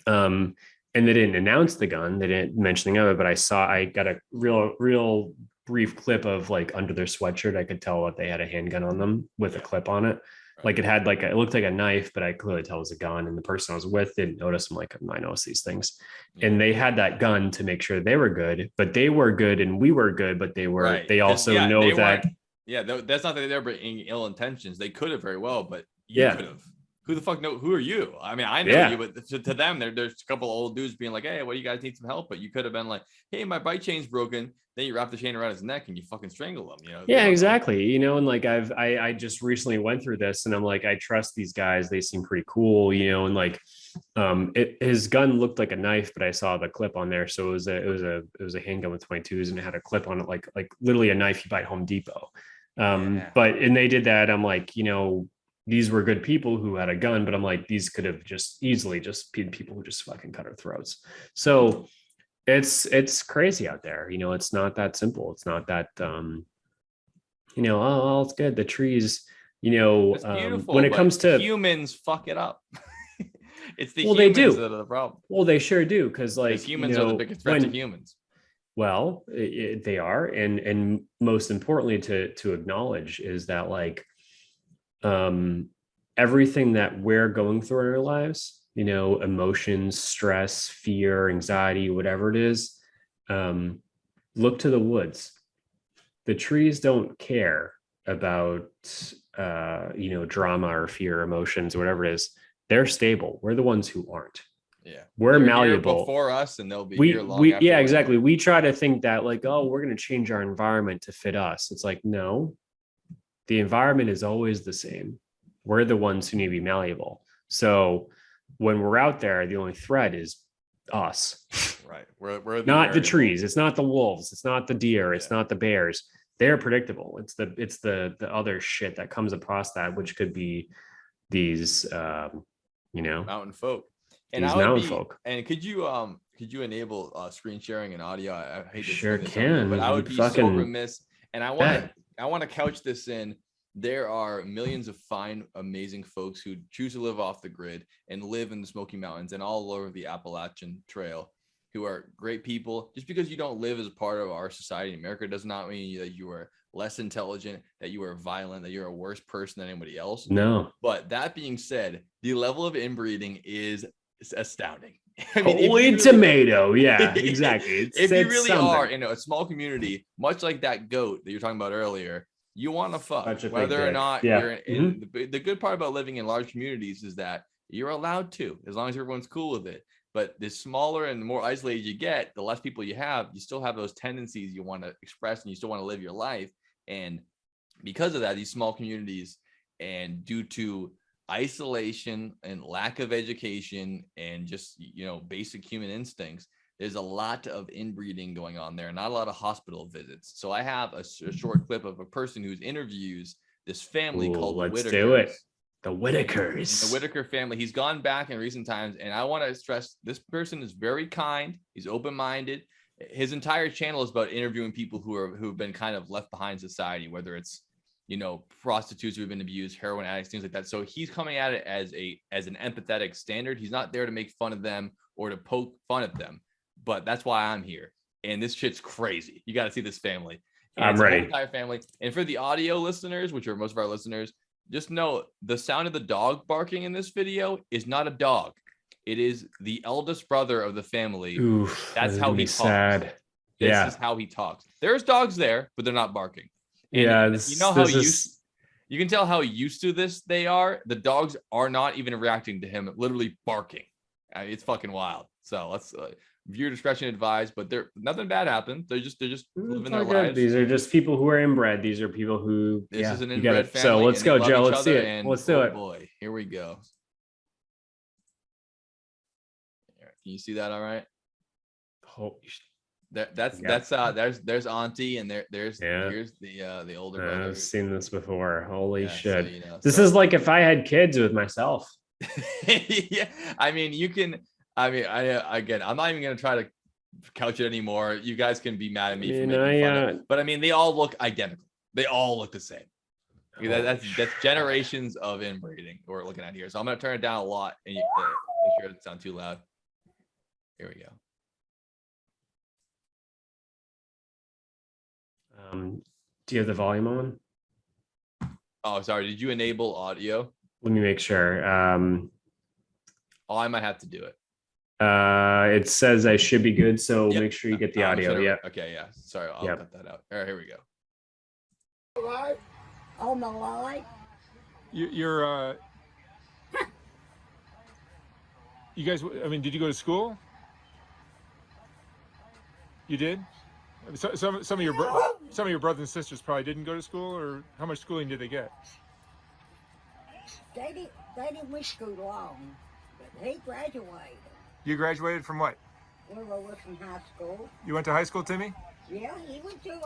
And they didn't announce the gun. They didn't mention of it, but I got a real brief clip of like under their sweatshirt. I could tell that they had a handgun on them with a clip on it. Right. Like it looked like a knife, but I clearly tell it was a gun. And the person I was with didn't notice. I'm like, I notice these things. Yeah. And they had that gun to make sure they were good, but they were good and we were good, but they also know that. Yeah, that's not that they're bringing ill intentions. They could have very well, but you could have. Who the fuck know? Who are you? I mean, I know you, but to them, there's a couple of old dudes being like, hey, well, you guys need some help. But you could have been like, hey, my bike chain's broken. Then you wrap the chain around his neck and you fucking strangle him. You know? Yeah, exactly. You know, and like I just recently went through this, and I'm like, I trust these guys. They seem pretty cool, you know, and like, his gun looked like a knife, but I saw the clip on there, so it was a handgun with 22s, and it had a clip on it, like literally a knife you buy at Home Depot. But they did that. I'm like, you know, these were good people who had a gun, but I'm like, these could have just easily just been people who just fucking cut our throats. So it's crazy out there. You know, it's not that simple. It's not that, you know, oh, it's good. The trees, you know, when it comes to humans, fuck it up. It's the humans they do. That are the problem. Well, they sure do. Cause like humans are the biggest threat to humans. Well, they are. And most importantly to acknowledge is that like, everything that we're going through in our lives, you know, emotions, stress, fear, anxiety, whatever it is, look to the woods. The trees don't care about, you know, drama or fear, emotions, or whatever it is. They're stable. We're the ones who aren't. Yeah, we're malleable before us, and they'll be here long after. Yeah, exactly. We try to think that like, oh, we're going to change our environment to fit us. It's like, no, the environment is always the same. We're the ones who need to be malleable. So when we're out there, the only threat is us. Right. We're not the trees. It's not the wolves. It's not the deer. It's not the bears. They're predictable. It's the other shit that comes across that, which could be these, you know, mountain folk. And and could you enable screen sharing and audio? I hate to sure can, but I would be so remiss. And I want to couch this in. There are millions of fine, amazing folks who choose to live off the grid and live in the Smoky Mountains and all over the Appalachian Trail, who are great people. Just because you don't live as part of our society in America does not mean that you are less intelligent, that you are violent, that you're a worse person than anybody else. No. But that being said, the level of inbreeding is astounding. I mean, holy tomato. Yeah, exactly. If you really are in a small community, much like that goat that you're talking about earlier, you want to fuck, whether or not you're in the good part about living in large communities is that you're allowed to, as long as everyone's cool with it. But the smaller and the more isolated you get, the less people you have, you still have those tendencies you want to express and you still want to live your life. And because of that, these small communities, and due to isolation and lack of education and just, you know, basic human instincts, there's a lot of inbreeding going on there, not a lot of hospital visits. So I have a short clip of a person who's interviews this family called the Whitakers. Do it. The Whitakers. The Whitaker family. He's gone back in recent times, and I want to stress this person is very kind. He's open-minded. His entire channel is about interviewing people who've been kind of left behind society, whether it's, you know, prostitutes who've been abused, heroin addicts, things like that. So he's coming at it as an empathetic standard. He's not there to make fun of them or to poke fun at them. But that's why I'm here. And this shit's crazy. You got to see this family. And I'm it's the whole ready. entire family. And for the audio listeners, which are most of our listeners, just know the sound of the dog barking in this video is not a dog. It is the eldest brother of the family. Oof, That's this is how gonna he be talks. sad. This Yeah. is how he talks. There's dogs there, but they're not barking. And Yeah, you know how this you can tell how used to this they are. The dogs are not even reacting to him, literally barking. I mean, it's fucking wild. So let's viewer discretion advised. But nothing bad happened. They're just living their all good. lives. These are just people who are inbred. These are people who This is an you get inbred it. family. So let's and they go, love Joe. each Let's see other, it. and Let's do oh it. boy, here we go. All right, can you see that? All right. Oh, There's Auntie, and here's the older brother. I've seen this before. Holy Yeah, so, shit! you know, This is like if I had kids with myself. yeah, I mean, you can. I mean, I'm not even gonna try to couch it anymore. You guys can be mad at me for making fun of it, but I mean, they all look identical. They all look the same. That's generations of inbreeding we're looking at here. So I'm gonna turn it down a lot, and make sure it doesn't sound too loud. Here we go. Do you have the volume on? Oh, sorry. Did you enable audio? Let me make sure. Oh, I might have to do it. It says I should be good, so Yep. make sure you get the audio. Yeah. Okay. Yeah. Sorry. I'll Yep. cut that out. All right. Here we go. Right on the line. You're you guys, I mean, did you go to school? You did? Some of your brothers and sisters probably didn't go to school, or how much schooling did they get? They didn't went to school long, but he graduated. You graduated from what? We were from high school. You went to high school, Timmy? Yeah, he went to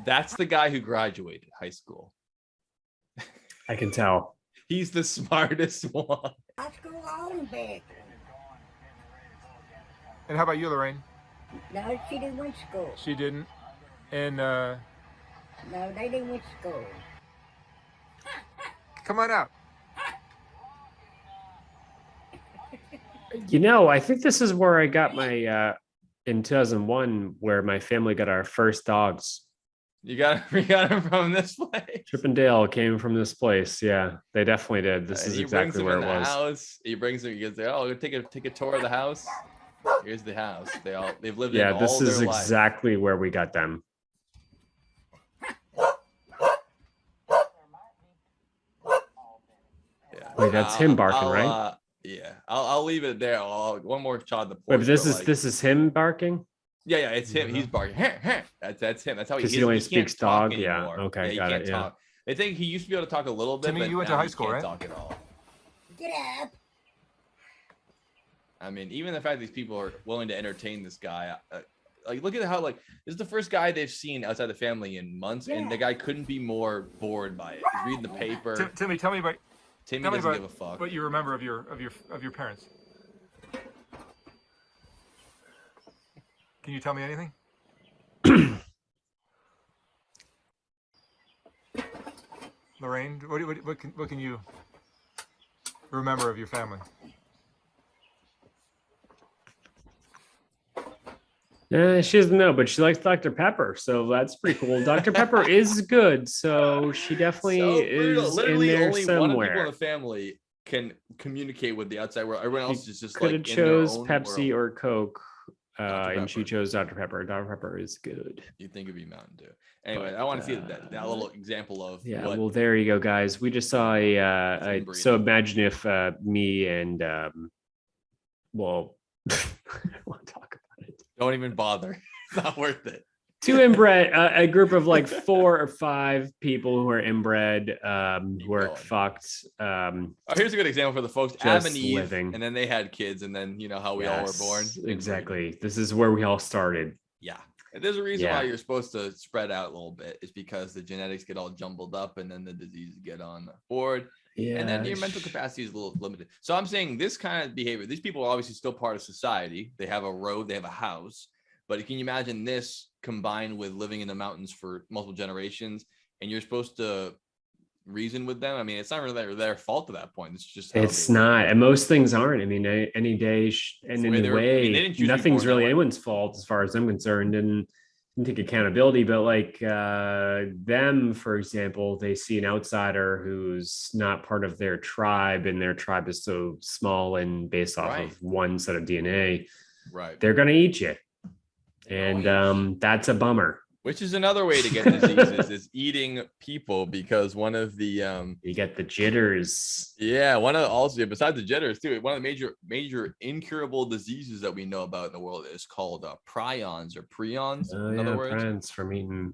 That's the guy who graduated high school. I can tell. He's the smartest one. high school on back. And how about you, Lorraine? No, she didn't went to school. She didn't. And No, they didn't went to school. come on out. You know, I think this is where I got my in 2001, where my family got our first dogs. We got him from this place. Chip and Dale came from this place. Yeah, they definitely did. This is He brings exactly them where in it the was. house. He brings them. He goes, "Oh, take a tour of the house. Here's the house. They've lived in Yeah, all this is their life." exactly where we got them. Yeah. Wait, that's him barking, I'll, right? Yeah, I'll leave it there. One more shot of the porch. Wait, but this but, is this is him barking? Yeah, it's him. He's barking. That's him. That's how he. 'Cause he only can't speaks talk dog? Yeah, anymore. okay, he got can't it, yeah. talk. I think he used to be able to talk a little bit. Timmy, but you went to now high he school, can't right? Talk at all. Get up. I mean, even the fact these people are willing to entertain this guy, like look at how this is the first guy they've seen outside the family in months, and the guy couldn't be more bored by it. He's reading the paper. Timmy, tell me about Timmy tell me doesn't about give a fuck. what you remember of your parents. Can you tell me anything? Lorraine, what can you remember of your family? She doesn't know, but she likes Dr. Pepper, so that's pretty cool. Dr. Pepper is good, so she definitely brutal. is Literally in there only one of the people in somewhere. the family can communicate with the outside world. Everyone else is just Could like have in their chose own Pepsi world. or Coke, Dr. and she Pepper. chose Dr. Pepper. Dr. Pepper is good. You think it'd be Mountain Dew. Anyway, But, I want to see that little example of Yeah, what well, there you go, guys. We just saw so Inbreeding. imagine if me and well, I don't want to talk about it. don't even bother. It's not worth it. Two inbred, a group of like 4 or 5 people who are inbred, who are going. fucked. Oh, here's a good example for the folks. Just Adam and Eve, living. and then they had kids, and then you know how we all were born. Yes, exactly. This is where we all started. Yeah. And there's a reason Yeah. why you're supposed to spread out a little bit. Is because the genetics get all jumbled up, and then the diseases get on board. Yeah, And then your mental capacity is a little limited. So I'm saying this kind of behavior, these people are obviously still part of society. They have a road, they have a house. But can you imagine this combined with living in the mountains for multiple generations, and you're supposed to reason with them? I mean, it's not really their fault at that point. It's just how It's they live. not, and most things aren't. I mean, any day, and the in way a they were- I mean, way, they didn't choose to be nothing's born that really way. anyone's fault as far as I'm concerned. And take accountability, but like them, for example, they see an outsider who's not part of their tribe, and their tribe is so small and based off Right. of one set of DNA. Right. They're gonna eat you, and that's a bummer. Which is another way to get diseases is eating people, because one of the You get the jitters. one of also besides the jitters too, one of the major incurable diseases that we know about in the world is called prions or prions. Oh in yeah, other words, friends from eating.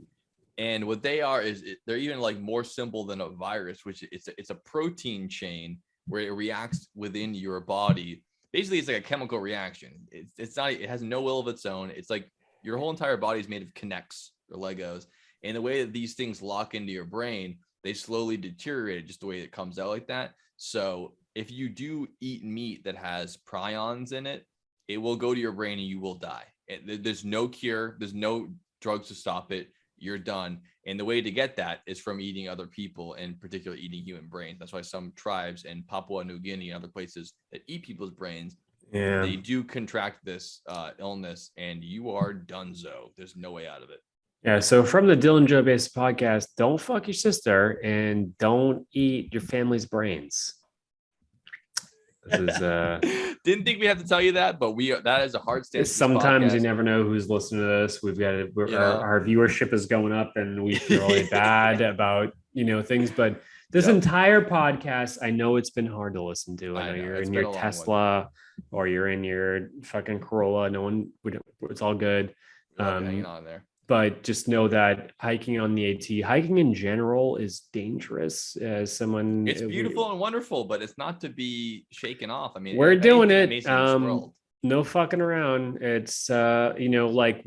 and what they are is they're even like more simple than a virus, which it's a protein chain where it reacts within your body. Basically, it's like a chemical reaction. It's not. It has no will of its own. It's like your whole entire body is made of connects or Legos, and the way that these things lock into your brain, they slowly deteriorate just the way it comes out like that. So if you do eat meat that has prions in it, it will go to your brain and you will die. There's no cure. There's no drugs to stop it. You're done. And the way to get that is from eating other people, and particularly eating human brains. That's why some tribes in Papua New Guinea and other places that eat people's brains, they do contract this illness, and you are donezo. There's no way out of it. Yeah, so from the Dylan Joe Based podcast, don't fuck your sister and don't eat your family's brains. This is didn't think we have to tell you that, but that is a hard stance. Sometimes you never know who's listening to this. We've got our viewership is going up, and we feel really bad about things. But this entire podcast, I know it's been hard to listen to. I know you're in your Tesla or you're in your fucking Corolla. It's all good. Hanging on there. But just know that hiking on the AT, hiking in general, is dangerous. As someone, it's beautiful and wonderful, but it's not to be shaken off. I mean, we're doing it. No fucking around. It's like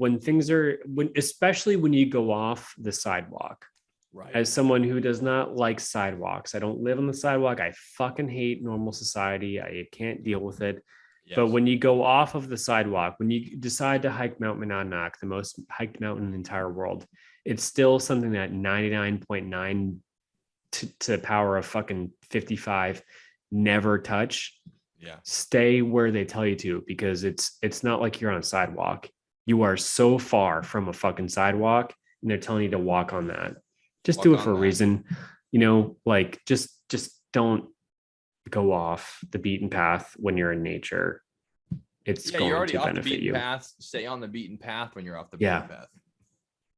especially when you go off the sidewalk. Right. As someone who does not like sidewalks, I don't live on the sidewalk. I fucking hate normal society. I can't deal with it. Yes. But when you go off of the sidewalk, when you decide to hike Mount Monadnock, the most hiked mountain in the entire world, it's still something that 99.9 to the power of fucking 55 never touch. Yeah. Stay where they tell you to, because it's not like you're on a sidewalk. You are so far from a fucking sidewalk, and they're telling you to walk on that. Just do it for a reason. Just don't go off the beaten path when you're in nature. It's going you're already to off benefit the beaten you. Path. Stay on the beaten path when you're off the beaten path.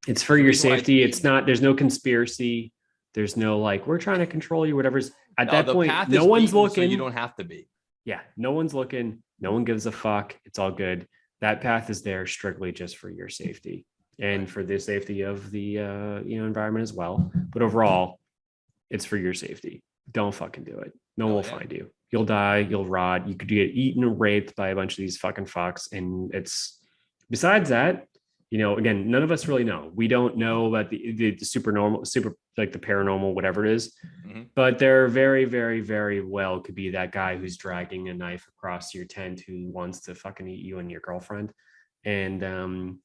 It's for your safety. It's not. There's no conspiracy. There's no we're trying to control you. Whatever's at that point. No one's looking. So you don't have to be. Yeah, no one's looking. No one gives a fuck. It's all good. That path is there strictly just for your safety and for the safety of the environment as well. But overall, it's for your safety. Don't fucking do it. No one will find you. You'll die. You'll rot. You could get eaten and raped by a bunch of these fucking fucks. And it's besides that, again, none of us really know. We don't know about the super like the paranormal, whatever it is. Mm-hmm. But there very, very, very well could be that guy who's dragging a knife across your tent who wants to fucking eat you and your girlfriend. And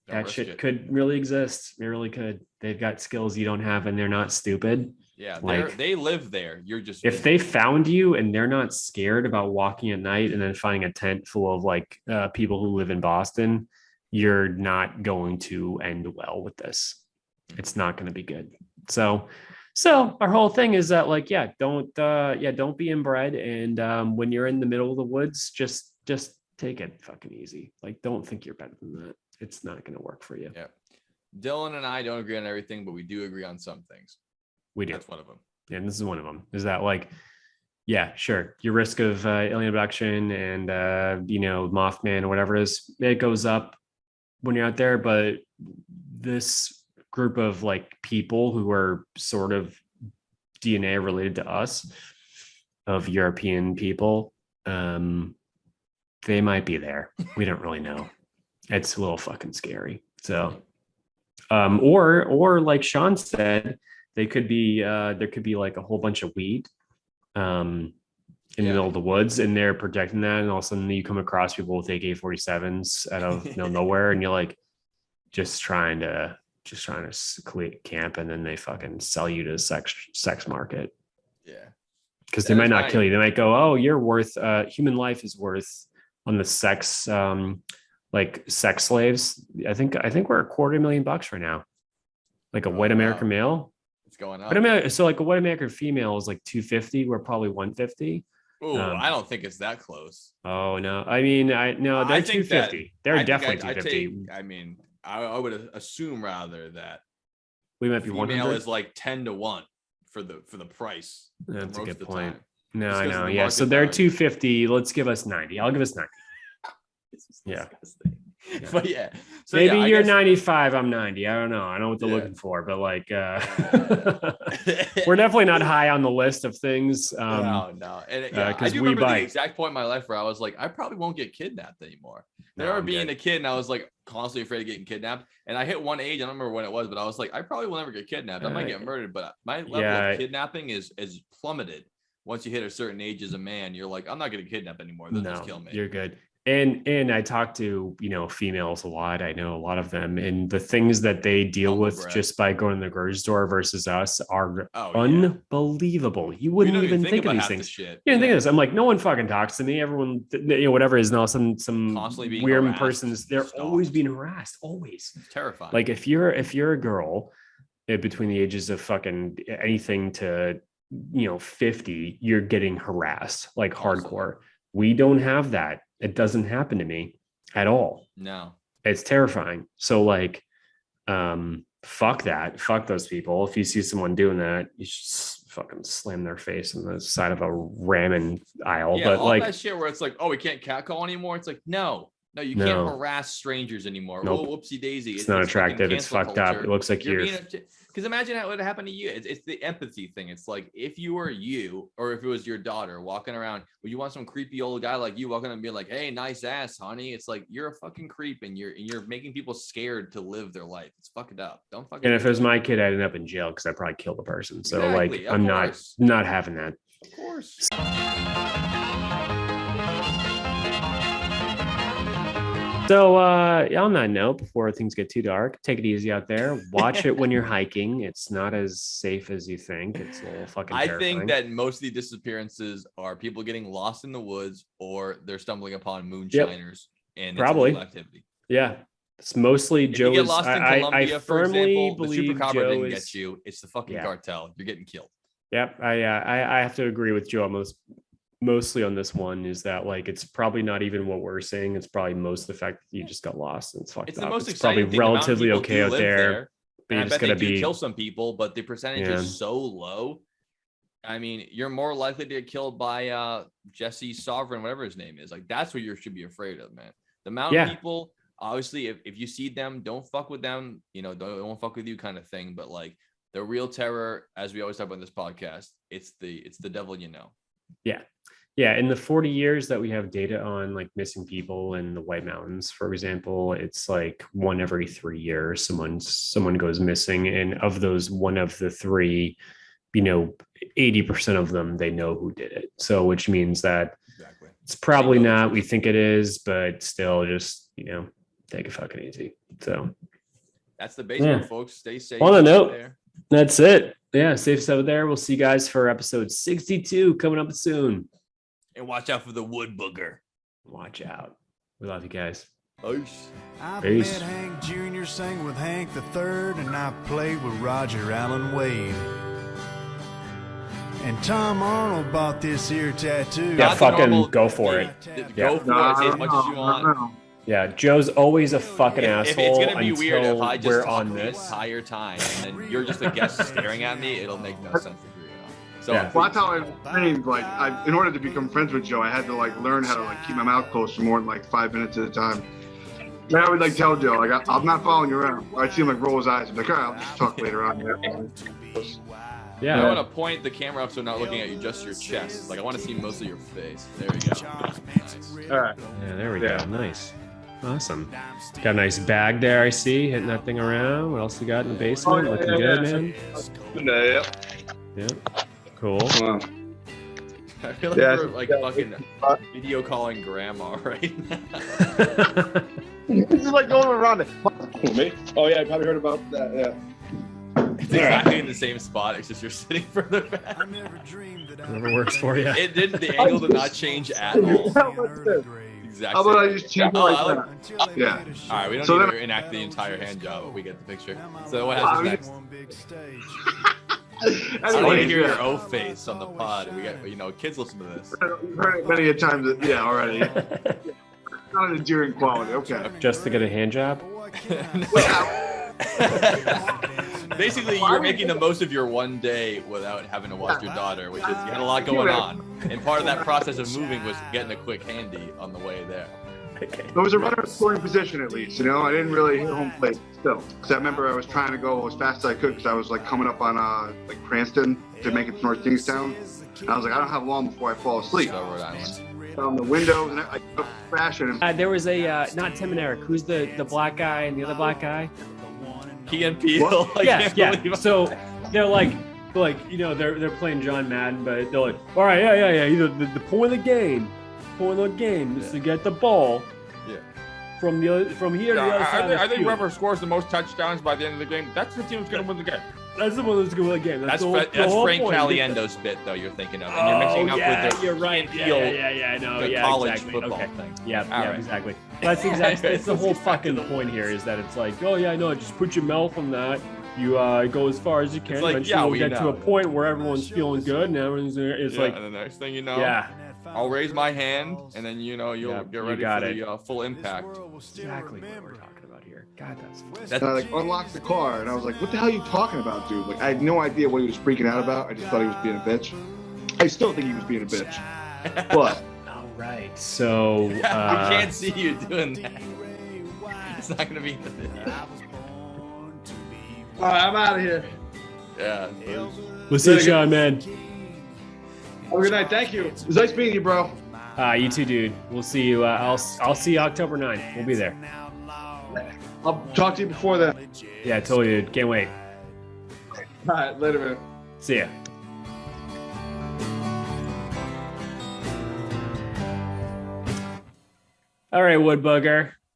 that shit could really exist. It really could. They've got skills you don't have, and they're not stupid. Yeah, they live there. You're just if they found you and they're not scared about walking at night and then finding a tent full of people who live in Boston, you're not going to end well with this. It's not going to be good. So our whole thing is that don't be inbred, and when you're in the middle of the woods, just take it fucking easy. Don't think you're better than that. It's not going to work for you. Yeah. Dylan and I don't agree on everything, but we do agree on some things. We do. That's one of them. Yeah, and this is one of them. Is that sure, your risk of alien abduction and Mothman or whatever it is, it goes up when you're out there. But this group of people who are sort of DNA related to us, of European people, they might be there. We don't really know. It's a little fucking scary. So, or like Shawn said, they could be there could be a whole bunch of weed in the middle of the woods, and they're protecting that, and all of a sudden you come across people with AK-47s out of nowhere, and you're just trying to camp, and then they fucking sell you to the sex market. Yeah, because they might not kill you. They might go, oh, you're worth human life is worth on the sex like sex slaves. I think we're $250,000 right now. Like a white American male. It's going up. But so like a white American female is like 250. We're probably 150. Oh, I don't think it's that close. Oh no. I mean, they're 250. They're definitely 250. I would assume rather that We might be female 100. is like 10 to 1 for the price. That's a most good of the point. time. No, Just I 'cause know. of the Yeah. So market they're value. 250. Let's give us 90. I'll give us 90. Yeah. But yeah. So Maybe yeah, I you're guess- 95. I'm 90. I don't know. I know what they're Yeah. looking for, but like, we're definitely not high on the list of things. No. And I 'cause do we remember the bite. exact point in my life where I was like, I probably won't get kidnapped anymore. I No, remember I'm being good. a kid and I was like constantly afraid of getting kidnapped. And I hit one age, I don't remember when it was, but I was like, I probably will never get kidnapped. I might get murdered, but my level Yeah. of kidnapping is plummeted. Once you hit a certain age as a man, you're like, I'm not getting kidnapped anymore. They'll just kill me. You're good. And I talk to, females a lot. I know a lot of them, and the things that they deal Humble with brag. just by going to the grocery store versus us are Oh, yeah. unbelievable. You wouldn't don't even think of about these half the things. shit. You didn't think of this. I'm like, no one fucking talks to me. Everyone, whatever it is now, some Constantly being weird harassed, persons. They're stalked. always being harassed. Always. It's terrifying. Like if you're a girl between the ages of fucking anything to 50, you're getting harassed like Constantly. hardcore. We don't have that. It doesn't happen to me at all. No. It's terrifying. So like, fuck that. Fuck those people. If you see someone doing that, you should fucking slam their face on the side of a ramen aisle. Yeah, But all like, that shit where it's like, oh, we can't catcall anymore. It's like, no, you No. can't harass strangers anymore. Nope. Oh, whoopsie daisy. it's not fucking attractive. It's cancel fucked up. culture. It looks like you're Because imagine how it would happen to you. It's the empathy thing. It's like if you were you, or if it was your daughter walking around, would you want some creepy old guy like you walking and being like, "Hey, nice ass, honey"? It's like you're a fucking creep, and you're making people scared to live their life. It's fucking up. Don't fucking. and if do it was that. my kid, I'd end up in jail because I probably killed the person. So Exactly, like, of I'm course. not having that. Of course. So on that note, before things get too dark, take it easy out there. Watch it when you're hiking. It's not as safe as you think. It's a little fucking I terrifying. think that most of the disappearances are people getting lost in the woods or they're stumbling upon moonshiners and it's Probably. illegal activity. Yeah, it's mostly If Joe. you get lost in I Colombia, for firmly example, the believe chupacabra Joe didn't is. get you. It's the fucking Yeah. cartel. You're getting killed. Yep, I have to agree with Joe mostly on this one. Is that like it's probably not even what we're saying. It's probably most of the fact that you just got lost and it's fucked It's up. the most It's probably exciting thing. The amount of relatively people okay do out live there, but And you I just bet they gotta do be. kill some people, but the percentage Yeah. is so low. I mean, you're more likely to get killed by Jesse Sovereign, whatever his name is. Like that's what you should be afraid of, man. The amount Yeah. of people, obviously, if you see them, don't fuck with them. Don't fuck with you, kind of thing. But like the real terror, as we always talk about in this podcast, it's the devil you know. Yeah, in the 40 years that we have data on like missing people in the White Mountains, for example, it's like 1 every 3 years someone goes missing, and of those 1 of the 3, 80% of them they know who did it. So which means that Exactly. it's probably They know the not we truth. think it is, but still just take it fucking easy. So That's the basement, Yeah. folks. Stay safe. On that out note, there. that's it. Yeah, safe stuff there. We'll see you guys for episode 62 coming up soon. And watch out for the wood booger. Watch out. We love you guys. Peace. I've Peace. met Hank Jr., sang with Hank the Third, and I've played with Roger Allen Wade. And Tom Arnold bought this here tattoo. Yeah, Not the fucking normal- go for it. Go for it. Say as much as you want. Yeah, Joe's always a fucking If asshole it's gonna be weird if until I just we're talk on the this. entire time and then you're just a guest staring at me, it'll make no sense to agree on. So Yeah. Well, that's how I trained. Like, in order to become friends with Joe, I had to like learn how to like keep my mouth closed for more than like 5 minutes at a time. And I would like tell Joe, like, I'm not following you around. I'd see him like roll his eyes. I'd be like, all right, I'll just talk later on. I Yeah. want to point the camera up so I'm not looking at you, just your chest. Like I want to see most of your face. There you go. Nice. All right. Yeah, there we Yeah. go. Nice. Awesome. Got a nice bag there, I see. Hitting that thing around. What else you got in the basement? Oh, Looking yeah, good, yeah. man. Yeah. Yeah. Cool. Wow. I feel like Yeah, we're like yeah. fucking video calling grandma right now. This is like going around it. Me? Oh yeah, I probably heard about that. Yeah. It's exactly in the same spot. It's just you're sitting further back. I never dreamed that Whatever works for you. The angle did not change at all. What's this? exact How about I same. just change it Oh, like I that? Until they Yeah. made a show. All right, we don't So need then- to enact the entire hand job, but we get the picture. So what Wow, happens you- next? One big stage. I want to Anyways, hear yeah. your O face on the pod. We got, kids listen to this. You've heard it many a times. Yeah, already. Not an endearing quality. Okay. Just to get a hand job. Basically, you're making the most of your one day without having to watch your daughter, which is you had a lot going on. And part of that process of moving was getting a quick handy on the way there. It was a runner scoring position at least, you know. I didn't really hit home plate still, because I remember I was trying to go as fast as I could because I was like coming up on like Cranston to make it to North Kingstown, and I was like, I don't have long before I fall asleep. So Rhode Island. On the windows and I kept crashing. There was a not Tim and Eric. Who's the black guy and the other black guy? Key and Peele. I Yeah, can't yeah. believe it. So they're like they're playing John Madden, but they're like, all right, yeah. The point of the game is to get the ball Yeah. from here to the other side of the I think field. whoever scores the most touchdowns by the end of the game, that's the team that's going to win the game. That's the one that's going to win the game. That's the that's whole Frank point. Caliendo's bit, though, you're thinking of. And you're mixing up yeah, with the you're right. Key and Peele, Yeah, I know. the Yeah, college exactly. football Okay. thing. Yeah, All yeah, right. exactly. That's exactly. It's the whole fucking point here is that it's like, oh yeah, I know. Just put your mouth on that. You go as far as you can. like, Eventually, yeah, we'll we get to know. a point where everyone's feeling good and everyone's. It's Yeah, like, and the next thing you know, yeah, I'll raise my hand, and then you'll Yeah, get you ready got for it. the full impact. exactly what we're talking about here. God, that's. That's And I like unlocked the car and I was like, what the hell are you talking about, dude? Like I had no idea what he was freaking out about. I just thought he was being a bitch. I still think he was being a bitch. But All right, so we can't see you doing that. It's not gonna be in the video. all right, I'm out of here. Yeah. we'll see you, Sean, man. Have a good night. Thank you. It was nice meeting you, bro. You too, dude. We'll see you. I'll see you October 9th. We'll be there. I'll talk to you before then. Yeah, totally, dude. Can't wait. All right, later, man. See ya. All right, Wood Booger.